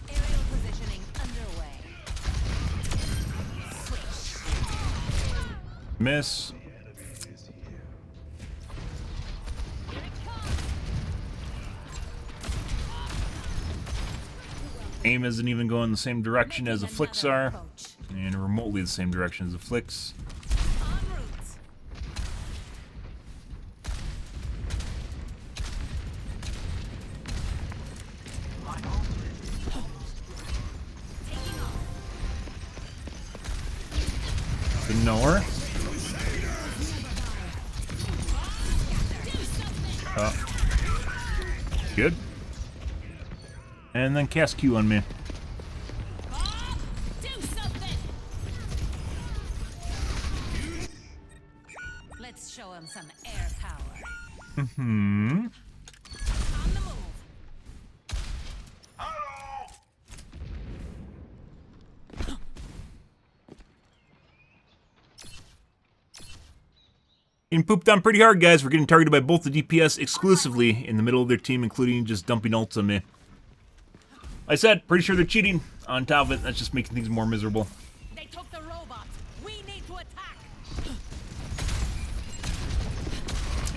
Aerial positioning underway. Switch. Miss. Aim isn't even going the same direction as the flicks are, and remotely the same direction as the flicks. Didn't know her. Good. And then cast Q on me. Let's show him some air power. Mm-hmm. On the move. Getting pooped on pretty hard, guys. We're getting targeted by both the DPS exclusively in the middle of their team, including just dumping ults on me. Like I said, pretty sure they're cheating. On top of it, that's just making things more miserable. They took the robot. We need to attack.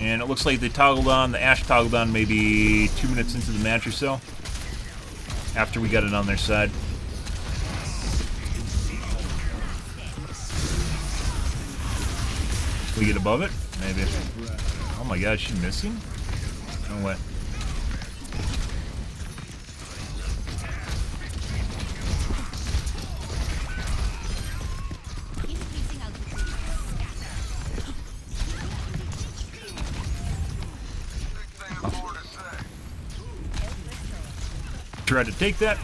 And it looks like they toggled on, the Ashe toggled on maybe 2 minutes into the match or so. After we got it on their side. Can we get above it? Maybe. Oh my god, is she missing? No way. Tried to take that.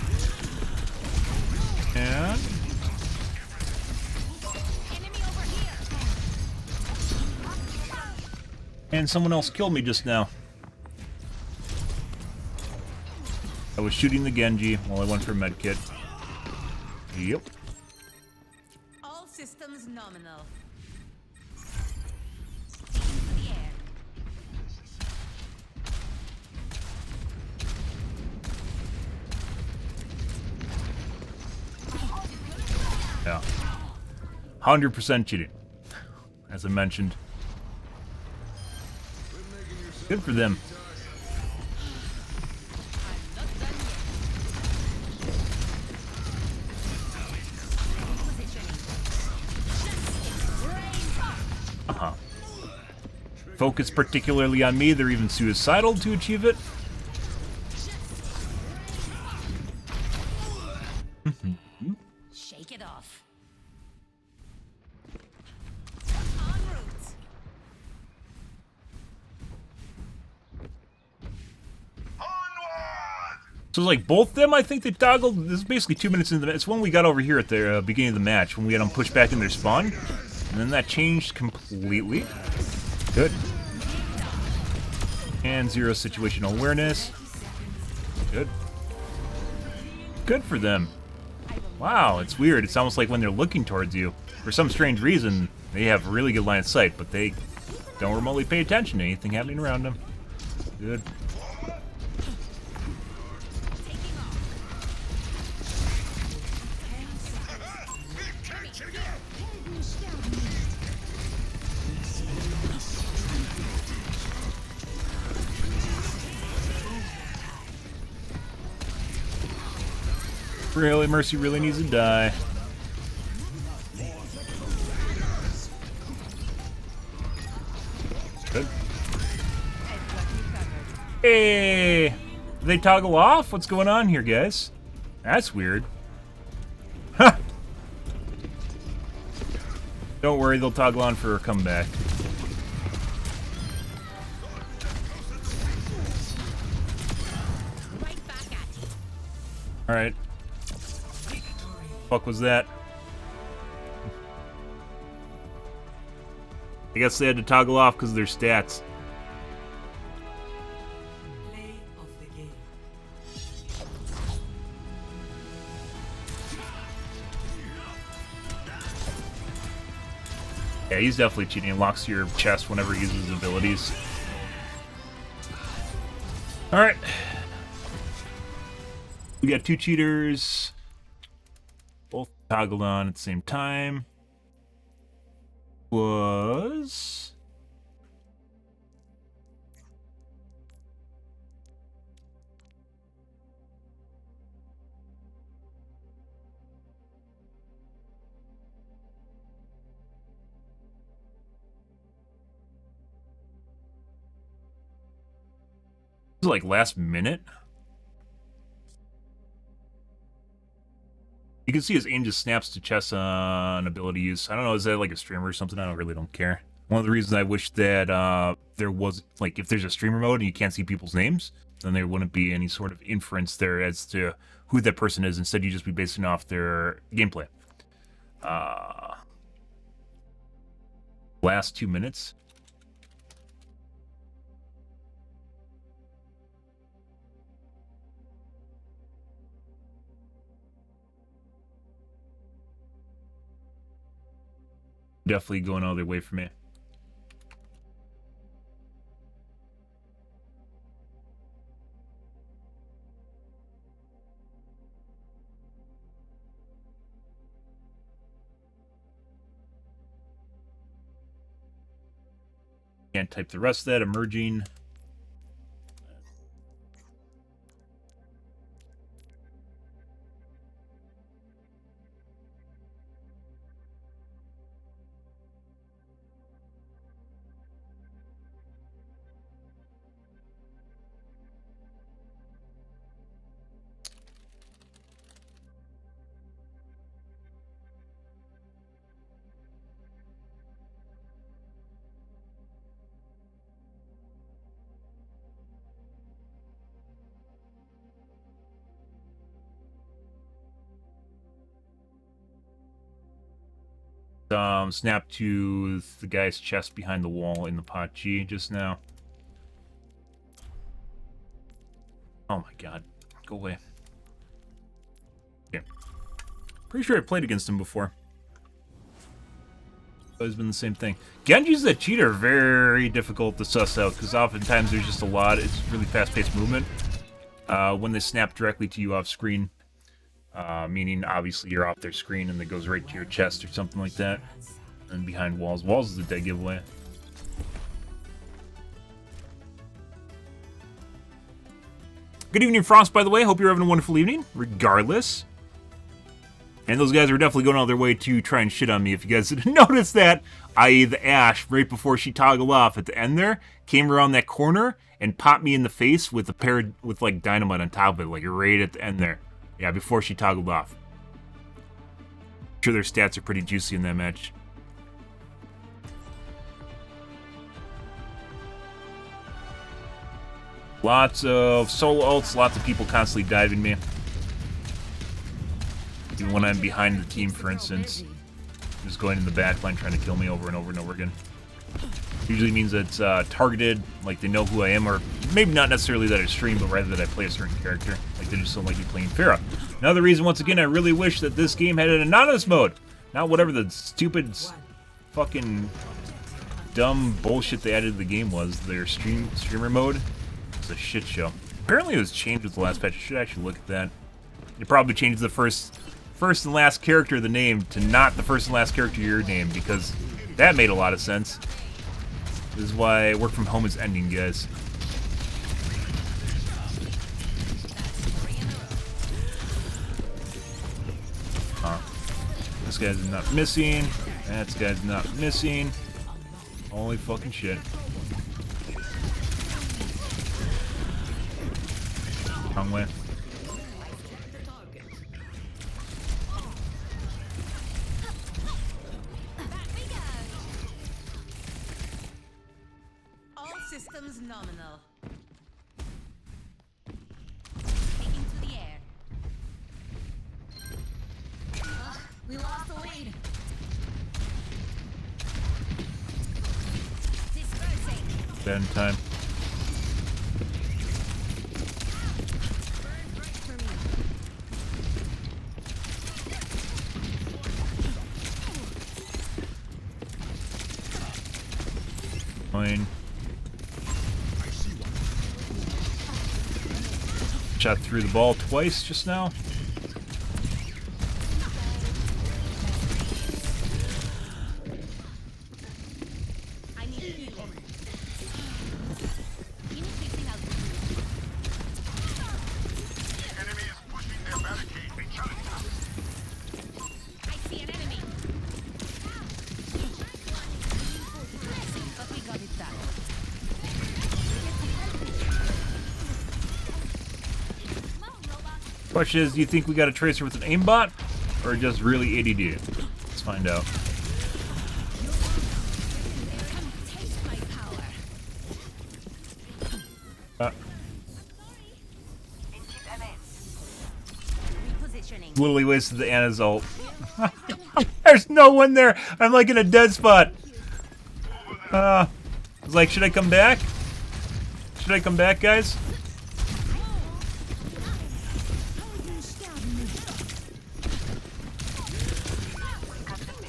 And someone else killed me just now. I was shooting the Genji while I went for a medkit. Yep. All systems nominal. Yeah. 100% cheating. As I mentioned. Good for them. Focus particularly on me. They're even suicidal to achieve it. Shake it off. So like both of them, I think they toggled. This is basically 2 minutes into the match. It's when we got over here at the beginning of the match, when we had them pushed back in their spawn. And then that changed completely. Good. And 0 situational awareness. Good. Good for them. Wow, it's weird. It's almost like when they're looking towards you. For some strange reason, they have really good line of sight, but they don't remotely pay attention to anything happening around them. Good. Really, Mercy really needs to die. Good. Hey! Did they toggle off? What's going on here, guys? That's weird. Huh! Don't worry, they'll toggle on for a comeback. Alright. Fuck was that? I guess they had to toggle off because of their stats. Play of the game. Yeah, he's definitely cheating. He locks your chest whenever he uses his abilities. Alright. We got 2 cheaters. Both toggled on at the same time. Was... was it like last minute? You can see his aim just snaps to chest on ability use. I don't know, is that like a streamer or something? I don't care. One of the reasons I wish that there was, like, if there's a streamer mode and you can't see people's names, then there wouldn't be any sort of inference there as to who that person is. Instead, you just be basing off their gameplay. Last 2 minutes. Definitely going all the way for me. Can't type the rest of that. Emerging. Snap to the guy's chest behind the wall in the pot G just now. Oh my god. Go away. Okay. Pretty sure I played against him before. Always been the same thing. Genjis that cheat are very difficult to suss out, because oftentimes there's just a lot, it's really fast-paced movement. When they snap directly to you off screen, meaning obviously you're off their screen and it goes right to your chest or something like that. And behind walls. Walls is a dead giveaway. Good evening, Frost, by the way. Hope you're having a wonderful evening, regardless. And those guys are definitely going out of their way to try and shit on me. If you guys didn't notice that, i.e. the Ashe, right before she toggled off at the end there, came around that corner and popped me in the face with a pair with like dynamite on top of it, like right at the end there. Yeah, before she toggled off. I'm sure their stats are pretty juicy in that match. Lots of solo ults, lots of people constantly diving me. Even when I'm behind the team, for instance. Just going in the back line trying to kill me over and over and over again. Usually means it's targeted, like they know who I am, or maybe not necessarily that I stream, but rather that I play a certain character. Like they just don't like me playing Pharah. Another reason, once again, I really wish that this game had an anonymous mode. Not whatever the stupid, fucking, dumb bullshit they added to the game was. Their streamer mode. It's a shit show. Apparently it was changed with the last patch. I should actually look at that. They probably changed the first and last character of the name to not the first and last character of your name, because that made a lot of sense. This is why work from home is ending, guys. This guy's not missing. That guy's not missing. Holy fucking shit. Wrong way. All systems nominal. Taking to the air. We lost the lead. Dispersing. Bad in time. Fine. Shot through the ball twice just now. I need healing. Increasing altitude. Enemy is pushing their barricade. They challenge us. I see an enemy. But we got it done. Question is, do you think we got a tracer with an aimbot, or just really ADD? Let's find out. Literally wasted the Ana's ult. There's no one there. I'm like in a dead spot. I was like, should I come back? Should I come back, guys?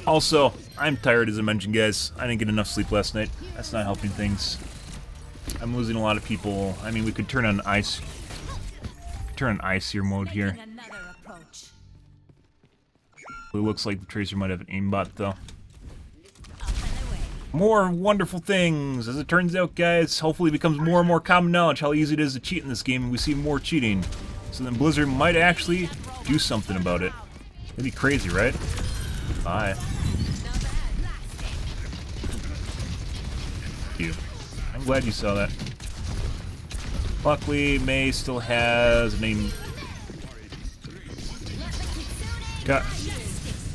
Also, I'm tired, as I mentioned, guys. I didn't get enough sleep last night. That's not helping things. I'm losing a lot of people. I mean, we could turn on ice. Turn on ice-seer mode here. It looks like the tracer might have an aimbot, though. More wonderful things. As it turns out, guys, hopefully it becomes more and more common knowledge how easy it is to cheat in this game, and we see more cheating. So then Blizzard might actually do something about it. It'd be crazy, right? Bye. Thank you. I'm glad you saw that. Luckily, May still has a name. God.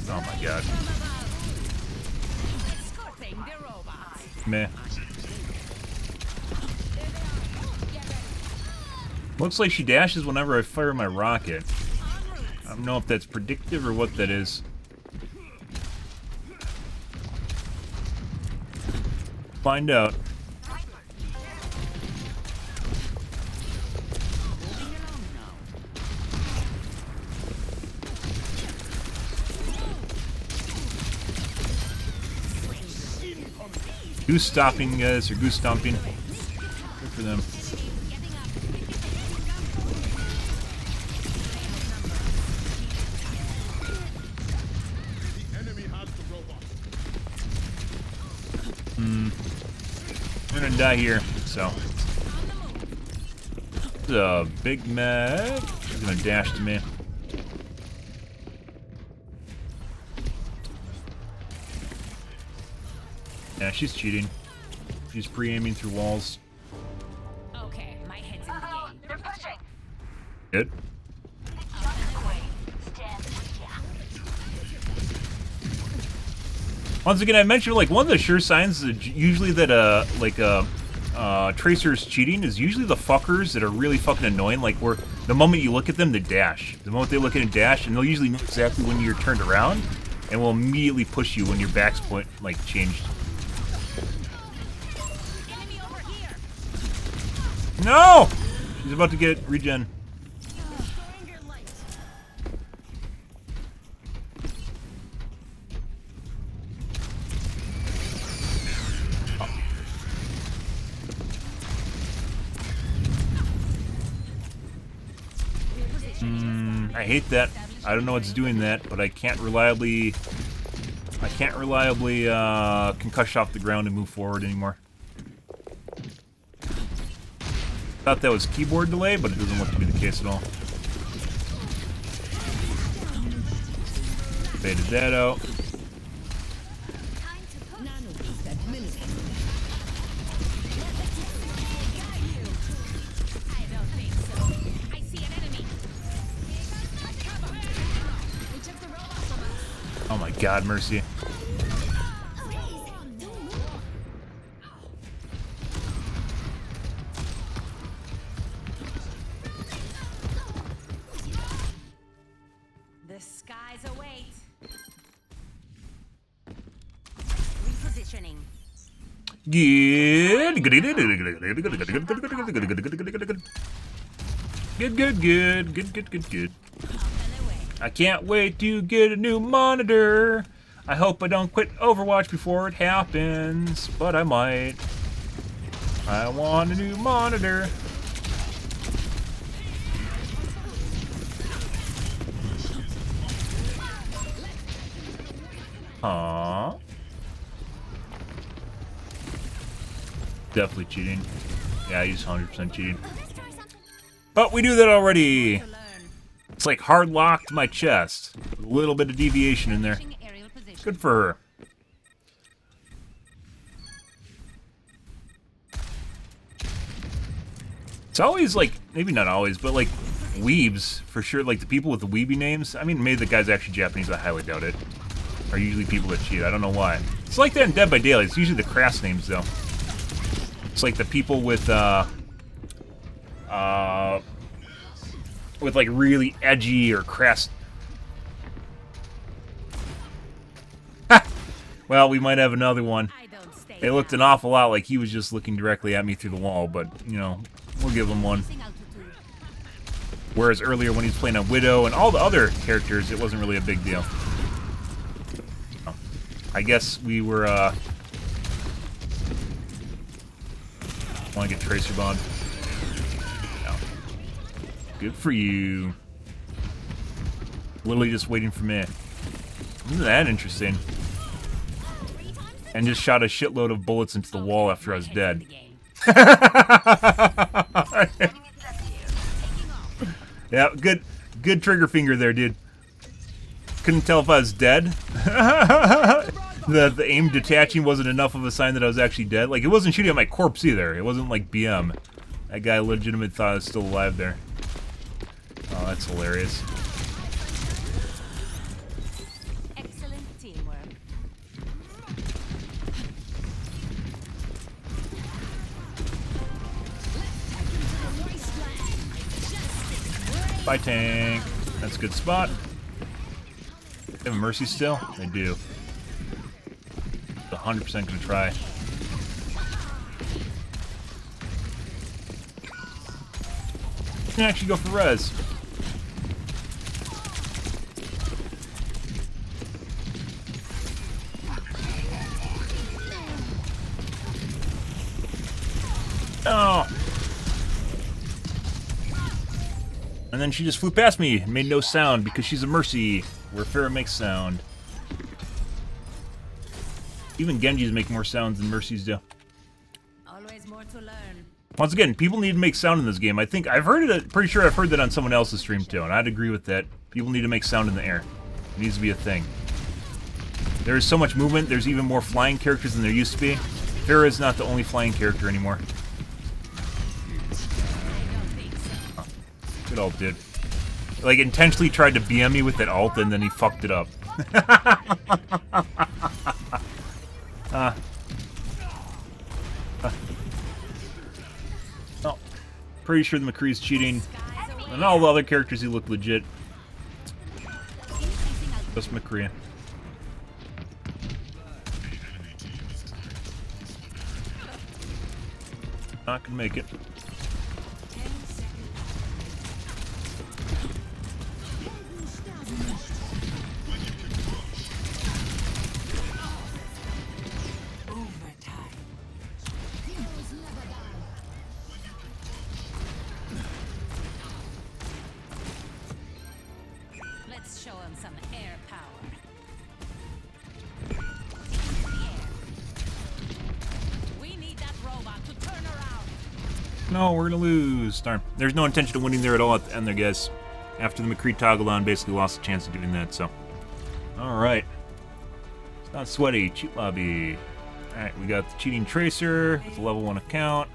Oh my god. Meh. Looks like she dashes whenever I fire my rocket. I don't know if that's predictive or what that is. Find out. Goose stopping, guys, or goose stomping. Good for them. I'm gonna die here, so. This is a Big Mac. She's gonna dash to me. Yeah, she's cheating. She's pre-aiming through walls. Okay, my head's in the game. They're pushing. Good. Once again, I mentioned like one of the sure signs is usually that Tracer's cheating is usually the fuckers that are really fucking annoying. Like where the moment you look at them, they dash. The moment they look at and dash, and they'll usually know exactly when you're turned around, and will immediately push you when your back's point like changed. No! She's about to get regen. I hate that. I don't know what's doing that, but I can't reliably concussion off the ground and move forward anymore. Thought that was keyboard delay, but it doesn't look to be the case at all. Faded that out. Oh my god, Mercy. The skies await. Repositioning. Good. Good. I can't wait to get a new monitor. I hope I don't quit Overwatch before it happens, but I might. I want a new monitor. Aww. Definitely cheating. Yeah, he's 100% cheating. But we knew that already. It's like hard locked my chest. A little bit of deviation in there. Good for her. It's always like, maybe not always, but like weebs for sure. Like the people with the weeby names. I mean, maybe the guy's actually Japanese. I highly doubt it. Are usually people that cheat. I don't know why. It's like that in Dead by Daylight. It's usually the crass names though. It's like the people with like really edgy or crass. Well, we might have another one. They looked an awful lot like he was just looking directly at me through the wall, but you know, we'll give him one. Whereas earlier when he was playing a Widow and all the other characters, it wasn't really a big deal. I guess we were want to get Tracer Bond. No. Good for you. Literally just waiting for me. Isn't that interesting? And just shot a shitload of bullets into the wall after I was dead. Yeah, good trigger finger there, dude. Couldn't tell if I was dead. The aim detaching wasn't enough of a sign that I was actually dead. Like, it wasn't shooting at my corpse either. It wasn't like BM. That guy legitimately thought I was still alive there. Oh, that's hilarious. Excellent teamwork. Bye, tank. That's a good spot. They have a mercy still? They do. 100% gonna try. You can actually go for res. Oh! And then she just flew past me and made no sound because she's a mercy, where Pharah makes sound. Even Genji's make more sounds than mercies do. Always more to learn. Once again, people need to make sound in this game. I think I've heard it. Pretty sure I've heard that on someone else's stream too, and I'd agree with that. People need to make sound in the air. It needs to be a thing. There is so much movement. There's even more flying characters than there used to be. Pharah is not the only flying character anymore. Oh, good ult, dude. Like, intentionally tried to BM me with that ult, and then he fucked it up. Oh, pretty sure the McCree's cheating. And all the other characters, he look legit. Just McCree. Not gonna make it. Let's show him some air power. We need that robot to turn around. No, we're gonna lose. Darn. There's no intention of winning there at all at the end there, guys. After the McCree toggled on, basically lost the chance of doing that, so. Alright. It's not sweaty. Cheat lobby. Alright, we got the cheating tracer with a level 1 account.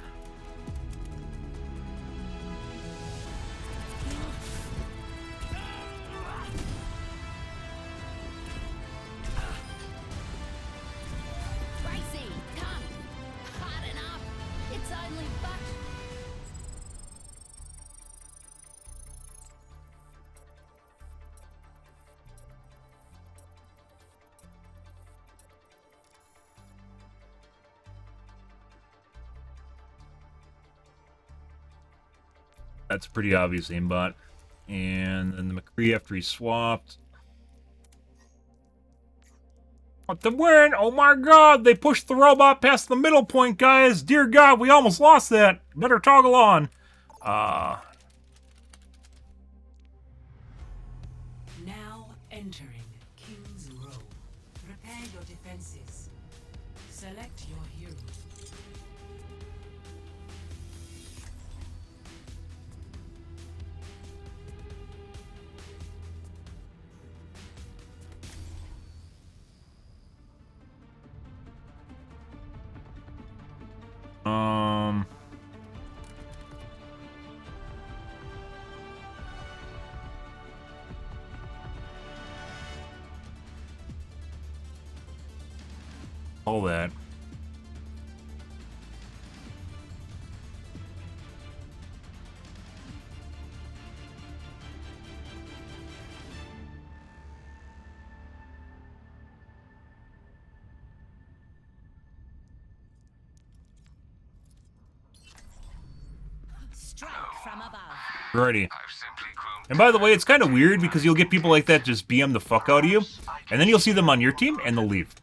That's a pretty obvious aimbot. And then the McCree after he swapped. What the win! Oh my god! They pushed the robot past the middle point, guys! Dear god, we almost lost that! Better toggle on! Now entering King's Row. Prepare your defenses. Select your hero. All that. Strike from above. Righty. And by the way, it's kind of weird because you'll get people like that just BM the fuck out of you, and then you'll see them on your team and they'll leave.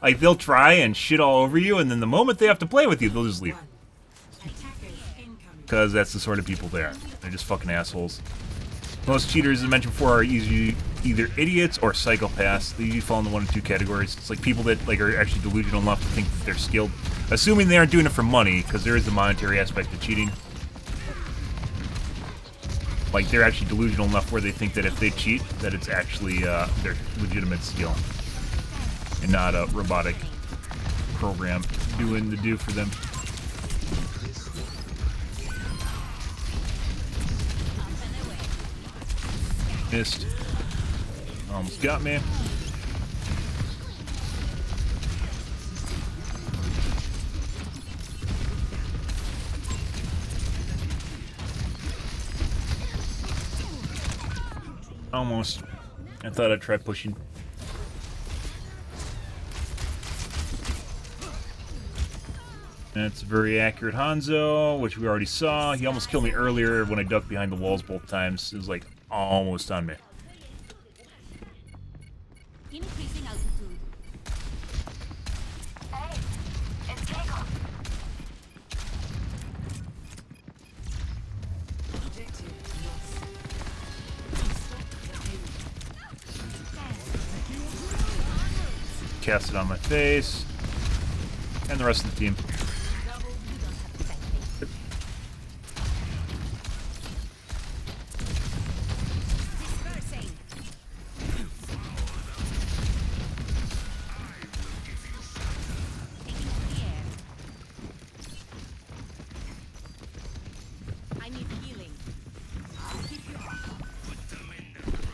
Like, they'll try and shit all over you, and then the moment they have to play with you, they'll just leave. Because that's the sort of people they are. They're just fucking assholes. Most cheaters, as I mentioned before, are usually either idiots or psychopaths. They usually fall into one of two categories. It's like people that like are actually delusional enough to think that they're skilled, assuming they aren't doing it for money, because there is a monetary aspect to cheating. Like they're actually delusional enough where they think that if they cheat, that it's actually their legitimate skill, and not a robotic program doing the do for them. Missed. Almost got me. Almost. I thought I'd try pushing. That's a very accurate Hanzo, which we already saw. He almost killed me earlier when I ducked behind the walls both times. It was like almost on me. Increasing altitude. Hey, it's Jacob. Cast it on my face. And the rest of the team.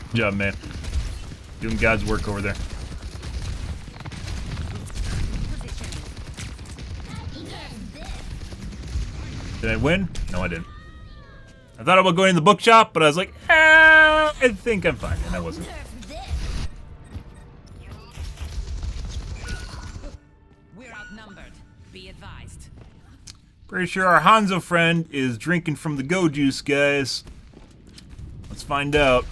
Good job, man. Doing God's work over there. Did I win? No, I didn't. I thought about going in the bookshop, but I was like, I think I'm fine, and I wasn't. We're outnumbered. Be advised. Pretty sure our Hanzo friend is drinking from the go juice, guys. Let's find out.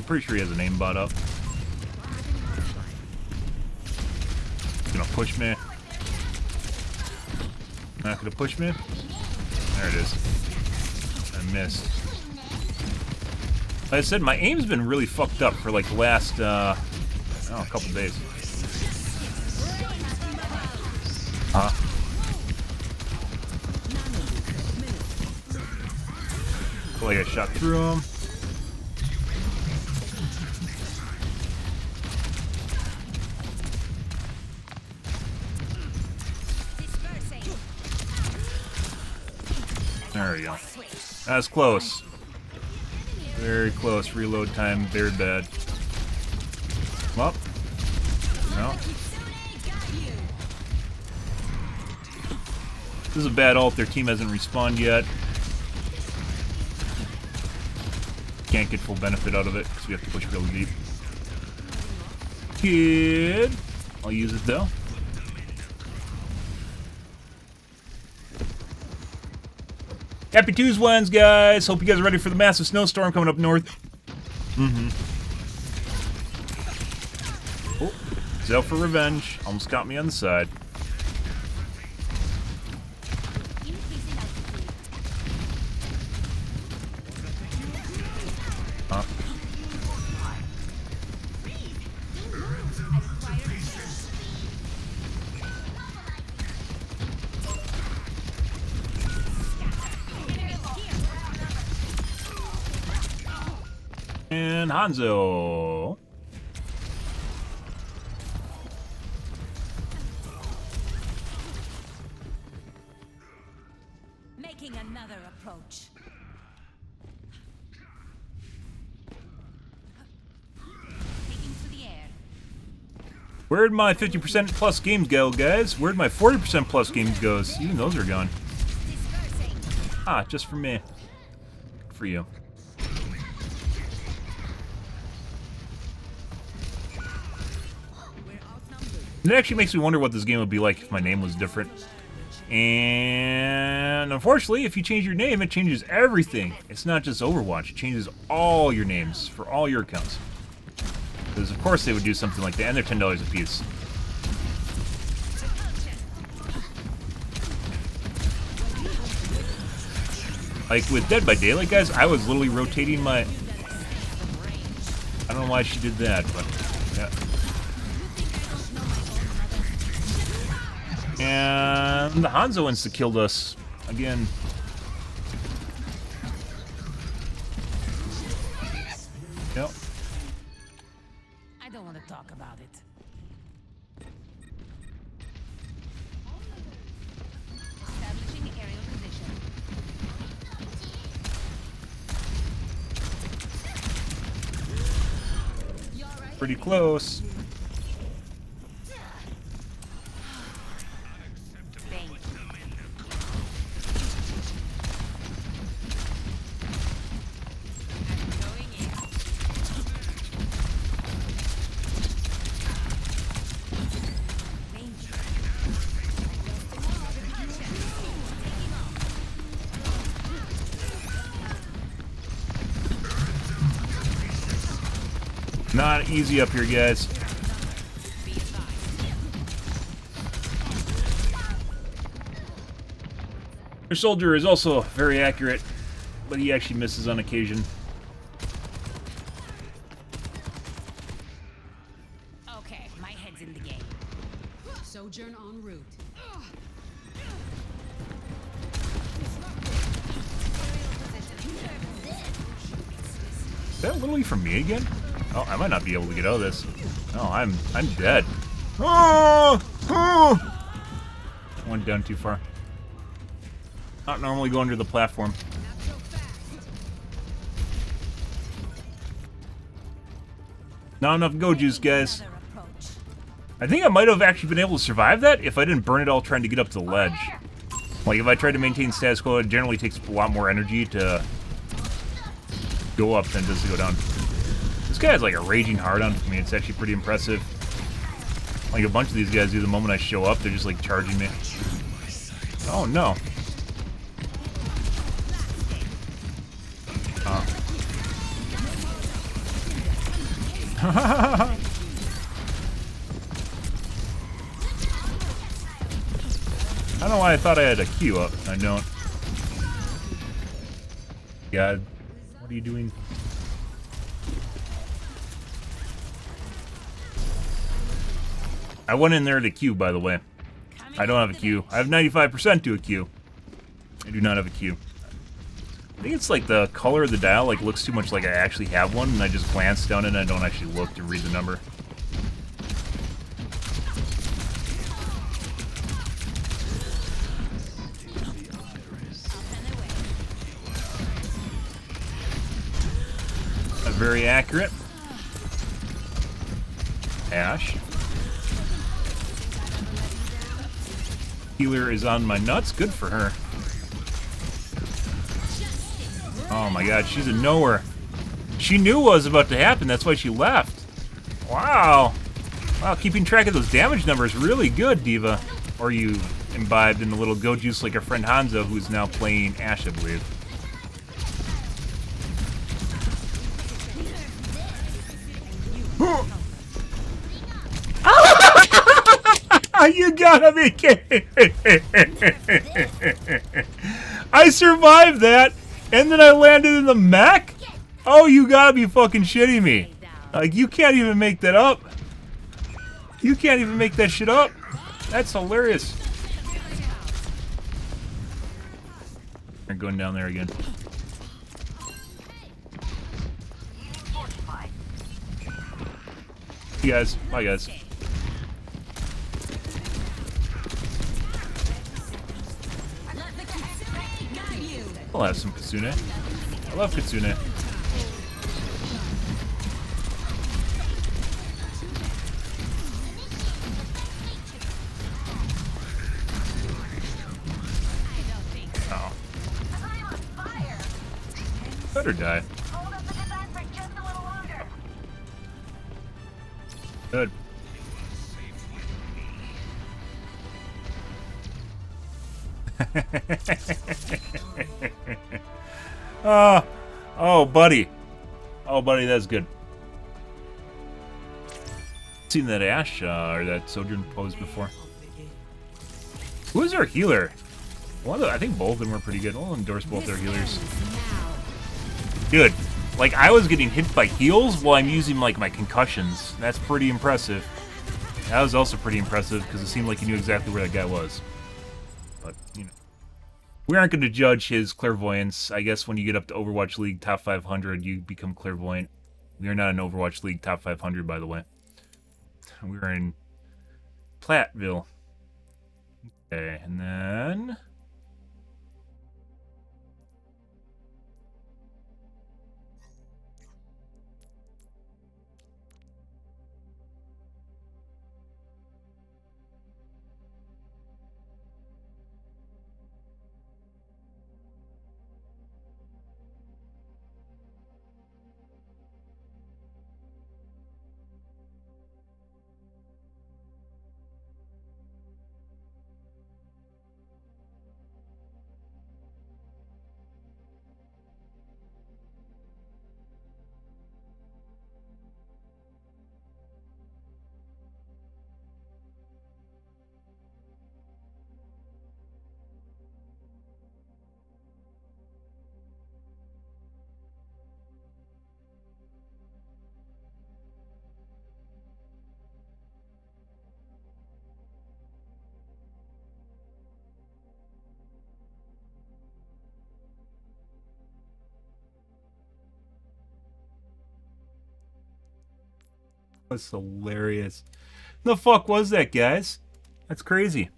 Pretty sure he has a name bot up. He's gonna push me. Not gonna push me. There it is. I missed. Like I said, my aim's been really fucked up for like the last, a couple days. Huh? Feel like I shot through him. There we go. That's close. Very close. Reload time, very bad. Well, no. This is a bad ult. Their team hasn't respawned yet. Can't get full benefit out of it because we have to push really deep. Kid. I'll use it though. Happy Tuesdays, guys. Hope you guys are ready for the massive snowstorm coming up north. Oh, he's out for revenge. Almost got me on the side. Huh? And Hanzo. Making another approach. Taking to the air. Where'd my 50% plus games go, guys? Where'd my 40% plus games goes? Even those are gone. Ah, just for me. Good for you. It actually makes me wonder what this game would be like if my name was different. And unfortunately, if you change your name, it changes everything. It's not just Overwatch. It changes all your names for all your accounts. Because, of course, they would do something like that, and they're $10 a piece. Like, with Dead by Daylight, guys, I was literally rotating my... I don't know why she did that, but... yeah. And the Hanzo insta-killed us. Again. Yep. I don't want to talk about it. Establishing aerial position. Pretty close. Not easy up here, guys. Your soldier is also very accurate, but he actually misses on occasion. Okay, my head's in the game. Sojourn en route. Is that literally from me again? Oh, I might not be able to get out of this. Oh, I'm dead. Oh! Oh! I went down too far. Not normally go under the platform. Not enough go juice, guys. I think I might have actually been able to survive that if I didn't burn it all trying to get up to the ledge. Like, if I tried to maintain status quo, it generally takes a lot more energy to go up than it does to go down. This guy has like a raging hard on for me. It's actually pretty impressive. Like a bunch of these guys do the moment I show up, they're just like charging me. Oh no. I don't know why I thought I had a Q up. I don't. God, what are you doing? I went in there to Q, by the way. I don't have a Q. I have 95% to a Q. I do not have a Q. I think it's like the color of the dial like looks too much like I actually have one, and I just glance down it and I don't actually look to read the number. Very accurate. Ash. Healer is on my nuts. Good for her. Oh my god, she's a knower. She knew what was about to happen, that's why she left. Wow. Wow, keeping track of those damage numbers really good, Diva. Or you imbibed in a little go juice like our friend Hanzo, who's now playing Ash, I believe. You gotta be kidding. I survived that, and then I landed in the mech? Oh, you gotta be fucking shitting me. Like, you can't even make that up. You can't even make that shit up. That's hilarious. They're going down there again. You guys. Bye, guys. I'll have some Kitsune. I love Kitsune. Oh. Better die. Good. Oh, buddy. Oh, buddy, that's good. Seen that Ashe or that Sojourn pose before. Who is our healer? I think both of them were pretty good. I'll endorse both their healers. Good. Like, I was getting hit by heals while I'm using, like, my concussions. That's pretty impressive. That was also pretty impressive, because it seemed like he knew exactly where that guy was. But, you know. We aren't going to judge his clairvoyance. I guess when you get up to Overwatch League Top 500, you become clairvoyant. We are not in Overwatch League Top 500, by the way. We're in Platteville. Okay, and then... That's hilarious. The fuck was that, guys? That's crazy.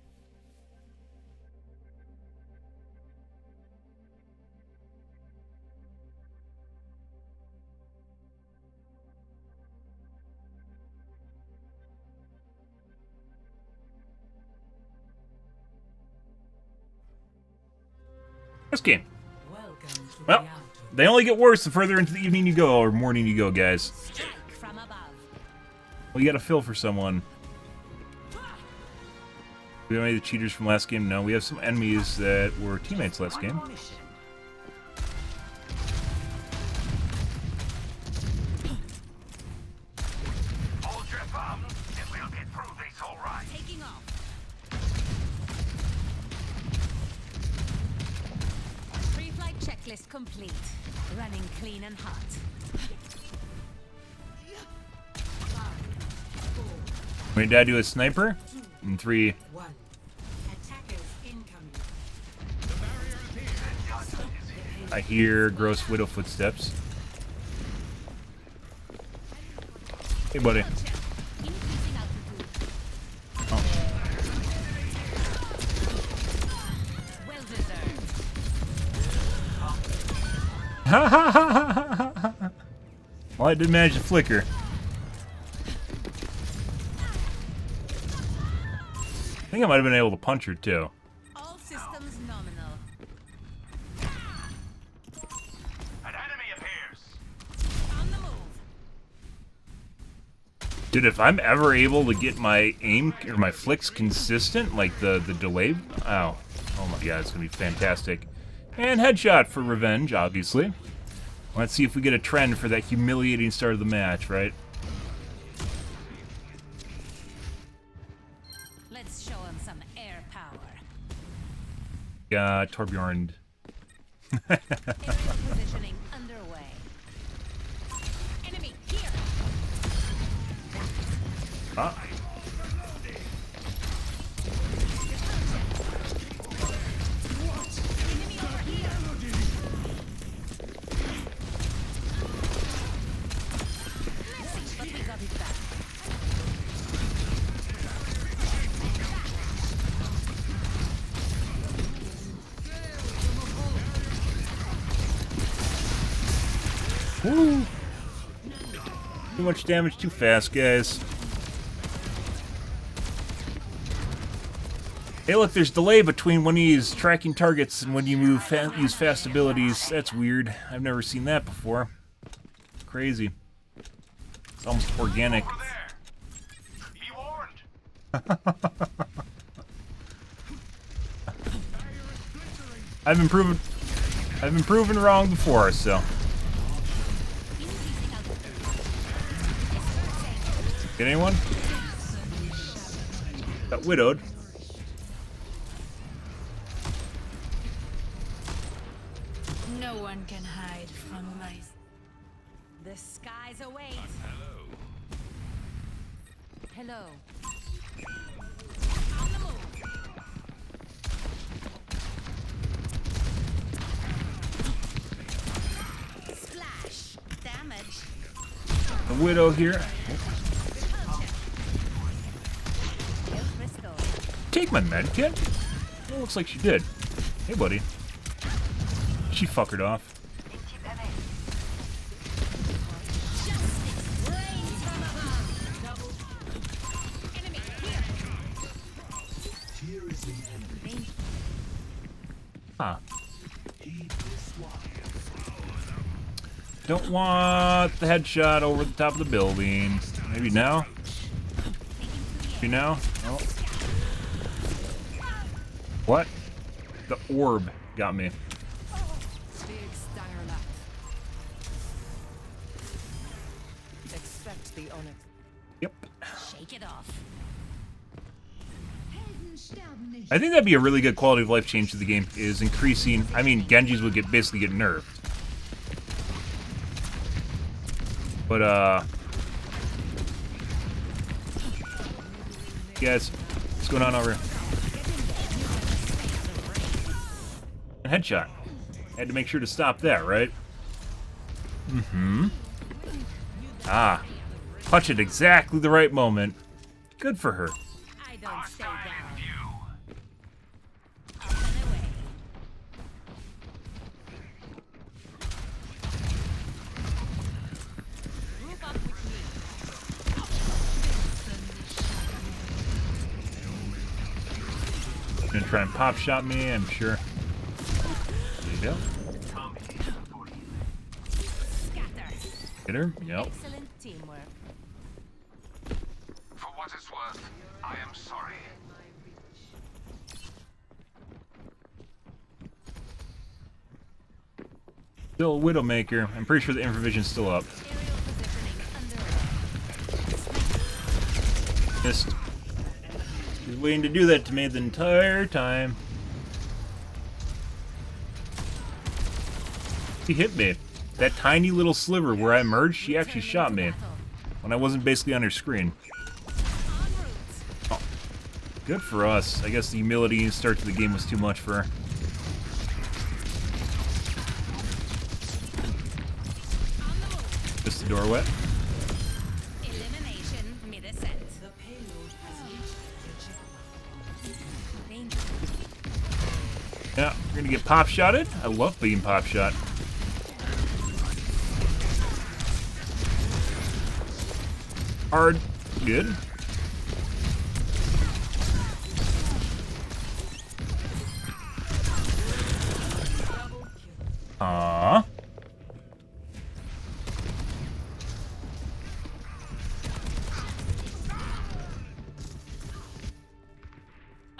This game. Well, they only get worse the further into the evening you go, or morning you go, guys. Well, you gotta fill for someone. Do we have any of the cheaters from last game? No, we have some enemies that were teammates last game. Hold your thumb, and we'll get through this all right. Taking off. Pre-flight checklist complete. Running clean and hot. We need to do a sniper in 3. I hear gross widow footsteps. Hey, buddy. Oh. Well, I did manage to flicker. I think I might have been able to punch her too. All systems nominal. An enemy appears. On the move. Dude, if I'm ever able to get my aim or my flicks consistent, like the delay, oh my god, it's gonna be fantastic. And headshot for revenge, obviously. Let's see if we get a trend for that humiliating start of the match, right? Let's show him some air power. Torbjorn. Positioning underway. Enemy here. Ah. Enemy over here. Missing, but we got it back. Woo. Too much damage too fast, guys. Hey, look, there's delay between when he's tracking targets and when you use fast abilities. That's weird. I've never seen that before. Crazy. It's almost organic. I've improved. I've been proven wrong before, so. Get anyone? Got widowed. No one can hide from my... The skies await. Hello. On the move. Splash. Damage. The widow here. Take my med kit? Well, looks like she did. Hey, buddy. She fuckered off. Huh. Don't want the headshot over the top of the building. Maybe now? Maybe now? Oh. What? The orb got me. Big stanger left. Expect the onyx. Yep. Shake it off. I think that'd be a really good quality of life change to the game, is increasing... I mean, Genji's would basically get nerfed. But, guys, what's going on over here? A headshot. Had to make sure to stop that, right? Mm-hmm. Ah. Punch at exactly the right moment. Good for her. I don't stay down. Gonna try and pop shot me, I'm sure. There you go. Hit her? Yep. Excellent teamwork. For what it's worth, I am sorry. Still a Widowmaker. I'm pretty sure the infravision's still up. Missed. He's waiting to do that to me the entire time. He hit me. That tiny little sliver where I emerged, she actually shot me. When I wasn't basically on her screen. Oh. Good for us. I guess the humility start to the game was too much for her. Just the door wet. Elimination mid-ascent. The payload has reached the Yeah, we're gonna get pop shotted. I love being pop shot. Hard. Good. Aww.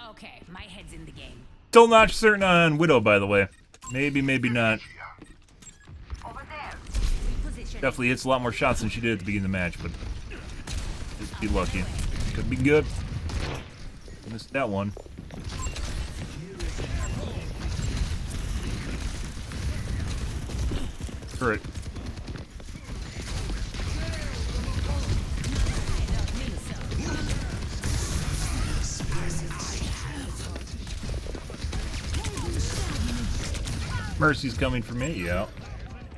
Okay, my head's in the game. Still not certain on Widow, by the way. Maybe, maybe not. Definitely hits a lot more shots than she did at the beginning of the match, but just be lucky. Could be good. Missed that one. Turret. Mercy's coming for me, yeah.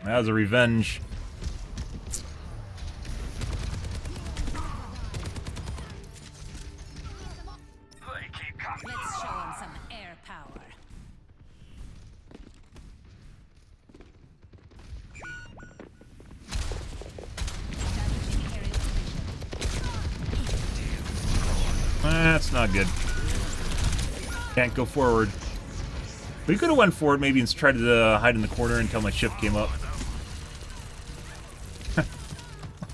That was a revenge. Let's show him some air power. That's not good. Can't go forward. We could have went forward maybe and tried to hide in the corner until my ship came up.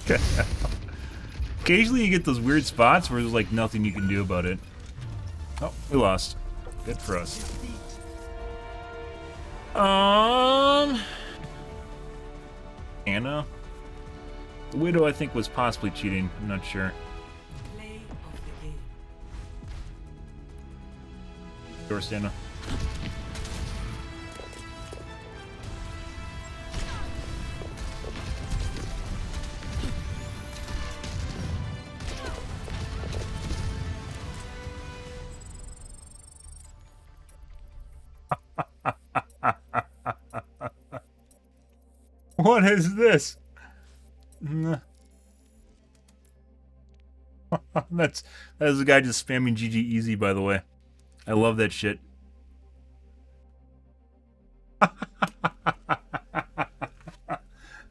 Okay. Occasionally you get those weird spots where there's like nothing you can do about it. Oh, we lost. Good for us. Ana. The Widow, I think, was possibly cheating. I'm not sure. Play of the game. Yours, Ana. What is this? That is a guy just spamming GG easy, by the way. I love that shit.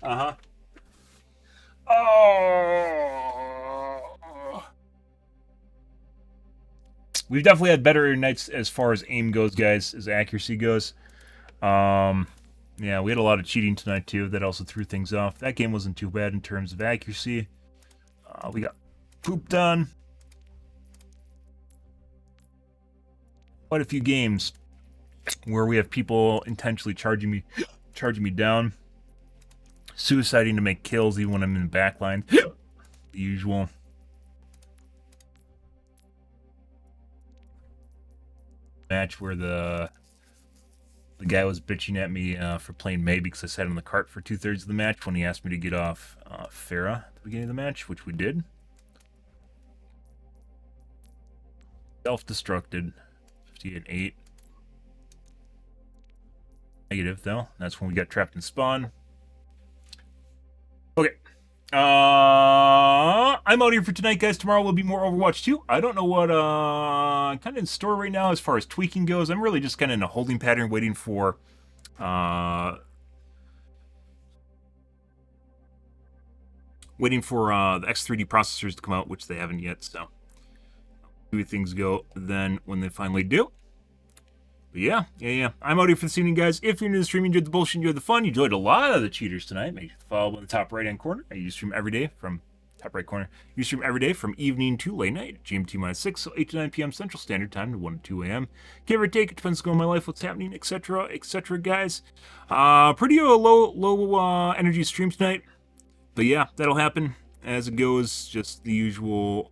Uh-huh. Oh. We've definitely had better nights as far as aim goes, guys, as accuracy goes. Yeah, we had a lot of cheating tonight, too. That also threw things off. That game wasn't too bad in terms of accuracy. We got pooped on. Quite a few games where we have people intentionally charging me down. Suiciding to make kills even when I'm in the back line. The usual. Match where the guy was bitching at me for playing May because I sat on the cart for 2/3 of the match when he asked me to get off Farah at the beginning of the match, which we did. Self-destructed. 58-8. Negative, though. That's when we got trapped in spawn. Okay. I'm out here for tonight, guys. Tomorrow will be more Overwatch 2. I don't know what kind of in store right now as far as tweaking goes. I'm really just kind of in a holding pattern, waiting for the X3D processors to come out, which they haven't yet. So, see how things go then when they finally do. But yeah. I'm out here for this evening, guys. If you're new to the stream, you enjoyed the bullshit, you enjoyed the fun, you enjoyed a lot of the cheaters tonight, make sure to follow in the top right-hand corner. I use stream every day from top right corner. You stream every day from evening to late night, GMT-6, so 8 to 9 p.m. Central Standard Time to 1 to 2 a.m. Give or take, it depends on my life, what's happening, etc., guys. Pretty low energy stream tonight. But yeah, that'll happen as it goes. Just the usual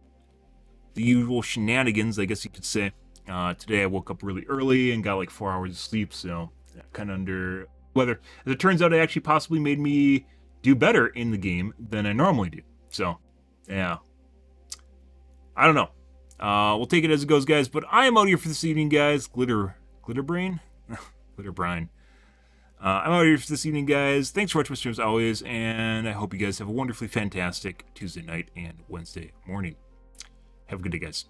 shenanigans, I guess you could say. Today I woke up really early and got like 4 hours of sleep, so kind of under weather. As it turns out, it actually possibly made me do better in the game than I normally do. So, yeah. I don't know. We'll take it as it goes, guys. But I am out here for this evening, guys. Glitterbrain? Glitterbrine. I'm out here for this evening, guys. Thanks for watching my stream as always, and I hope you guys have a wonderfully fantastic Tuesday night and Wednesday morning. Have a good day, guys.